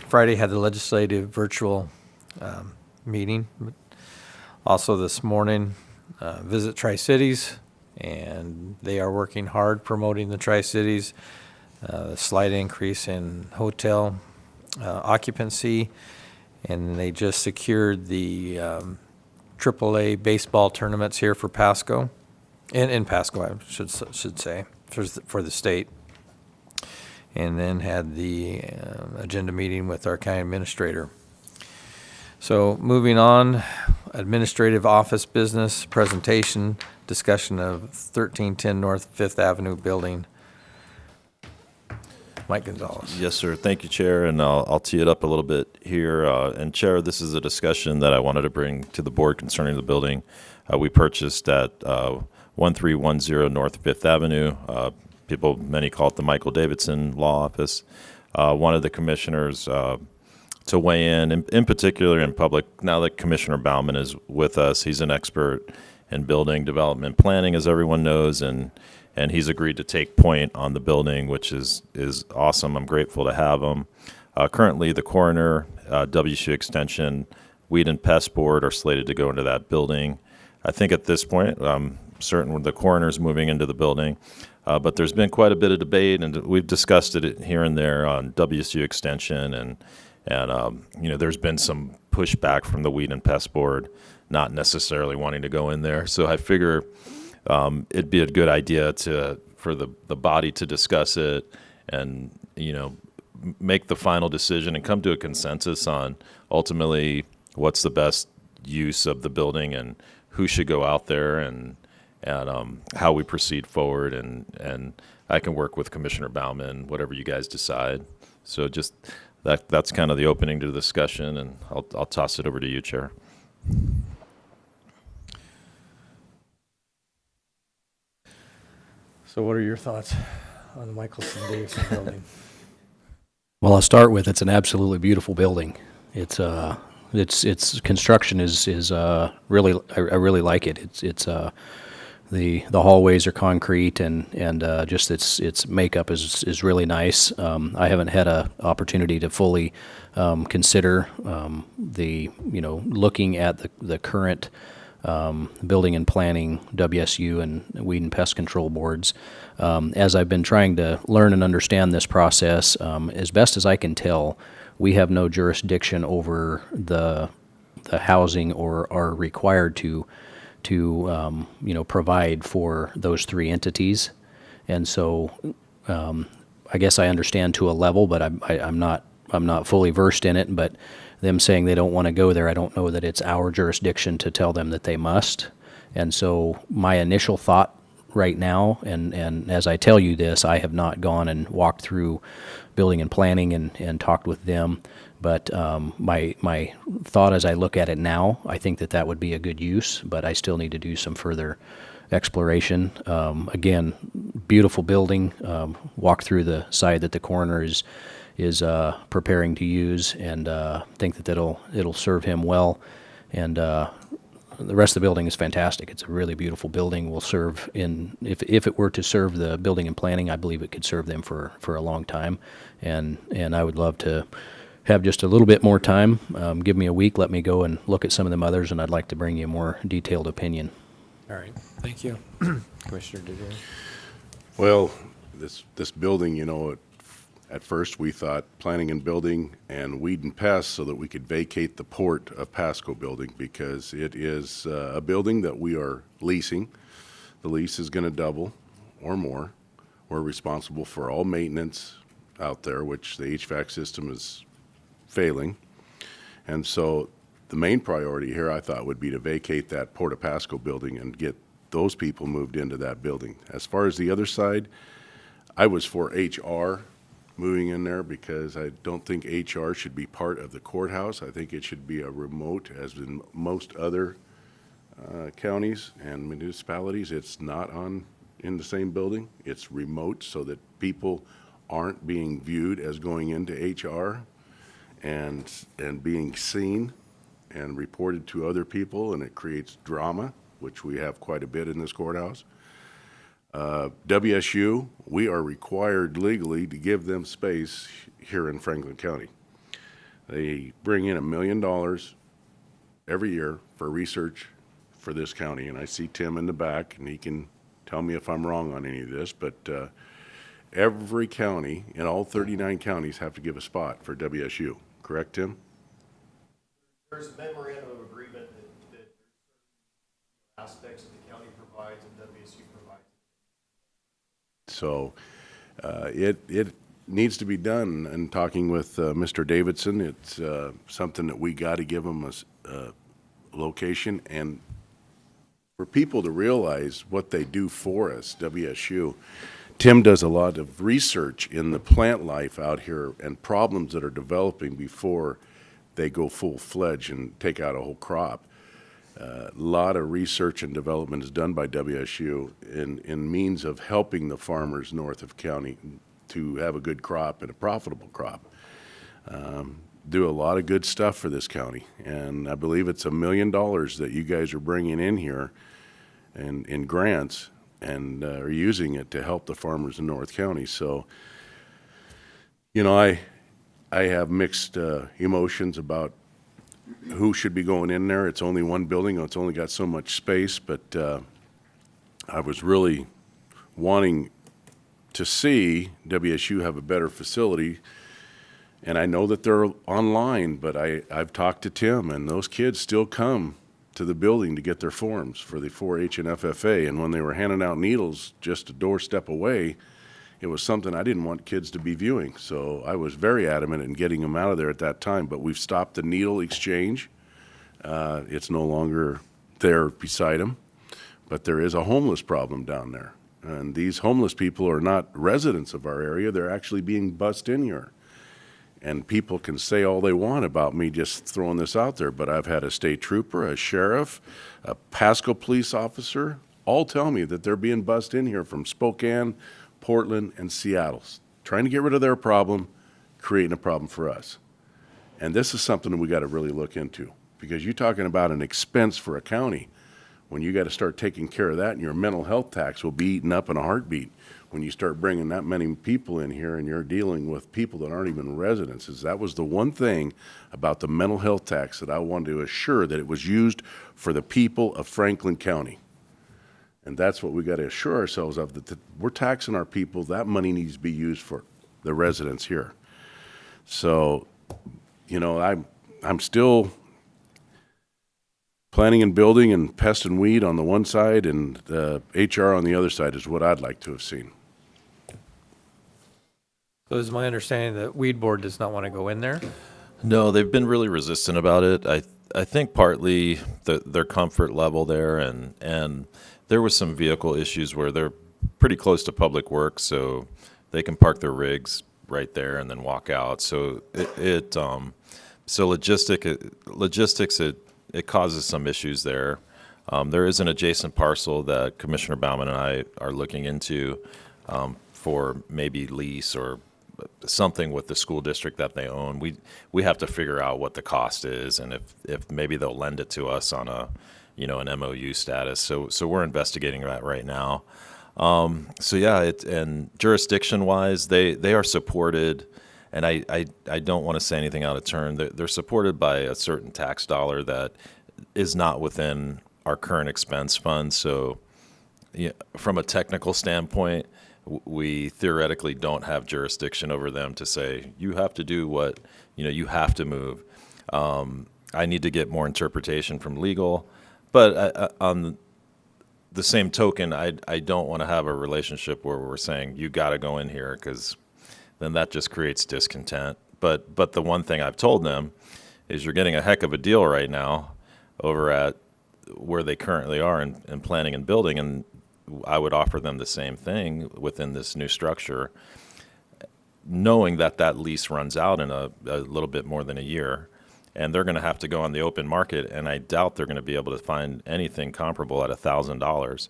Friday had the legislative virtual meeting. Also this morning, Visit Tri-Cities, and they are working hard promoting the Tri-Cities. A slight increase in hotel occupancy, and they just secured the AAA baseball tournaments here for Pasco. In Pasco, I should say, for the state. And then had the agenda meeting with our county administrator. So moving on, administrative office business, presentation, discussion of 1310 North Fifth Avenue building. Mike Gonzalez. Yes, sir. Thank you, Chair, and I'll tee it up a little bit here. And Chair, this is a discussion that I wanted to bring to the board concerning the building we purchased at 1310 North Fifth Avenue. Many call it the Michael Davidson Law Office. Wanted the commissioners to weigh in particular in public. Now that Commissioner Bauman is with us, he's an expert in building development planning, as everyone knows, and he's agreed to take point on the building, which is awesome. I'm grateful to have him. Currently, the coroner, WSU Extension, Weed and Pest Board are slated to go into that building. I think at this point, I'm certain the coroner's moving into the building. But there's been quite a bit of debate, and we've discussed it here and there on WSU Extension, and there's been some pushback from the Weed and Pest Board, not necessarily wanting to go in there. So I figure it'd be a good idea for the body to discuss it and make the final decision and come to a consensus on ultimately what's the best use of the building and who should go out there and how we proceed forward, and I can work with Commissioner Bauman, whatever you guys decide. So just that's kind of the opening to the discussion, and I'll toss it over to you, Chair. So what are your thoughts on the Michelson-Davidson building? Well, I'll start with it's an absolutely beautiful building. Its construction is really I really like it. It's the hallways are concrete and just its makeup is really nice. I haven't had a opportunity to fully consider looking at the current building and planning, WSU and weed and pest control boards. As I've been trying to learn and understand this process, as best as I can tell, we have no jurisdiction over the housing or are required to provide for those three entities. And so I guess I understand to a level, but I'm not fully versed in it. But them saying they don't want to go there, I don't know that it's our jurisdiction to tell them that they must. And so my initial thought right now, and as I tell you this, I have not gone and walked through building and planning and talked with them. But my thought as I look at it now, I think that would be a good use, but I still need to do some further exploration. Again, beautiful building. Walk through the side that the coroner is preparing to use, and think that it'll serve him well. And the rest of the building is fantastic. It's a really beautiful building. Will serve if it were to serve the building and planning, I believe it could serve them for a long time. And I would love to have just a little bit more time. Give me a week. Let me go and look at some of them others, and I'd like to bring you a more detailed opinion. All right, thank you. Commissioner Didier. Well, this building, at first we thought planning and building and weed and pests so that we could vacate the port of Pasco building, because it is a building that we are leasing. The lease is going to double or more. We're responsible for all maintenance out there, which the HVAC system is failing. And so the main priority here, I thought, would be to vacate that Port of Pasco building and get those people moved into that building. As far as the other side, I was for HR moving in there, because I don't think HR should be part of the courthouse. I think it should be a remote, as in most other counties and municipalities. It's not in the same building. It's remote, so that people aren't being viewed as going into HR and being seen and reported to other people, and it creates drama, which we have quite a bit in this courthouse. WSU, we are required legally to give them space here in Franklin County. They bring in $1 million every year for research for this county, and I see Tim in the back, and he can tell me if I'm wrong on any of this, but every county in all 39 counties have to give a spot for WSU. Correct, Tim? There's a memorandum of agreement that aspects that the county provides and WSU provides. So it needs to be done. And talking with Mr. Davidson, it's something that we got to give them a location, and for people to realize what they do for us, WSU. Tim does a lot of research in the plant life out here and problems that are developing before they go full-fledged and take out a whole crop. A lot of research and development is done by WSU in means of helping the farmers north of county to have a good crop and a profitable crop. Do a lot of good stuff for this county, and I believe it's $1 million that you guys are bringing in here and in grants, and are using it to help the farmers in North County. So, you know, I have mixed emotions about who should be going in there. It's only one building, it's only got so much space, but I was really wanting to see WSU have a better facility. And I know that they're online, but I've talked to Tim, and those kids still come to the building to get their forms for the 4-H and FFA. And when they were handing out needles just a doorstep away, it was something I didn't want kids to be viewing. So I was very adamant in getting them out of there at that time. But we've stopped the needle exchange. It's no longer there beside them. But there is a homeless problem down there. And these homeless people are not residents of our area. They're actually being bussed in here. And people can say all they want about me just throwing this out there, but I've had a state trooper, a sheriff, a Pasco police officer, all tell me that they're being bussed in here from Spokane, Portland, and Seattle, trying to get rid of their problem, creating a problem for us. And this is something that we got to really look into, because you're talking about an expense for a county. When you got to start taking care of that, and your mental health tax will be eaten up in a heartbeat. When you start bringing that many people in here and you're dealing with people that aren't even residents, that was the one thing about the mental health tax that I wanted to assure that it was used for the people of Franklin County. And that's what we got to assure ourselves of, that we're taxing our people. That money needs to be used for the residents here. So, you know, I'm still planning and building and pest and weed on the one side, and the HR on the other side is what I'd like to have seen. So is my understanding that Weed Board does not want to go in there? No, they've been really resistant about it. I think partly their comfort level there, and there was some vehicle issues where they're pretty close to public works, so they can park their rigs right there and then walk out. So logistics it causes some issues there. There is an adjacent parcel that Commissioner Bauman and I are looking into for maybe lease or something with the school district that they own. We have to figure out what the cost is, and if maybe they'll lend it to us on an MOU status. So we're investigating that right now. So yeah, and jurisdiction wise, they are supported. And I don't want to say anything out of turn. They're supported by a certain tax dollar that is not within our current expense fund. So yeah, from a technical standpoint, we theoretically don't have jurisdiction over them to say, you have to do what, you have to move. I need to get more interpretation from legal. But on the same token, I don't want to have a relationship where we're saying, you got to go in here, because then that just creates discontent. But the one thing I've told them is, you're getting a heck of a deal right now over at where they currently are in planning and building, and I would offer them the same thing within this new structure, knowing that lease runs out in a little bit more than a year, and they're going to have to go on the open market, and I doubt they're going to be able to find anything comparable at $1,000.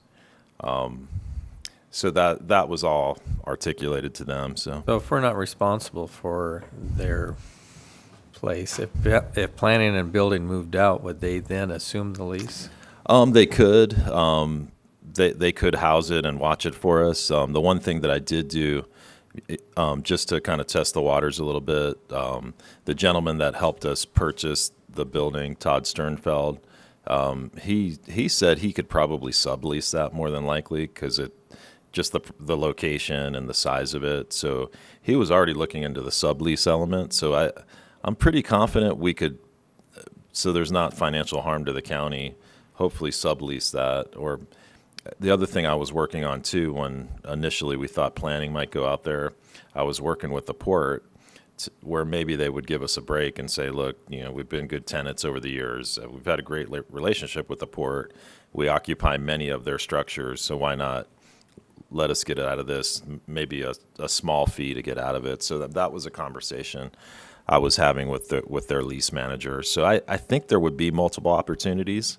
So that was all articulated to them. So if we're not responsible for their place, if planning and building moved out, would they then assume the lease? They could. They could house it and watch it for us. The one thing that I did do, just to kind of test the waters a little bit, the gentleman that helped us purchase the building, Todd Sternfeld, he said he could probably sublease that more than likely, because just the location and the size of it. So he was already looking into the sublease element. So I'm pretty confident we could, so there's not financial harm to the county, hopefully sublease that. Or the other thing I was working on too, when initially we thought planning might go out there, I was working with the port where maybe they would give us a break and say, look, we've been good tenants over the years. We've had a great relationship with the port. We occupy many of their structures, so why not let us get out of this, maybe a small fee to get out of it. So that was a conversation I was having with their lease manager. So I think there would be multiple opportunities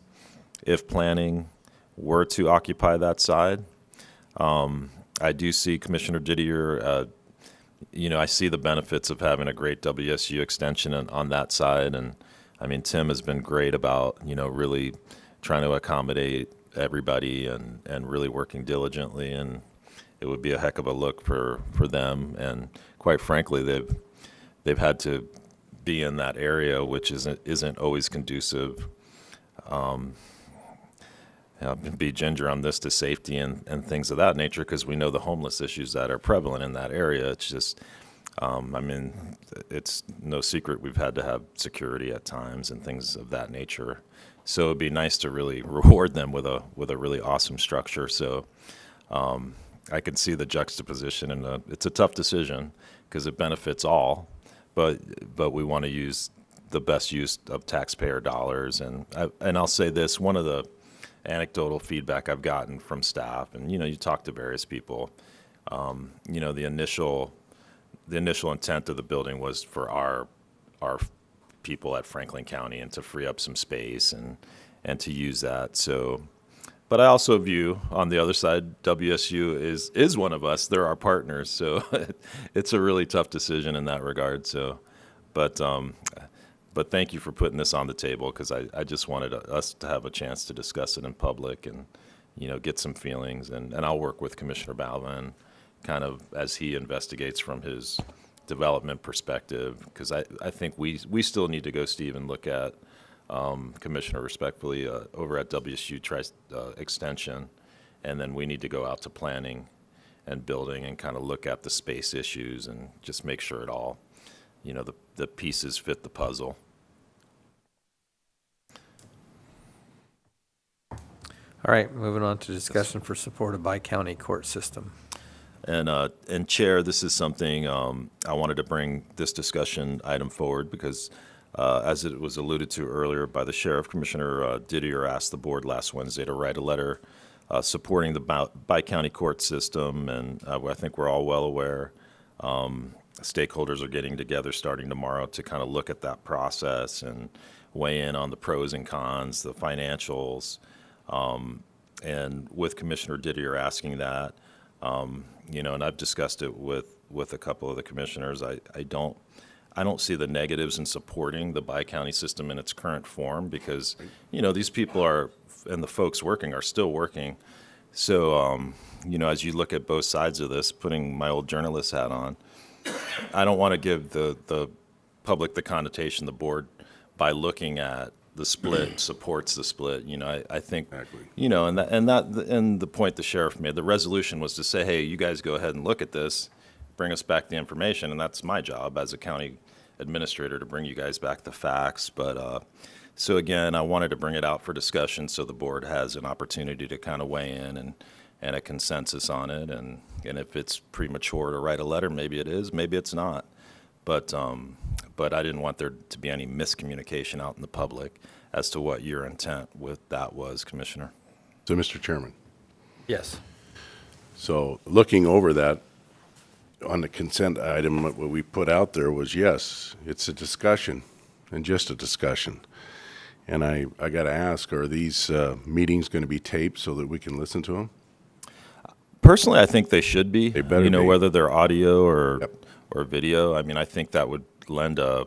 if planning were to occupy that side. I do see Commissioner Didier, I see the benefits of having a great WSU extension on that side. And I mean, Tim has been great about, really trying to accommodate everybody and really working diligently, and it would be a heck of a look for them. And quite frankly, they've had to be in that area, which isn't always conducive. Be ginger on this to safety and things of that nature, because we know the homeless issues that are prevalent in that area. It's just, it's no secret we've had to have security at times and things of that nature. So it'd be nice to really reward them with a really awesome structure. So I can see the juxtaposition, and it's a tough decision because it benefits all, but we want to use the best use of taxpayer dollars. And I'll say this: one of the anecdotal feedback I've gotten from staff, and you talk to various people, the initial intent of the building was for our people at Franklin County and to free up some space and to use that. So, but I also view on the other side, WSU is one of us. They're our partners, so it's a really tough decision in that regard. So, but thank you for putting this on the table, because I just wanted us to have a chance to discuss it in public and, get some feelings. And I'll work with Commissioner Balvin kind of as he investigates from his development perspective, because I think we still need to go, Steve, and look at, Commissioner, respectfully, over at WSU Extension. And then we need to go out to planning and building and kind of look at the space issues and just make sure it all, the pieces fit the puzzle. All right, moving on to discussion for support of bi-county court system. And Chair, this is something I wanted to bring this discussion item forward because, as it was alluded to earlier by the Sheriff, Commissioner Didier asked the board last Wednesday to write a letter supporting the bi-county court system, and I think we're all well aware. Stakeholders are getting together starting tomorrow to kind of look at that process and weigh in on the pros and cons, the financials. And with Commissioner Didier asking that, and I've discussed it with a couple of the commissioners, I don't see the negatives in supporting the bi-county system in its current form, because, these people and the folks working are still working. So, as you look at both sides of this, putting my old journalist hat on, I don't want to give the public the connotation the board, by looking at the split, supports the split. I think, Exactly. and the point the sheriff made, the resolution was to say, hey, you guys go ahead and look at this, bring us back the information, and that's my job as a county administrator to bring you guys back the facts. But so again, I wanted to bring it out for discussion so the board has an opportunity to kind of weigh in and a consensus on it. And if it's premature to write a letter, maybe it is, maybe it's not. But I didn't want there to be any miscommunication out in the public as to what your intent with that was, Commissioner. So, Mr. Chairman, Yes. so looking over that, on the consent item, what we put out there was, yes, it's a discussion, and just a discussion. And I got to ask, are these meetings going to be taped so that we can listen to them? Personally, I think they should be. They better be. Whether they're audio or Yep. or video. I mean, I think that would lend a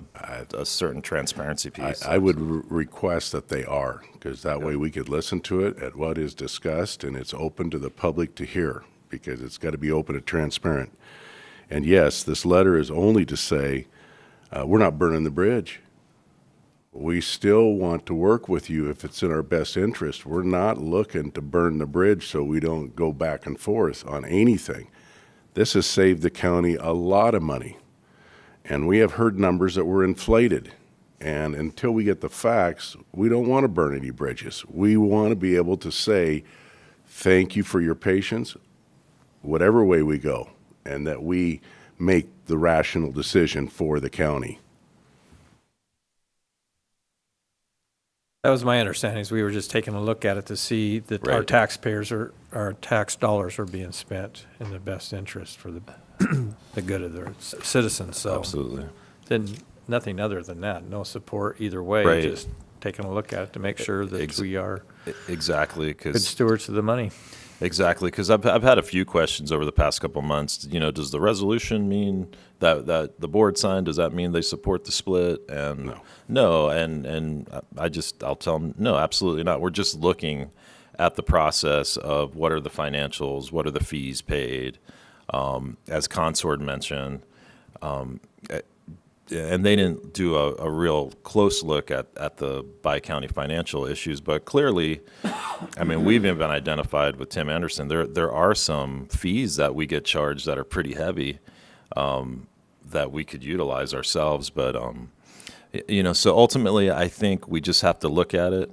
certain transparency piece. I would request that they are, because that way we could listen to it at what is discussed, and it's open to the public to hear, because it's got to be open and transparent. And yes, this letter is only to say, we're not burning the bridge. We still want to work with you if it's in our best interest. We're not looking to burn the bridge so we don't go back and forth on anything. This has saved the county a lot of money. And we have heard numbers that were inflated. And until we get the facts, we don't want to burn any bridges. We want to be able to say, thank you for your patience, whatever way we go, and that we make the rational decision for the county. That was my understanding, is we were just taking a look at it to see that our Right. taxpayers our tax dollars are being spent in the best interest for the the good of the citizens. So Absolutely. then nothing other than that, no support either way, Right. just taking a look at it to make sure that Ex- we are Exactly, good because stewards of the money. Exactly, because I've had a few questions over the past couple months. Does the resolution mean that the board signed? Does that mean they support the split? And no, and I'll tell them no, absolutely not. We're just looking at the process of what are the financials, what are the fees paid, as Consort mentioned. And they didn't do a real close look at the bi-county financial issues, but clearly, I mean, we've even identified with Tim Anderson, there are some fees that we get charged that are pretty heavy, that we could utilize ourselves. But, so ultimately, I think we just have to look at it,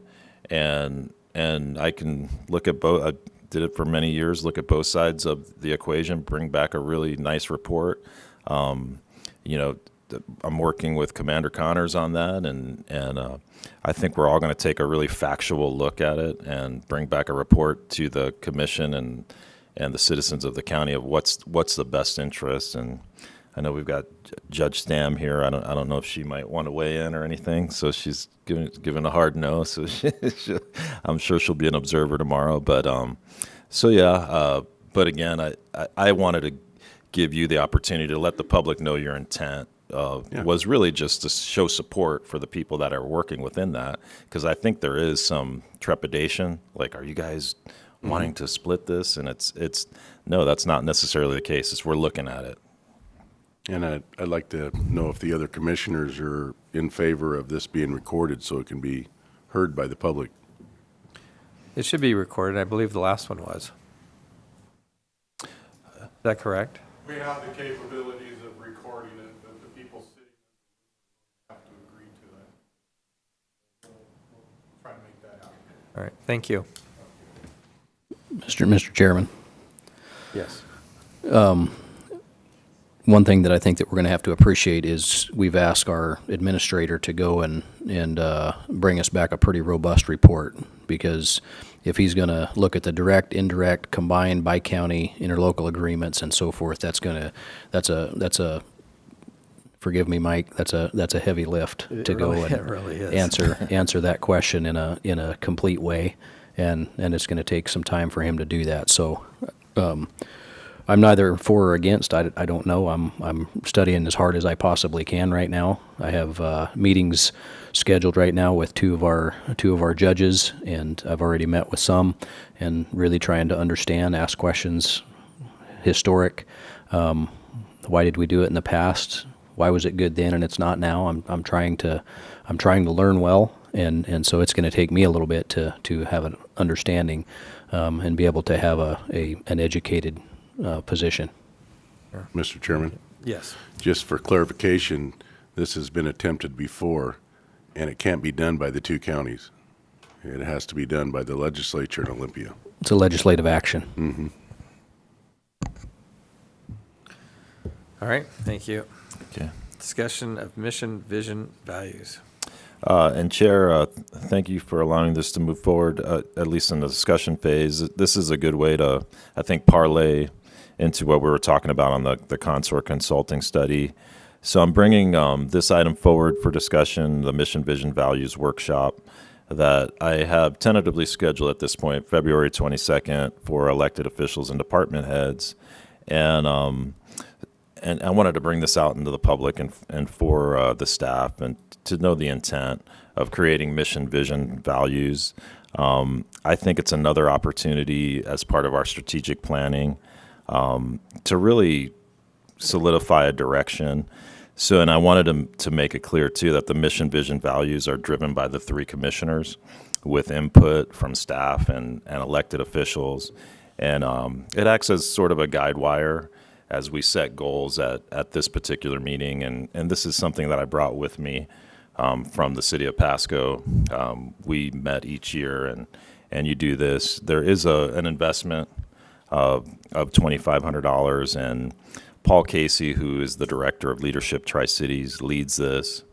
and I can look at both. I did it for many years, look at both sides of the equation, bring back a really nice report. I'm working with Commander Connors on that, and I think we're all going to take a really factual look at it and bring back a report to the commission and the citizens of the county of what's the best interest. And I know we've got Judge Stam here. I don't know if she might want to weigh in or anything. So she's giving a hard no. So I'm sure she'll be an observer tomorrow. But but again, I wanted to give you the opportunity to let the public know your intent. Was really just to show support for the people that are working within that, because I think there is some trepidation. Like, are you guys wanting to split this? And it's no, that's not necessarily the case. We're looking at it. And I'd like to know if the other commissioners are in favor of this being recorded so it can be heard by the public. It should be recorded. I believe the last one was. Is that correct? We have the capabilities of recording it, but the people sitting have to agree to it. We'll try to make that happen. All right, thank you. Mr. Chairman, Yes. one thing that I think that we're going to have to appreciate is we've asked our administrator to go and bring us back a pretty robust report, because if he's going to look at the direct, indirect, combined by county interlocal agreements and so forth, that's a forgive me, Mike, that's a heavy lift to go and it really is. answer that question in a complete way, and it's going to take some time for him to do that. So I'm neither for or against. I don't know. I'm studying as hard as I possibly can right now. I have meetings scheduled right now with two of our judges, and I've already met with some, and really trying to understand, ask questions, historic. Why did we do it in the past? Why was it good then and it's not now? I'm trying to learn well, and so it's going to take me a little bit to have an understanding, and be able to have an educated position. Mr. Chairman, Yes. just for clarification, this has been attempted before, and it can't be done by the two counties. It has to be done by the legislature in Olympia. It's a legislative action. All right, thank you. Okay. Discussion of mission, vision, values. And Chair, thank you for allowing this to move forward, at least in the discussion phase. This is a good way to, I think, parlay into what we were talking about on the Consort Consulting study. So I'm bringing this item forward for discussion, the Mission, Vision, Values workshop that I have tentatively scheduled at this point, February 22nd, for elected officials and department heads. And I wanted to bring this out into the public and for the staff, and to know the intent of creating mission, vision, values. I think it's another opportunity as part of our strategic planning to really solidify a direction. So, and I wanted to make it clear too that the mission, vision, values are driven by the three commissioners with input from staff and elected officials. And it acts as sort of a guide wire as we set goals at this particular meeting. And this is something that I brought with me from the city of Pasco. We met each year, and you do this. There is an investment of $2,500, and Paul Casey, who is the director of Leadership Tri-Cities, leads this,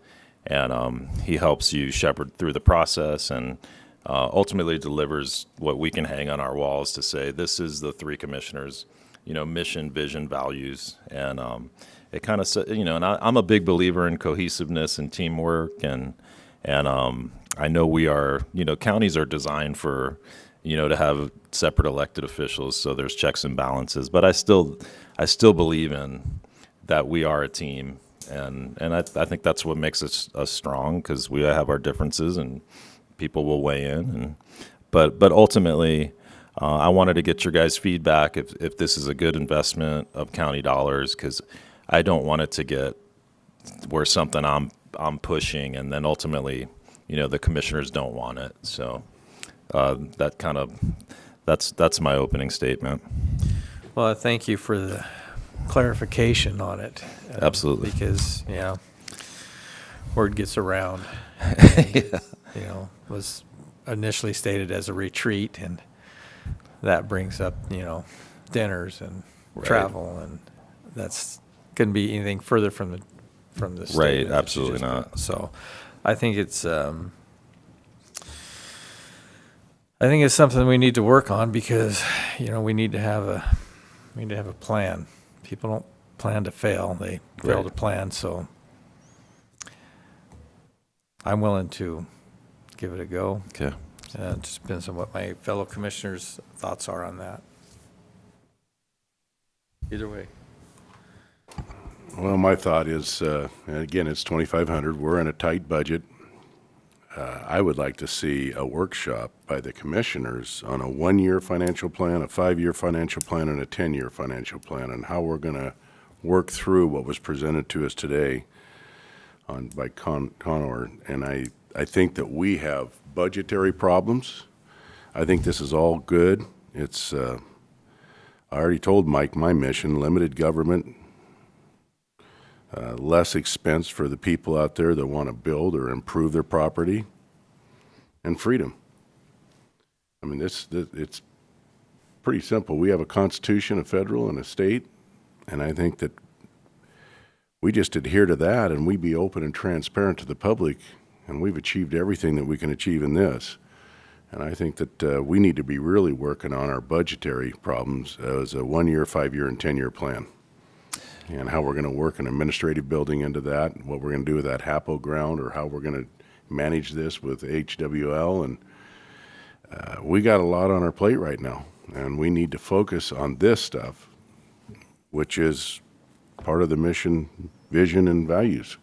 and he helps you shepherd through the process and ultimately delivers what we can hang on our walls to say, this is the three commissioners, mission, vision, values. And it kind of, and I'm a big believer in cohesiveness and teamwork. And I know we are, counties are designed for, to have separate elected officials. So there's checks and balances. But I still believe in that we are a team. And I think that's what makes us strong, because we have our differences and people will weigh in. but ultimately, I wanted to get your guys' feedback if this is a good investment of county dollars, because I don't want it to get where something I'm pushing and then ultimately, the commissioners don't want it. So that's my opening statement. Well, thank you for the clarification on it. Absolutely. Because, word gets around. And, was initially stated as a retreat, and that brings up, dinners and Right. travel, and that's couldn't be anything further from the statement that you Absolutely just not. made. So I think it's something we need to work on, because we need to have a plan. People don't plan to fail; they fail Right. to plan. So I'm willing to give it a go. Okay. It just depends on what my fellow commissioners' thoughts are on that. Either way. Well, my thought is, and again, it's 2,500. We're in a tight budget. I would like to see a workshop by the commissioners on a 1-year financial plan, a 5-year financial plan, and a 10-year financial plan, and how we're going to work through what was presented to us today by Connor. And I think that we have budgetary problems. I think this is all good. It's, I already told Mike my mission: limited government, less expense for the people out there that want to build or improve their property, and freedom. I mean, it's pretty simple. We have a constitution, a federal and a state, and I think that we just adhere to that, and we be open and transparent to the public, and we've achieved everything that we can achieve in this. And I think that we need to be really working on our budgetary problems as a 1-year, 5-year, and 10-year plan, and how we're going to work an administrative building into that, what we're going to do with that HAPO ground, or how we're going to manage this with HWL. And we got a lot on our plate right now, and we need to focus on this stuff, which is part of the mission, vision, and values.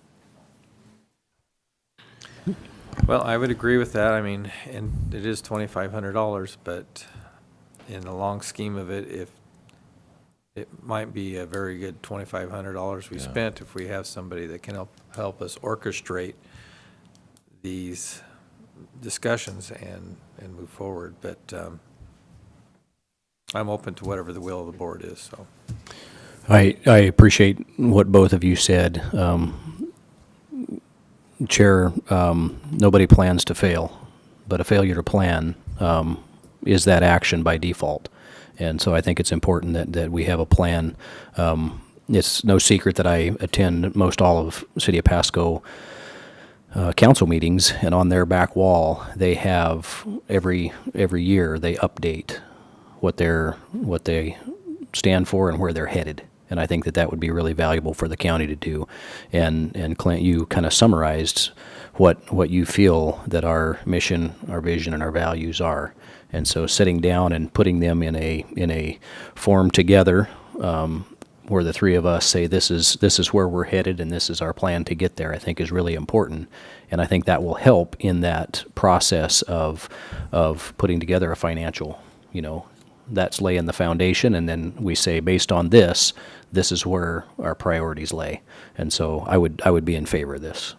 Well, I would agree with that. I mean, and it is $2,500, but in the long scheme of it, if it might be a very good $2,500 we spent if we have somebody that can help us orchestrate these discussions and move forward. But I'm open to whatever the will of the board is. So I appreciate what both of you said. Chair, nobody plans to fail, but a failure to plan is that action by default. And so I think it's important that we have a plan. It's no secret that I attend most all of City of Pasco council meetings, and on their back wall, they have every year they update what they stand for and where they're headed. And I think that would be really valuable for the county to do. And Clint, you kind of summarized what you feel that our mission, our vision, and our values are. And so sitting down and putting them in a form together, where the three of us say this is where we're headed and this is our plan to get there, I think is really important. And I think that will help in that process of putting together a financial, that's laying the foundation, and then we say, based on this is where our priorities lay. And so I would be in favor of this.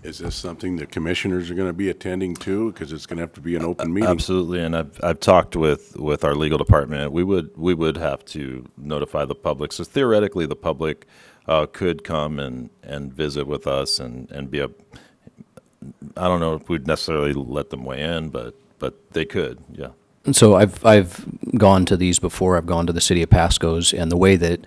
Is this something the commissioners are going to be attending to? Because it's going to have to be an open meeting. Absolutely, and I've talked with our legal department. We would have to notify the public. So theoretically, the public could come and visit with us and be I don't know if we'd necessarily let them weigh in, but they could, yeah. And so I've gone to these before. I've gone to the City of Pasco's, and the way that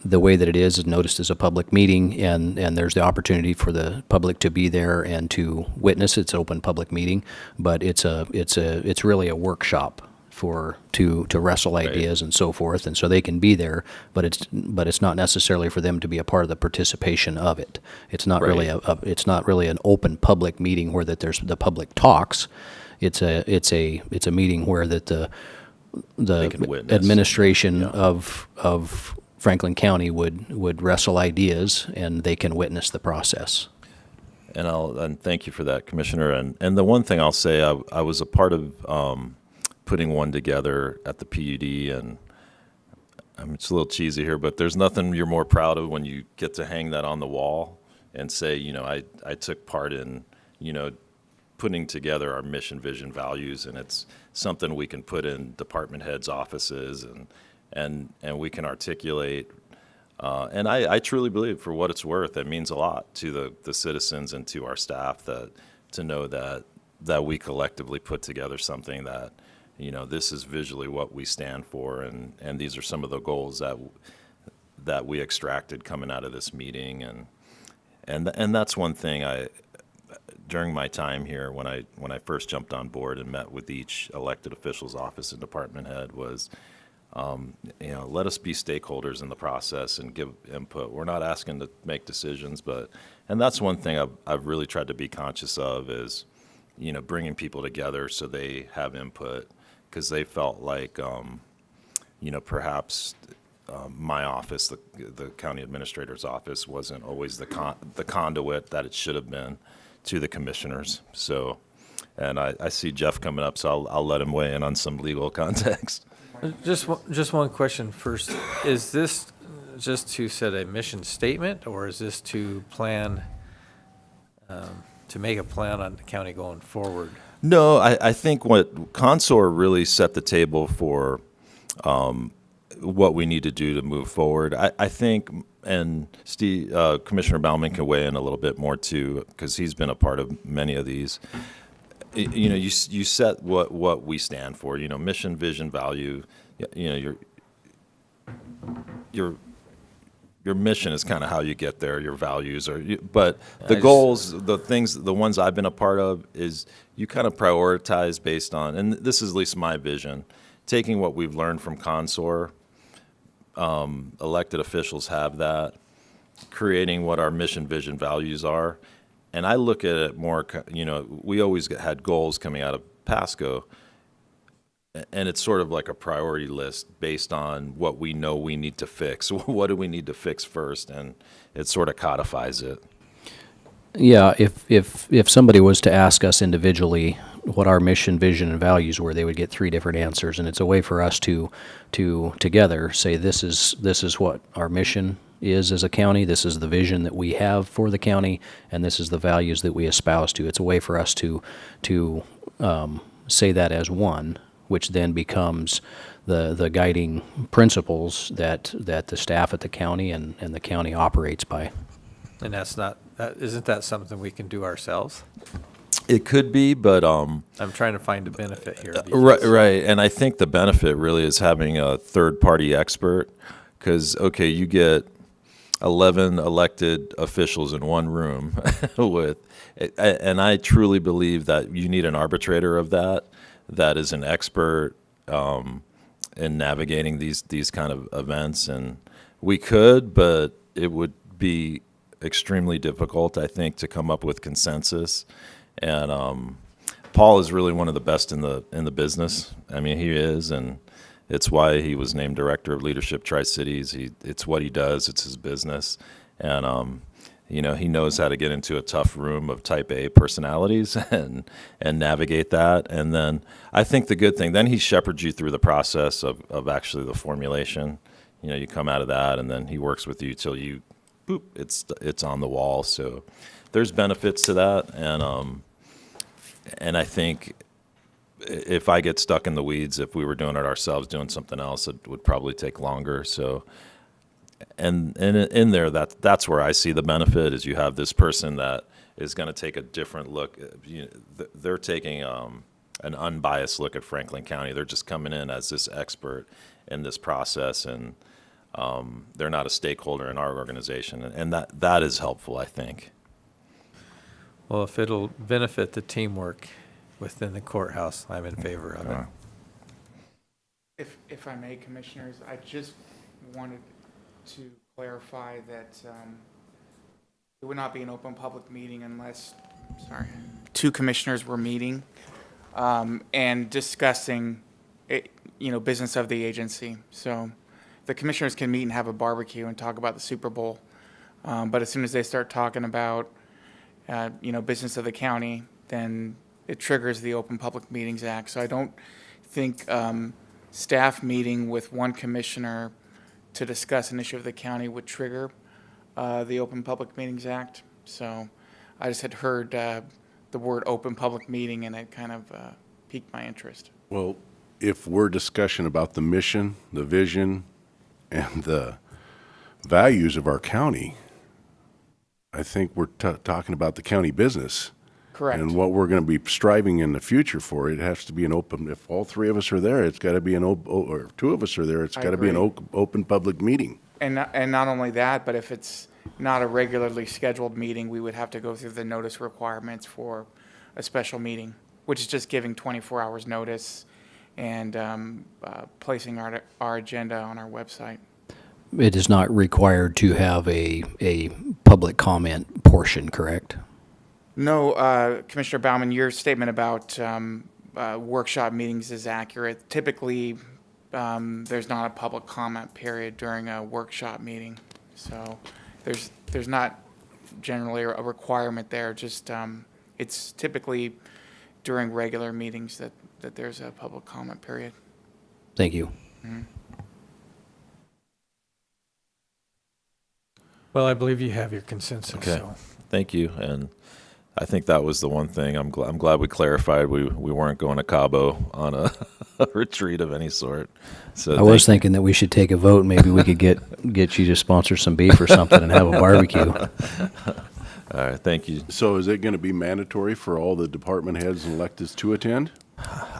it is noticed as a public meeting, and there's the opportunity for the public to be there and to witness. It's an open public meeting, but it's really a workshop to wrestle ideas and so forth, and so they can be there, but it's not necessarily for them to be a part of the participation of it. It's not really it's not really an open public meeting where that there's the public talks. It's a meeting where that the administration of Franklin County would wrestle ideas, and they can witness the process. and thank you for that, Commissioner. And the one thing I'll say, I was a part of putting one together at the PUD, and it's a little cheesy here, but there's nothing you're more proud of when you get to hang that on the wall and say, I took part in, putting together our mission, vision, values, and it's something we can put in department heads' offices and we can articulate. And I truly believe, for what it's worth, it means a lot to the citizens and to our staff to know that we collectively put together something that, this is visually what we stand for, and these are some of the goals that we extracted coming out of this meeting, and that's one thing during my time here when I first jumped on board and met with each elected official's office and department head was, let us be stakeholders in the process and give input. We're not asking to make decisions, and that's one thing I've really tried to be conscious of is, bringing people together so they have input, because they felt like, perhaps my office, the county administrator's office, wasn't always the conduit that it should have been to the commissioners. So, and I see Jeff coming up, so I'll let him weigh in on some legal context. Just one question first. Is this just to set a mission statement, or is this to plan, to make a plan on the county going forward? No, I think what Consor really set the table for what we need to do to move forward. I think, and Steve, Commissioner Bauman can weigh in a little bit more too, because he's been a part of many of these. You set what we stand for. Mission, vision, value. Your mission is kind of how you get there. Your values but the goals, the ones I've been a part of, is you kind of prioritize based on, and this is at least my vision, taking what we've learned from Consor. Elected officials have that, creating what our mission, vision, values are. And I look at it more, we always had goals coming out of PASCO, and it's sort of like a priority list based on what we know we need to fix. What do we need to fix first? And it sort of codifies it. Yeah, if somebody was to ask us individually what our mission, vision, and values were, they would get 3 different answers, and it's a way for us to together say this is what our mission is as a county, this is the vision that we have for the county, and this is the values that we espouse to. It's a way for us to say that as one, which then becomes the guiding principles that the staff at the county and the county operates by. And isn't that something we can do ourselves? It could be, but I'm trying to find a benefit here. Right, and I think the benefit really is having a third-party expert, because you get 11 elected officials in one room and I truly believe that you need an arbitrator of that is an expert in navigating these kind of events. And we could, but it would be extremely difficult, I think, to come up with consensus. And Paul is really one of the best in the business. I mean, he is, and it's why he was named Director of Leadership Tri-Cities. It's what he does. It's his business. And, he knows how to get into a tough room of type A personalities and navigate that. And then I think the good thing, then he shepherds you through the process of actually the formulation. You come out of that, and then he works with you till you, boop, it's on the wall. So there's benefits to that. And I think if I get stuck in the weeds, if we were doing it ourselves, doing something else, it would probably take longer. So, and in there, that's where I see the benefit, is you have this person that is going to take a different look. They're taking an unbiased look at Franklin County. They're just coming in as this expert in this process, and they're not a stakeholder in our organization, and that is helpful, I think. Well, if it'll benefit the teamwork within the courthouse, I'm in favor of it. If I may, Commissioners, I just wanted to clarify that it would not be an open public meeting unless, two commissioners were meeting and discussing, business of the agency. So the commissioners can meet and have a barbecue and talk about the Super Bowl. But as soon as they start talking about business of the county, then it triggers the Open Public Meetings Act. So I don't think staff meeting with one commissioner to discuss an issue of the county would trigger the Open Public Meetings Act. So I just had heard the word open public meeting, and it kind of piqued my interest. Well, if we're discussion about the mission, the vision, and the values of our county, I think we're talking about the county business. Correct. And what we're going to be striving in the future for, it has to be an open, if all three of us are there, it's got to be or two of us are there, it's I got to be an agree. open public meeting. And not only that, but if it's not a regularly scheduled meeting, we would have to go through the notice requirements for a special meeting, which is just giving 24 hours notice and placing our agenda on our website. It is not required to have a public comment portion, correct? No, Commissioner Bauman, your statement about workshop meetings is accurate. Typically, there's not a public comment period during a workshop meeting. So there's not generally a requirement there. Just it's typically during regular meetings that there's a public comment period. Thank you. Mm-hmm. Well, I believe you have your consensus. Okay. So. Thank you. And I think that was the one thing. I'm glad we clarified we weren't going to Cabo on a retreat of any sort. So I was thinking that we should take a vote. Maybe we could get you to sponsor some beef or something and have a barbecue. All right, thank you. So is it going to be mandatory for all the department heads and electeds to attend?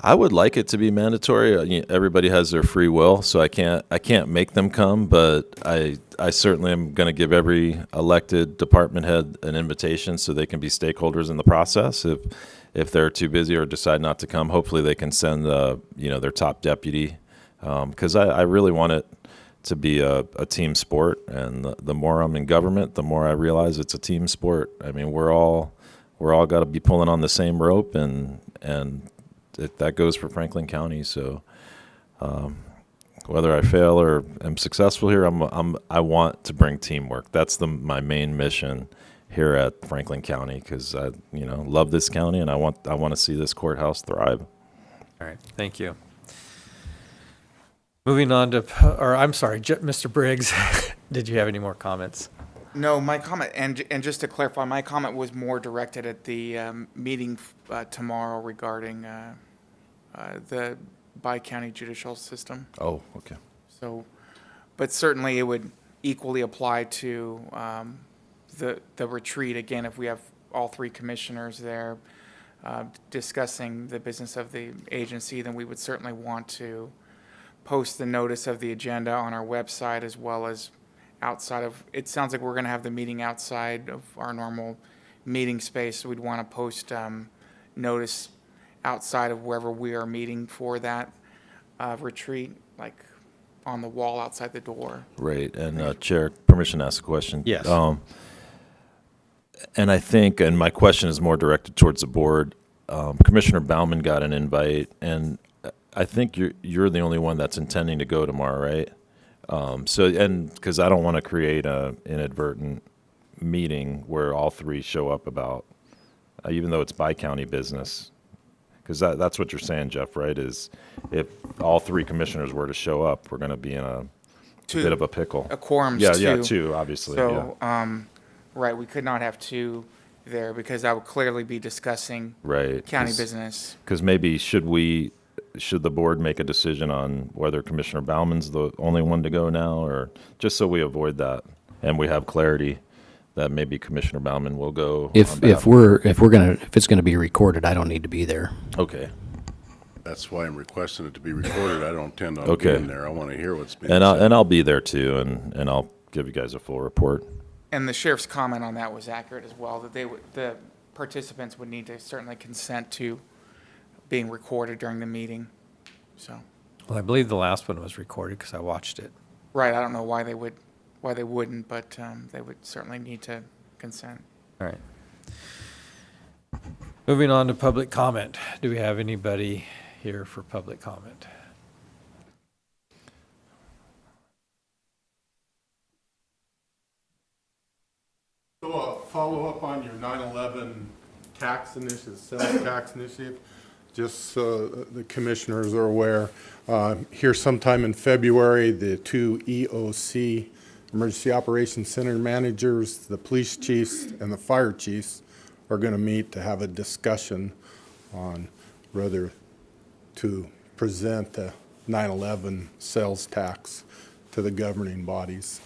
I would like it to be mandatory. Everybody has their free will, so I can't make them come, but I certainly am going to give every elected department head an invitation so they can be stakeholders in the process. If they're too busy or decide not to come, hopefully they can send their top deputy, because I really want it to be a team sport, and the more I'm in government, the more I realize it's a team sport. I mean, we're all got to be pulling on the same rope, and that goes for Franklin County. So whether I fail or am successful here, I want to bring teamwork. That's my main mission here at Franklin County, because I love this county, and I want to see this courthouse thrive. All right, thank you. Moving on to, Mr. Briggs, did you have any more comments? No, my comment, and just to clarify, my comment was more directed at the meeting tomorrow regarding the bi-county judicial system. Oh, okay. So, but certainly it would equally apply to the retreat. Again, if we have all three commissioners there discussing the business of the agency, then we would certainly want to post the notice of the agenda on our website, as well as outside of, it sounds like we're going to have the meeting outside of our normal meeting space, so we'd want to post notice outside of wherever we are meeting for that retreat, like on the wall outside the door. Right. And Chair, permission to ask a question? Yes. And I think, and my question is more directed towards the board, Commissioner Bauman got an invite, and I think you're the only one that's intending to go tomorrow, right? Because I don't want to create an inadvertent meeting where all three show up about, even though it's bi-county business. Because that's what you're saying, Jeff, right? Is if all three commissioners were to show up, we're going to be in a bit of a pickle. A quorum's yeah, two. Yeah, two, obviously. So, yeah. Right, we could not have two there, because that would clearly be discussing Right. county business. Because maybe should the board make a decision on whether Commissioner Bauman's the only one to go now, or just so we avoid that and we have clarity that maybe Commissioner Bauman will go. If it's gonna be recorded, I don't need to be there. Okay. That's why I'm requesting it to be recorded. I don't intend on Okay. being there. I want to hear what's being And said. I'll be there too, and I'll give you guys a full report. And the sheriff's comment on that was accurate as well, that the participants would need to certainly consent to being recorded during the meeting, so. Well, I believe the last one was recorded because I watched it. Right, I don't know why they wouldn't, but they would certainly need to consent. All right. Moving on to public comment. Do we have anybody here for public comment? So follow up on your 9/11 tax initiative, sales tax initiative, just so the commissioners are aware. Here sometime in February, the two EOC, Emergency Operations Center managers, the police chiefs, and the fire chiefs are going to meet to have a discussion on whether to present the 9/11 sales tax to the governing bodies.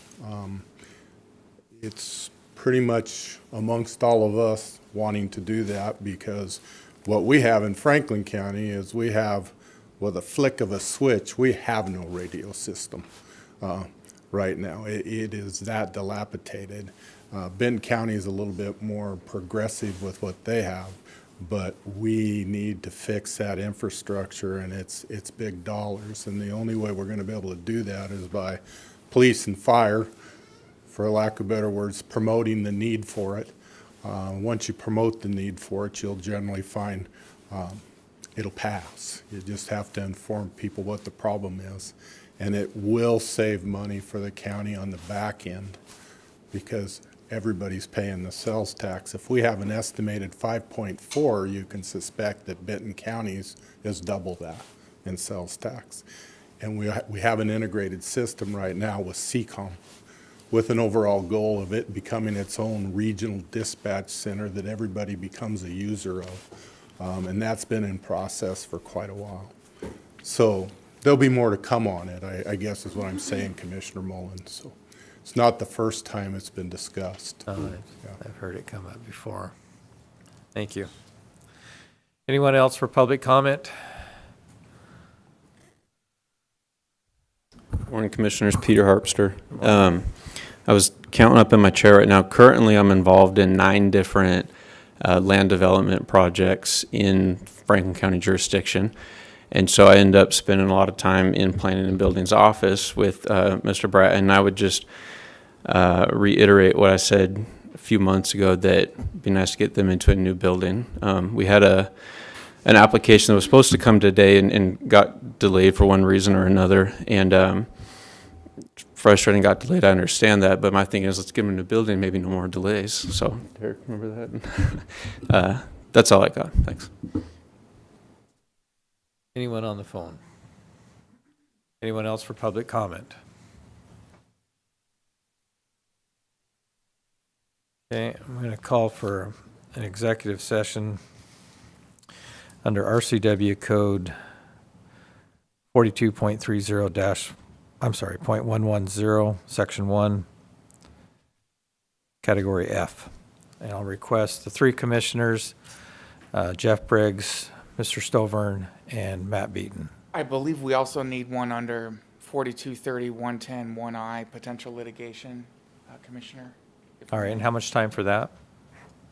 It's pretty much amongst all of us wanting to do that, because what we have in Franklin County is we have, with a flick of a switch, we have no radio system right now. It is that dilapidated. Benton County is a little bit more progressive with what they have, but we need to fix that infrastructure, and it's big dollars. And the only way we're going to be able to do that is by police and fire, for lack of better words, promoting the need for it. Once you promote the need for it, you'll generally find it'll pass. You just have to inform people what the problem is. And it will save money for the county on the back end, because everybody's paying the sales tax. If we have an estimated 5.4, you can suspect that Benton County's is double that in sales tax. And we have an integrated system right now with CCOM, with an overall goal of it becoming its own regional dispatch center that everybody becomes a user of. And that's been in process for quite a while. So there'll be more to come on it, I guess is what I'm saying, Commissioner Mullins. So it's not the first time it's been discussed. I've heard it come up before. Thank you. Anyone else for public comment? Morning, Commissioners. Peter Harpster. I was counting up in my chair right now. Currently, I'm involved in 9 different land development projects in Franklin County jurisdiction. And so I end up spending a lot of time in Planning and Building's office with Mr. Bratt. And I would just reiterate what I said a few months ago, that it'd be nice to get them into a new building. We had an application that was supposed to come today and got delayed for one reason or another. And frustrating, got delayed. I understand that, but my thing is, let's give them a new building, maybe no more delays. So, Derek, remember that? That's all I got. Thanks. Anyone on the phone? Anyone else for public comment? Okay, I'm going to call for an executive session under RCW Code 42.30 .110, Section 1, Category F. And I'll request the 3 commissioners, Jeff Briggs, Mr. Stovern, and Matt Beaton. I believe we also need one under 4230, 110, 1I, potential litigation, Commissioner. All right, and how much time for that?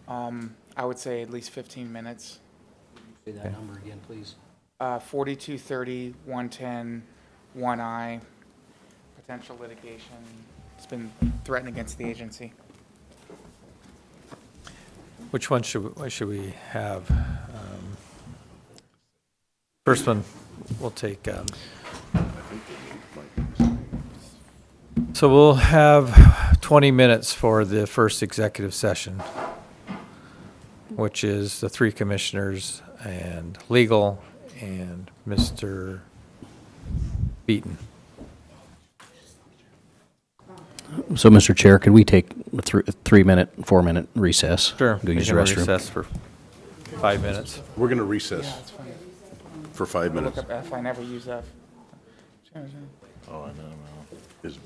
I would say at least 15 minutes. Say that number again, please. 4230, 110, 1I, potential litigation. It's been threatened against the agency. Which one should we have? First one, we'll take. So we'll have 20 minutes for the first executive session, which is the 3 commissioners and legal and Mr. Beaton. So, Mr. Chair, could we take a 3-minute, 4-minute recess? Sure. Go use the We can restroom. recess for 5 minutes. We're going to recess That's fine. for 5 minutes. Look up F. I never use F. Oh, I know. Is-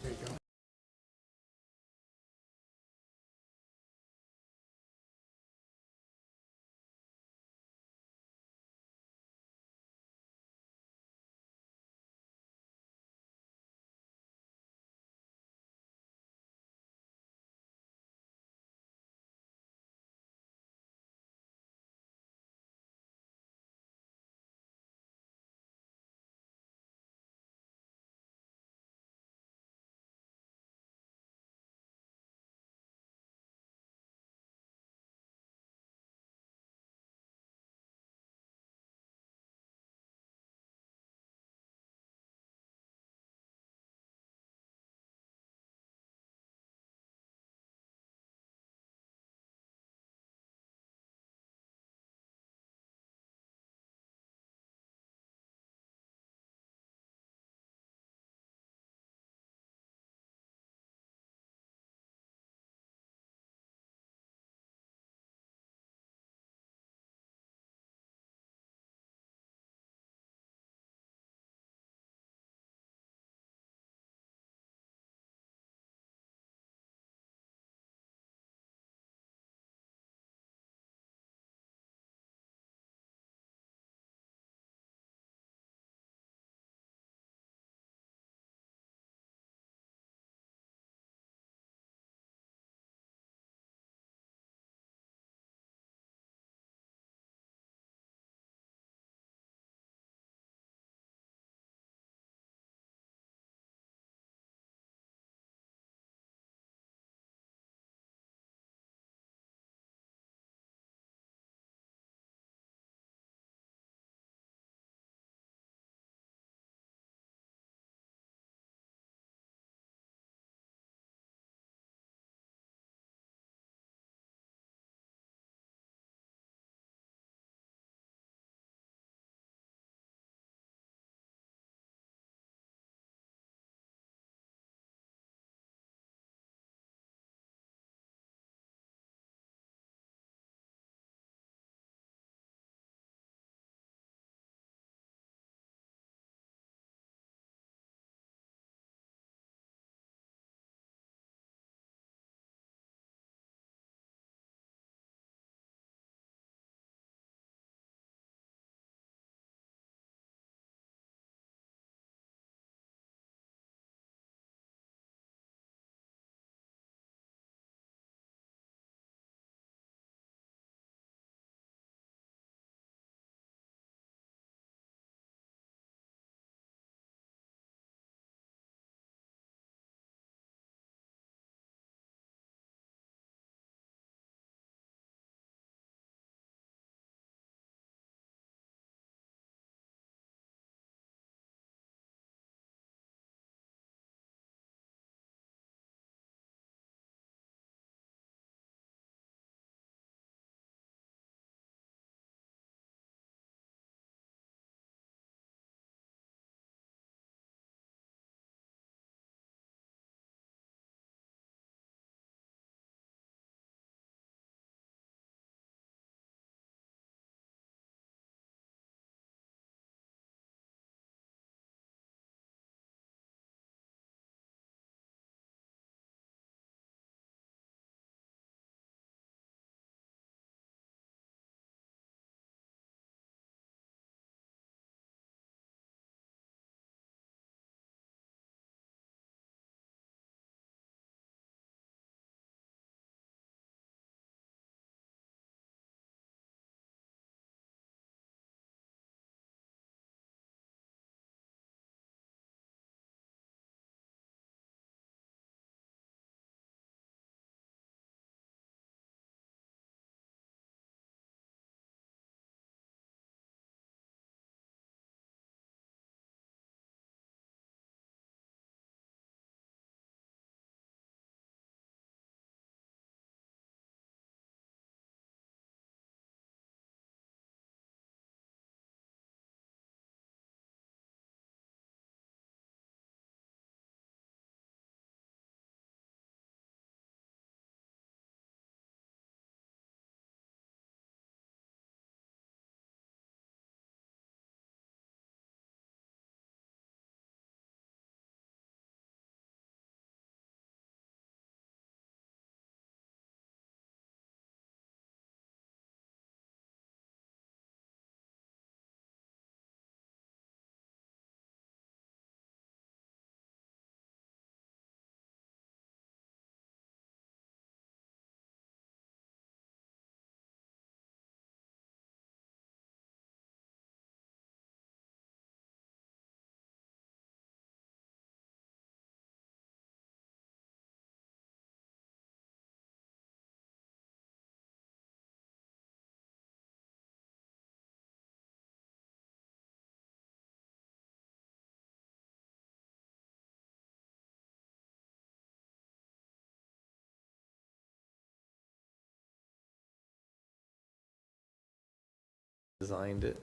designed it.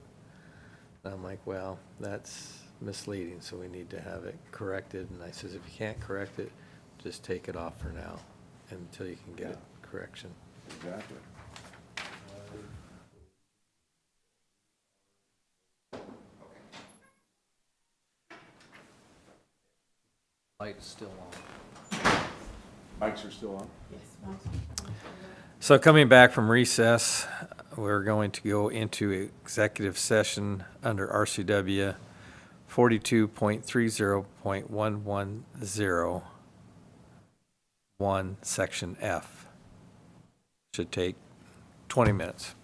And I'm like, well, that's misleading, so we need to have it corrected. And I says, if you can't correct it, just take it off for now until you can get it correction. Exactly. Light is still on. Mics are still on? So coming back from recess, we're going to go into executive session under RCW 42.30.110, Section F. Should take 20 minutes.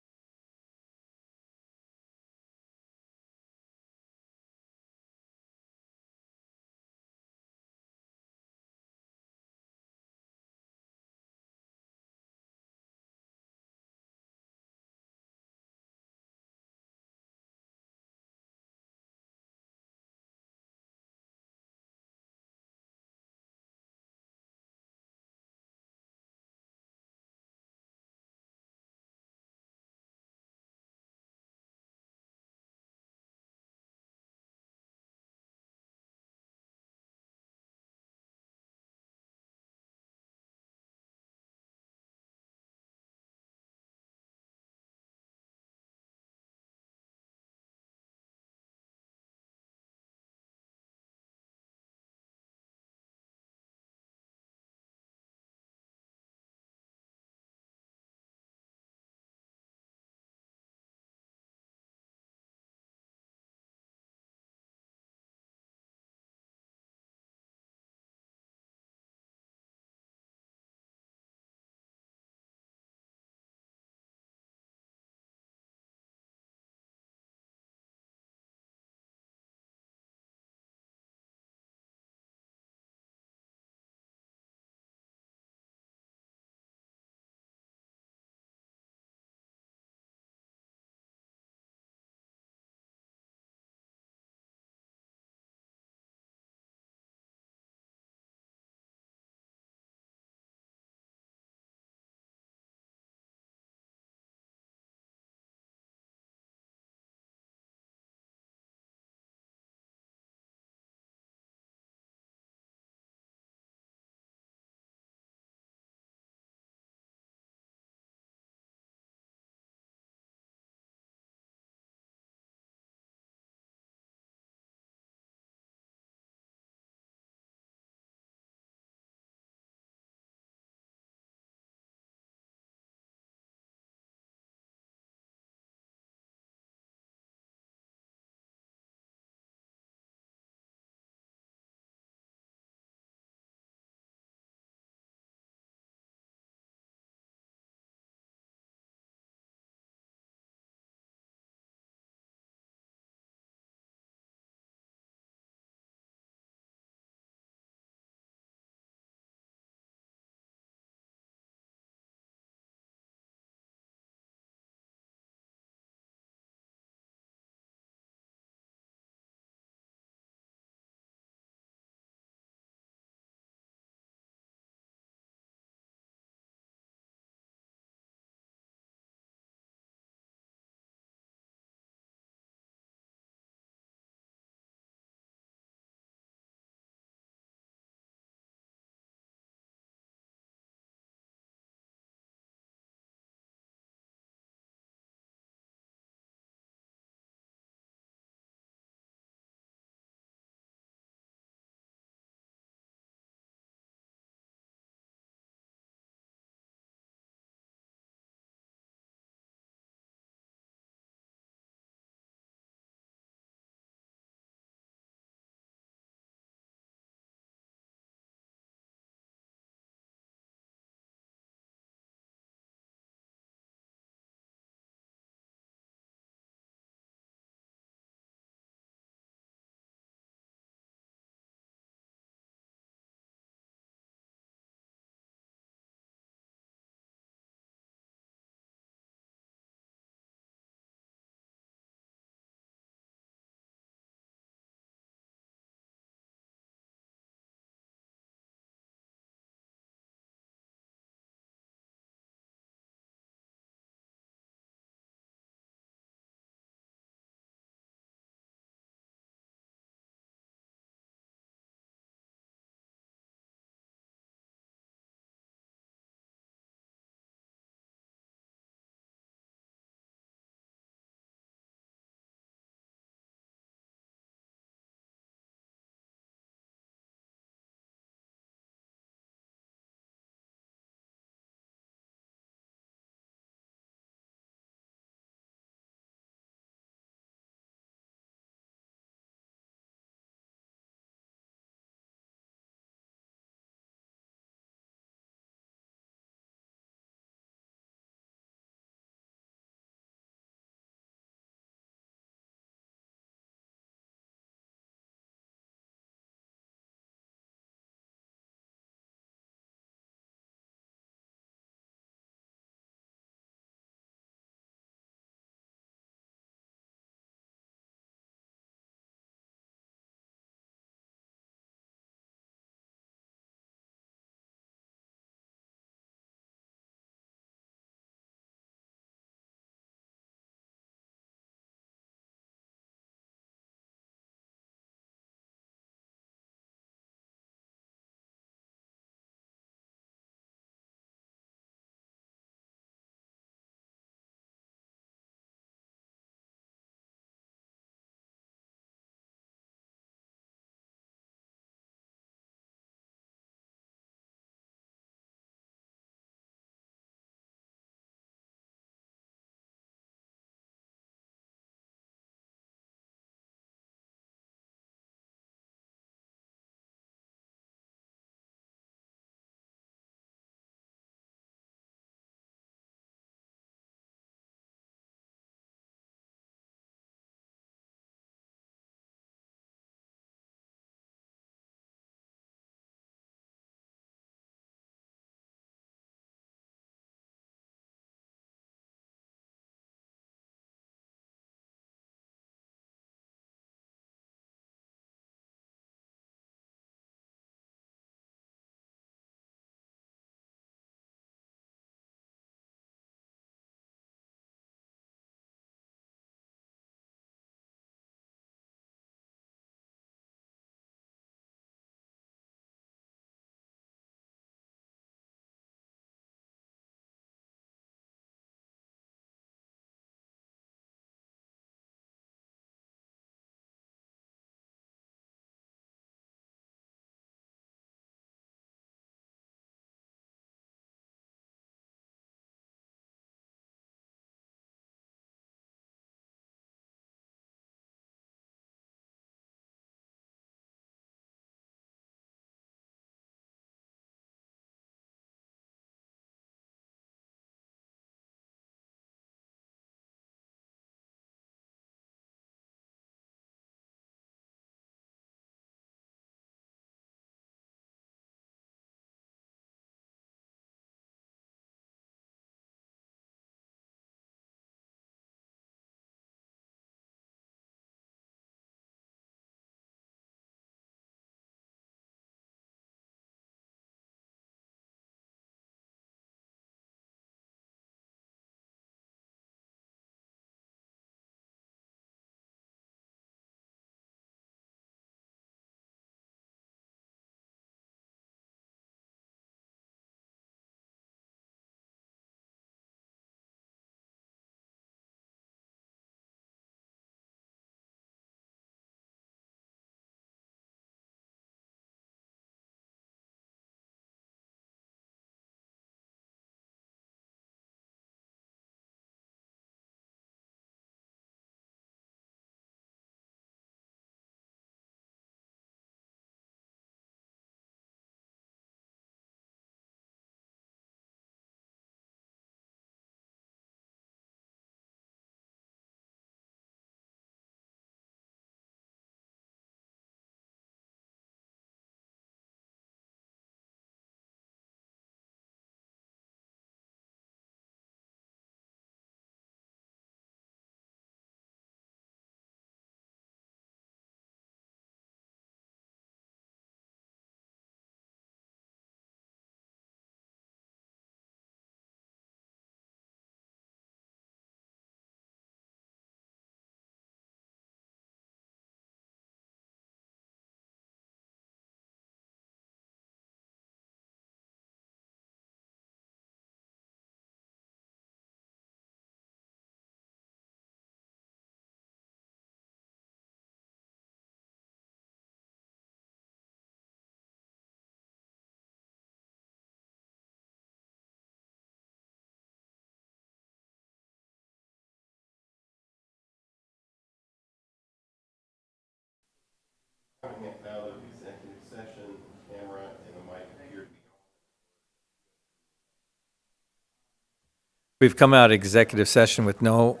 We've come out of executive session with no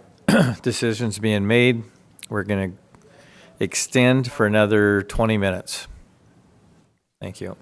decisions being made. We're going to extend for another 20 minutes. Thank you.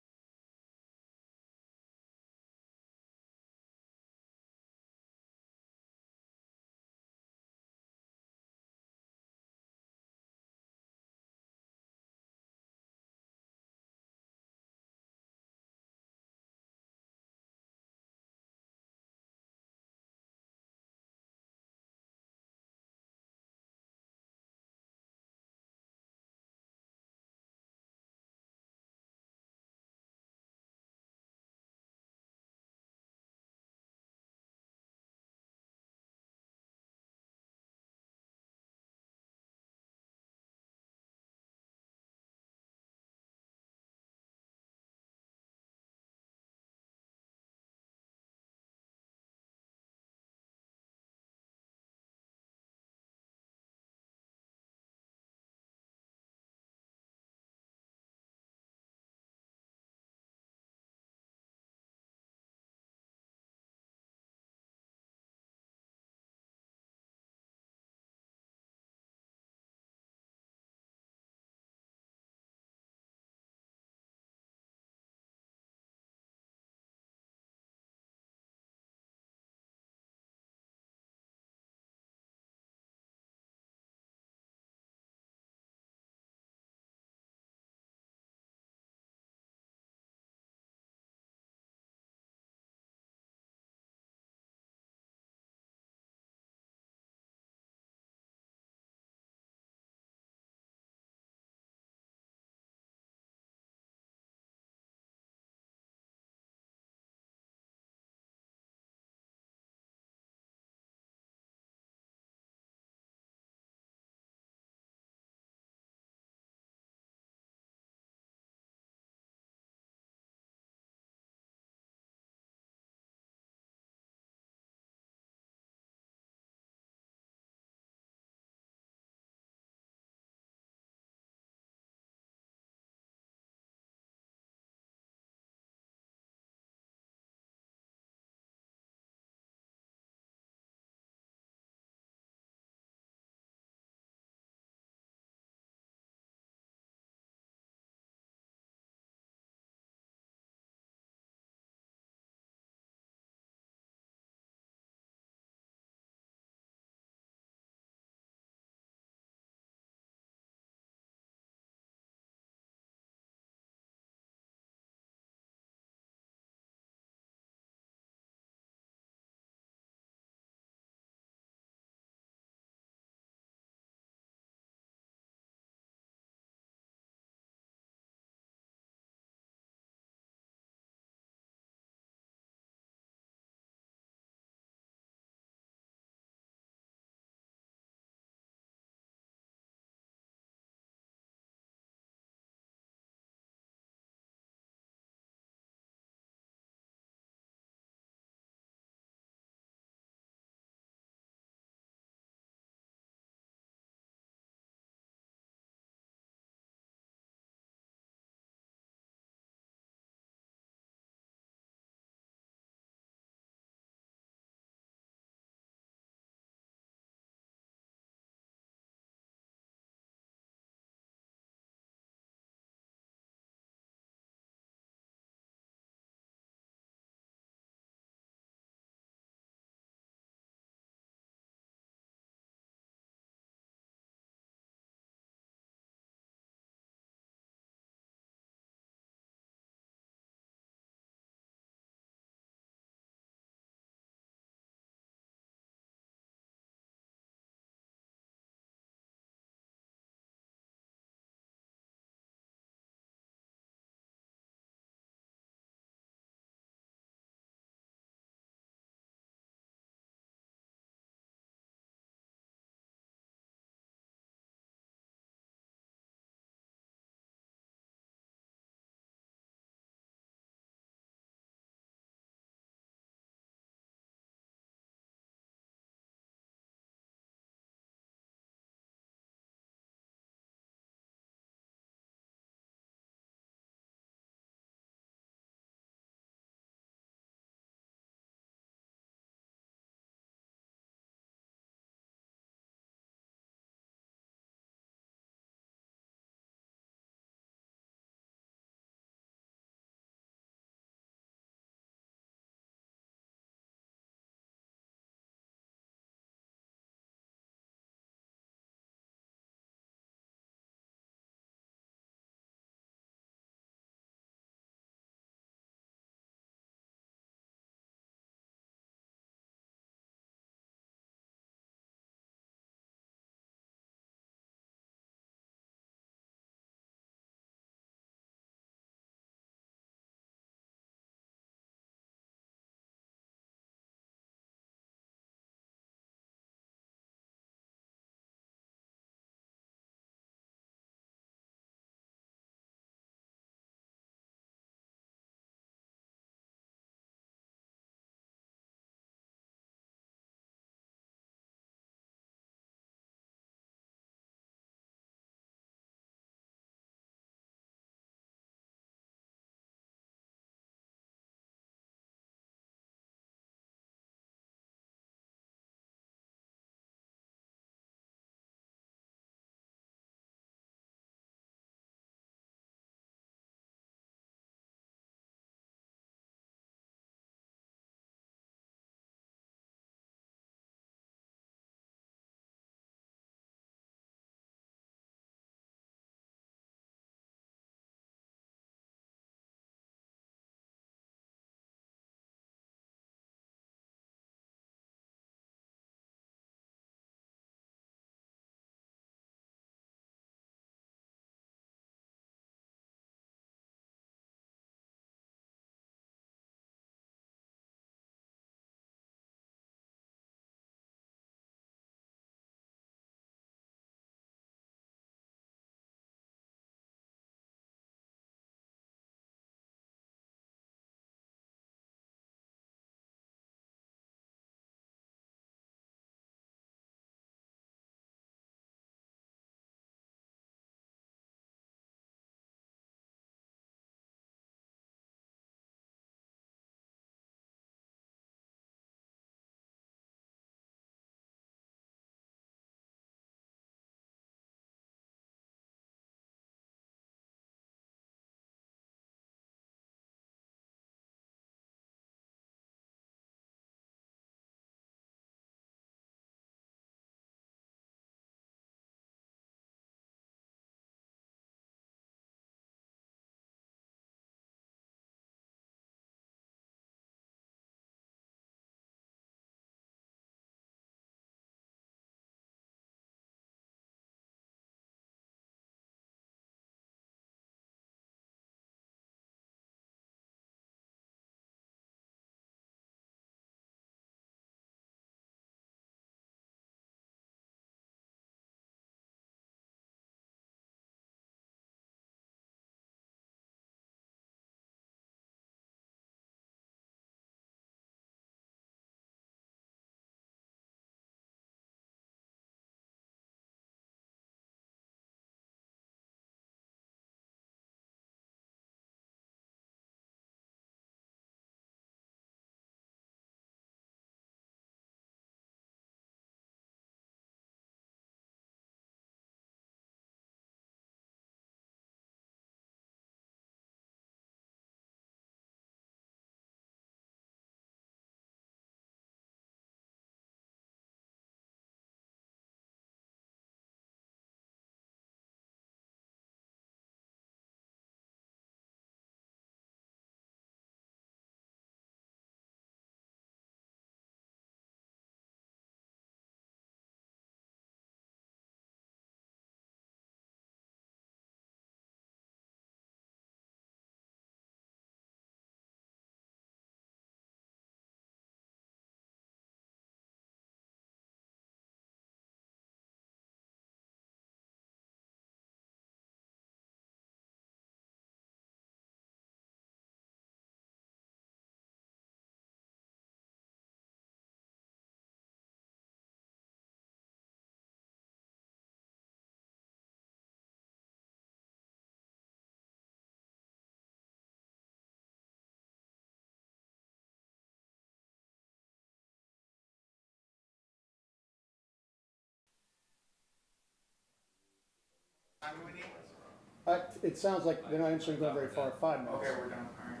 It sounds like they're not answering very far. 5 minutes. Okay, we're done, all right.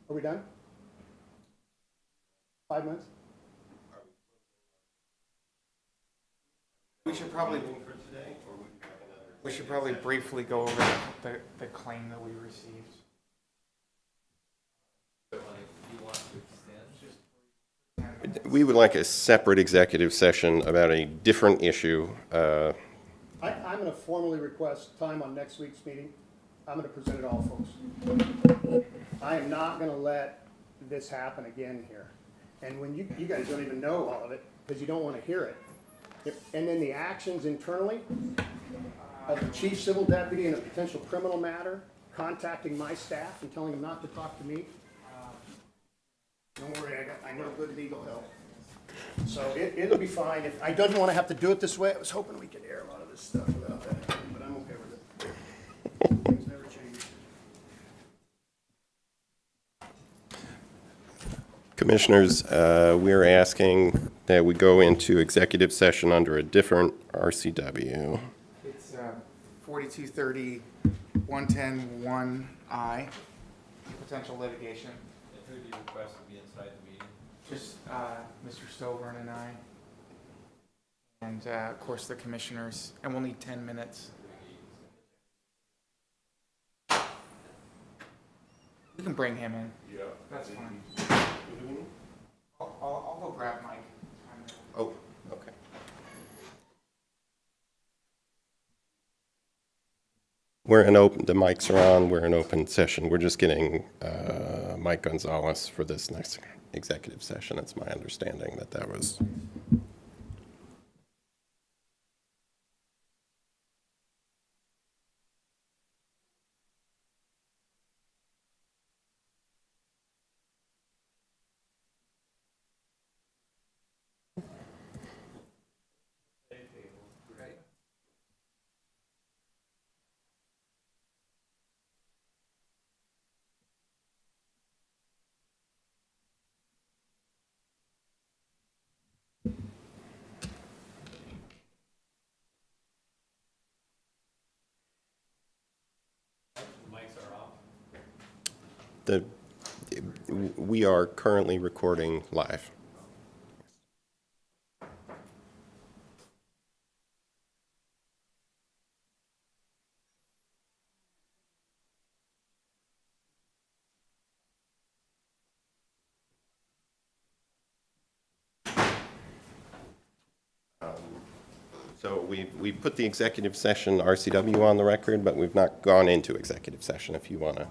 Are we done? 5 minutes? We should probably briefly go over the claim that we received. We would like a separate executive session about a different issue. I'm going to formally request time on next week's meeting. I'm going to present it all, folks. I am not going to let this happen again here. And when you guys don't even know all of it because you don't want to hear it. And then the actions internally of the chief civil deputy in a potential criminal matter, contacting my staff and telling them not to talk to me. Don't worry, I know good legal help. So it'll be fine. I didn't want to have to do it this way. I was hoping we could air a lot of this stuff without that, but I'm okay with it. Things never change. Commissioners, we're asking that we go into executive session under a different RCW. It's 4230 110-1I, potential litigation. Who do you request to be inside the meeting? Just Mr. Stovern and I. And of course the commissioners, and we'll need 10 minutes. We can bring him in. Yeah. That's fine. I'll go grab Mike. Oh, okay. The mics are on, we're in open session. We're just getting Mike Gonzalez for this next executive session. It's my understanding that was. We are currently recording live. So we put the executive session RCW on the record, but we've not gone into executive session if you want to.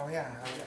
Oh, yeah.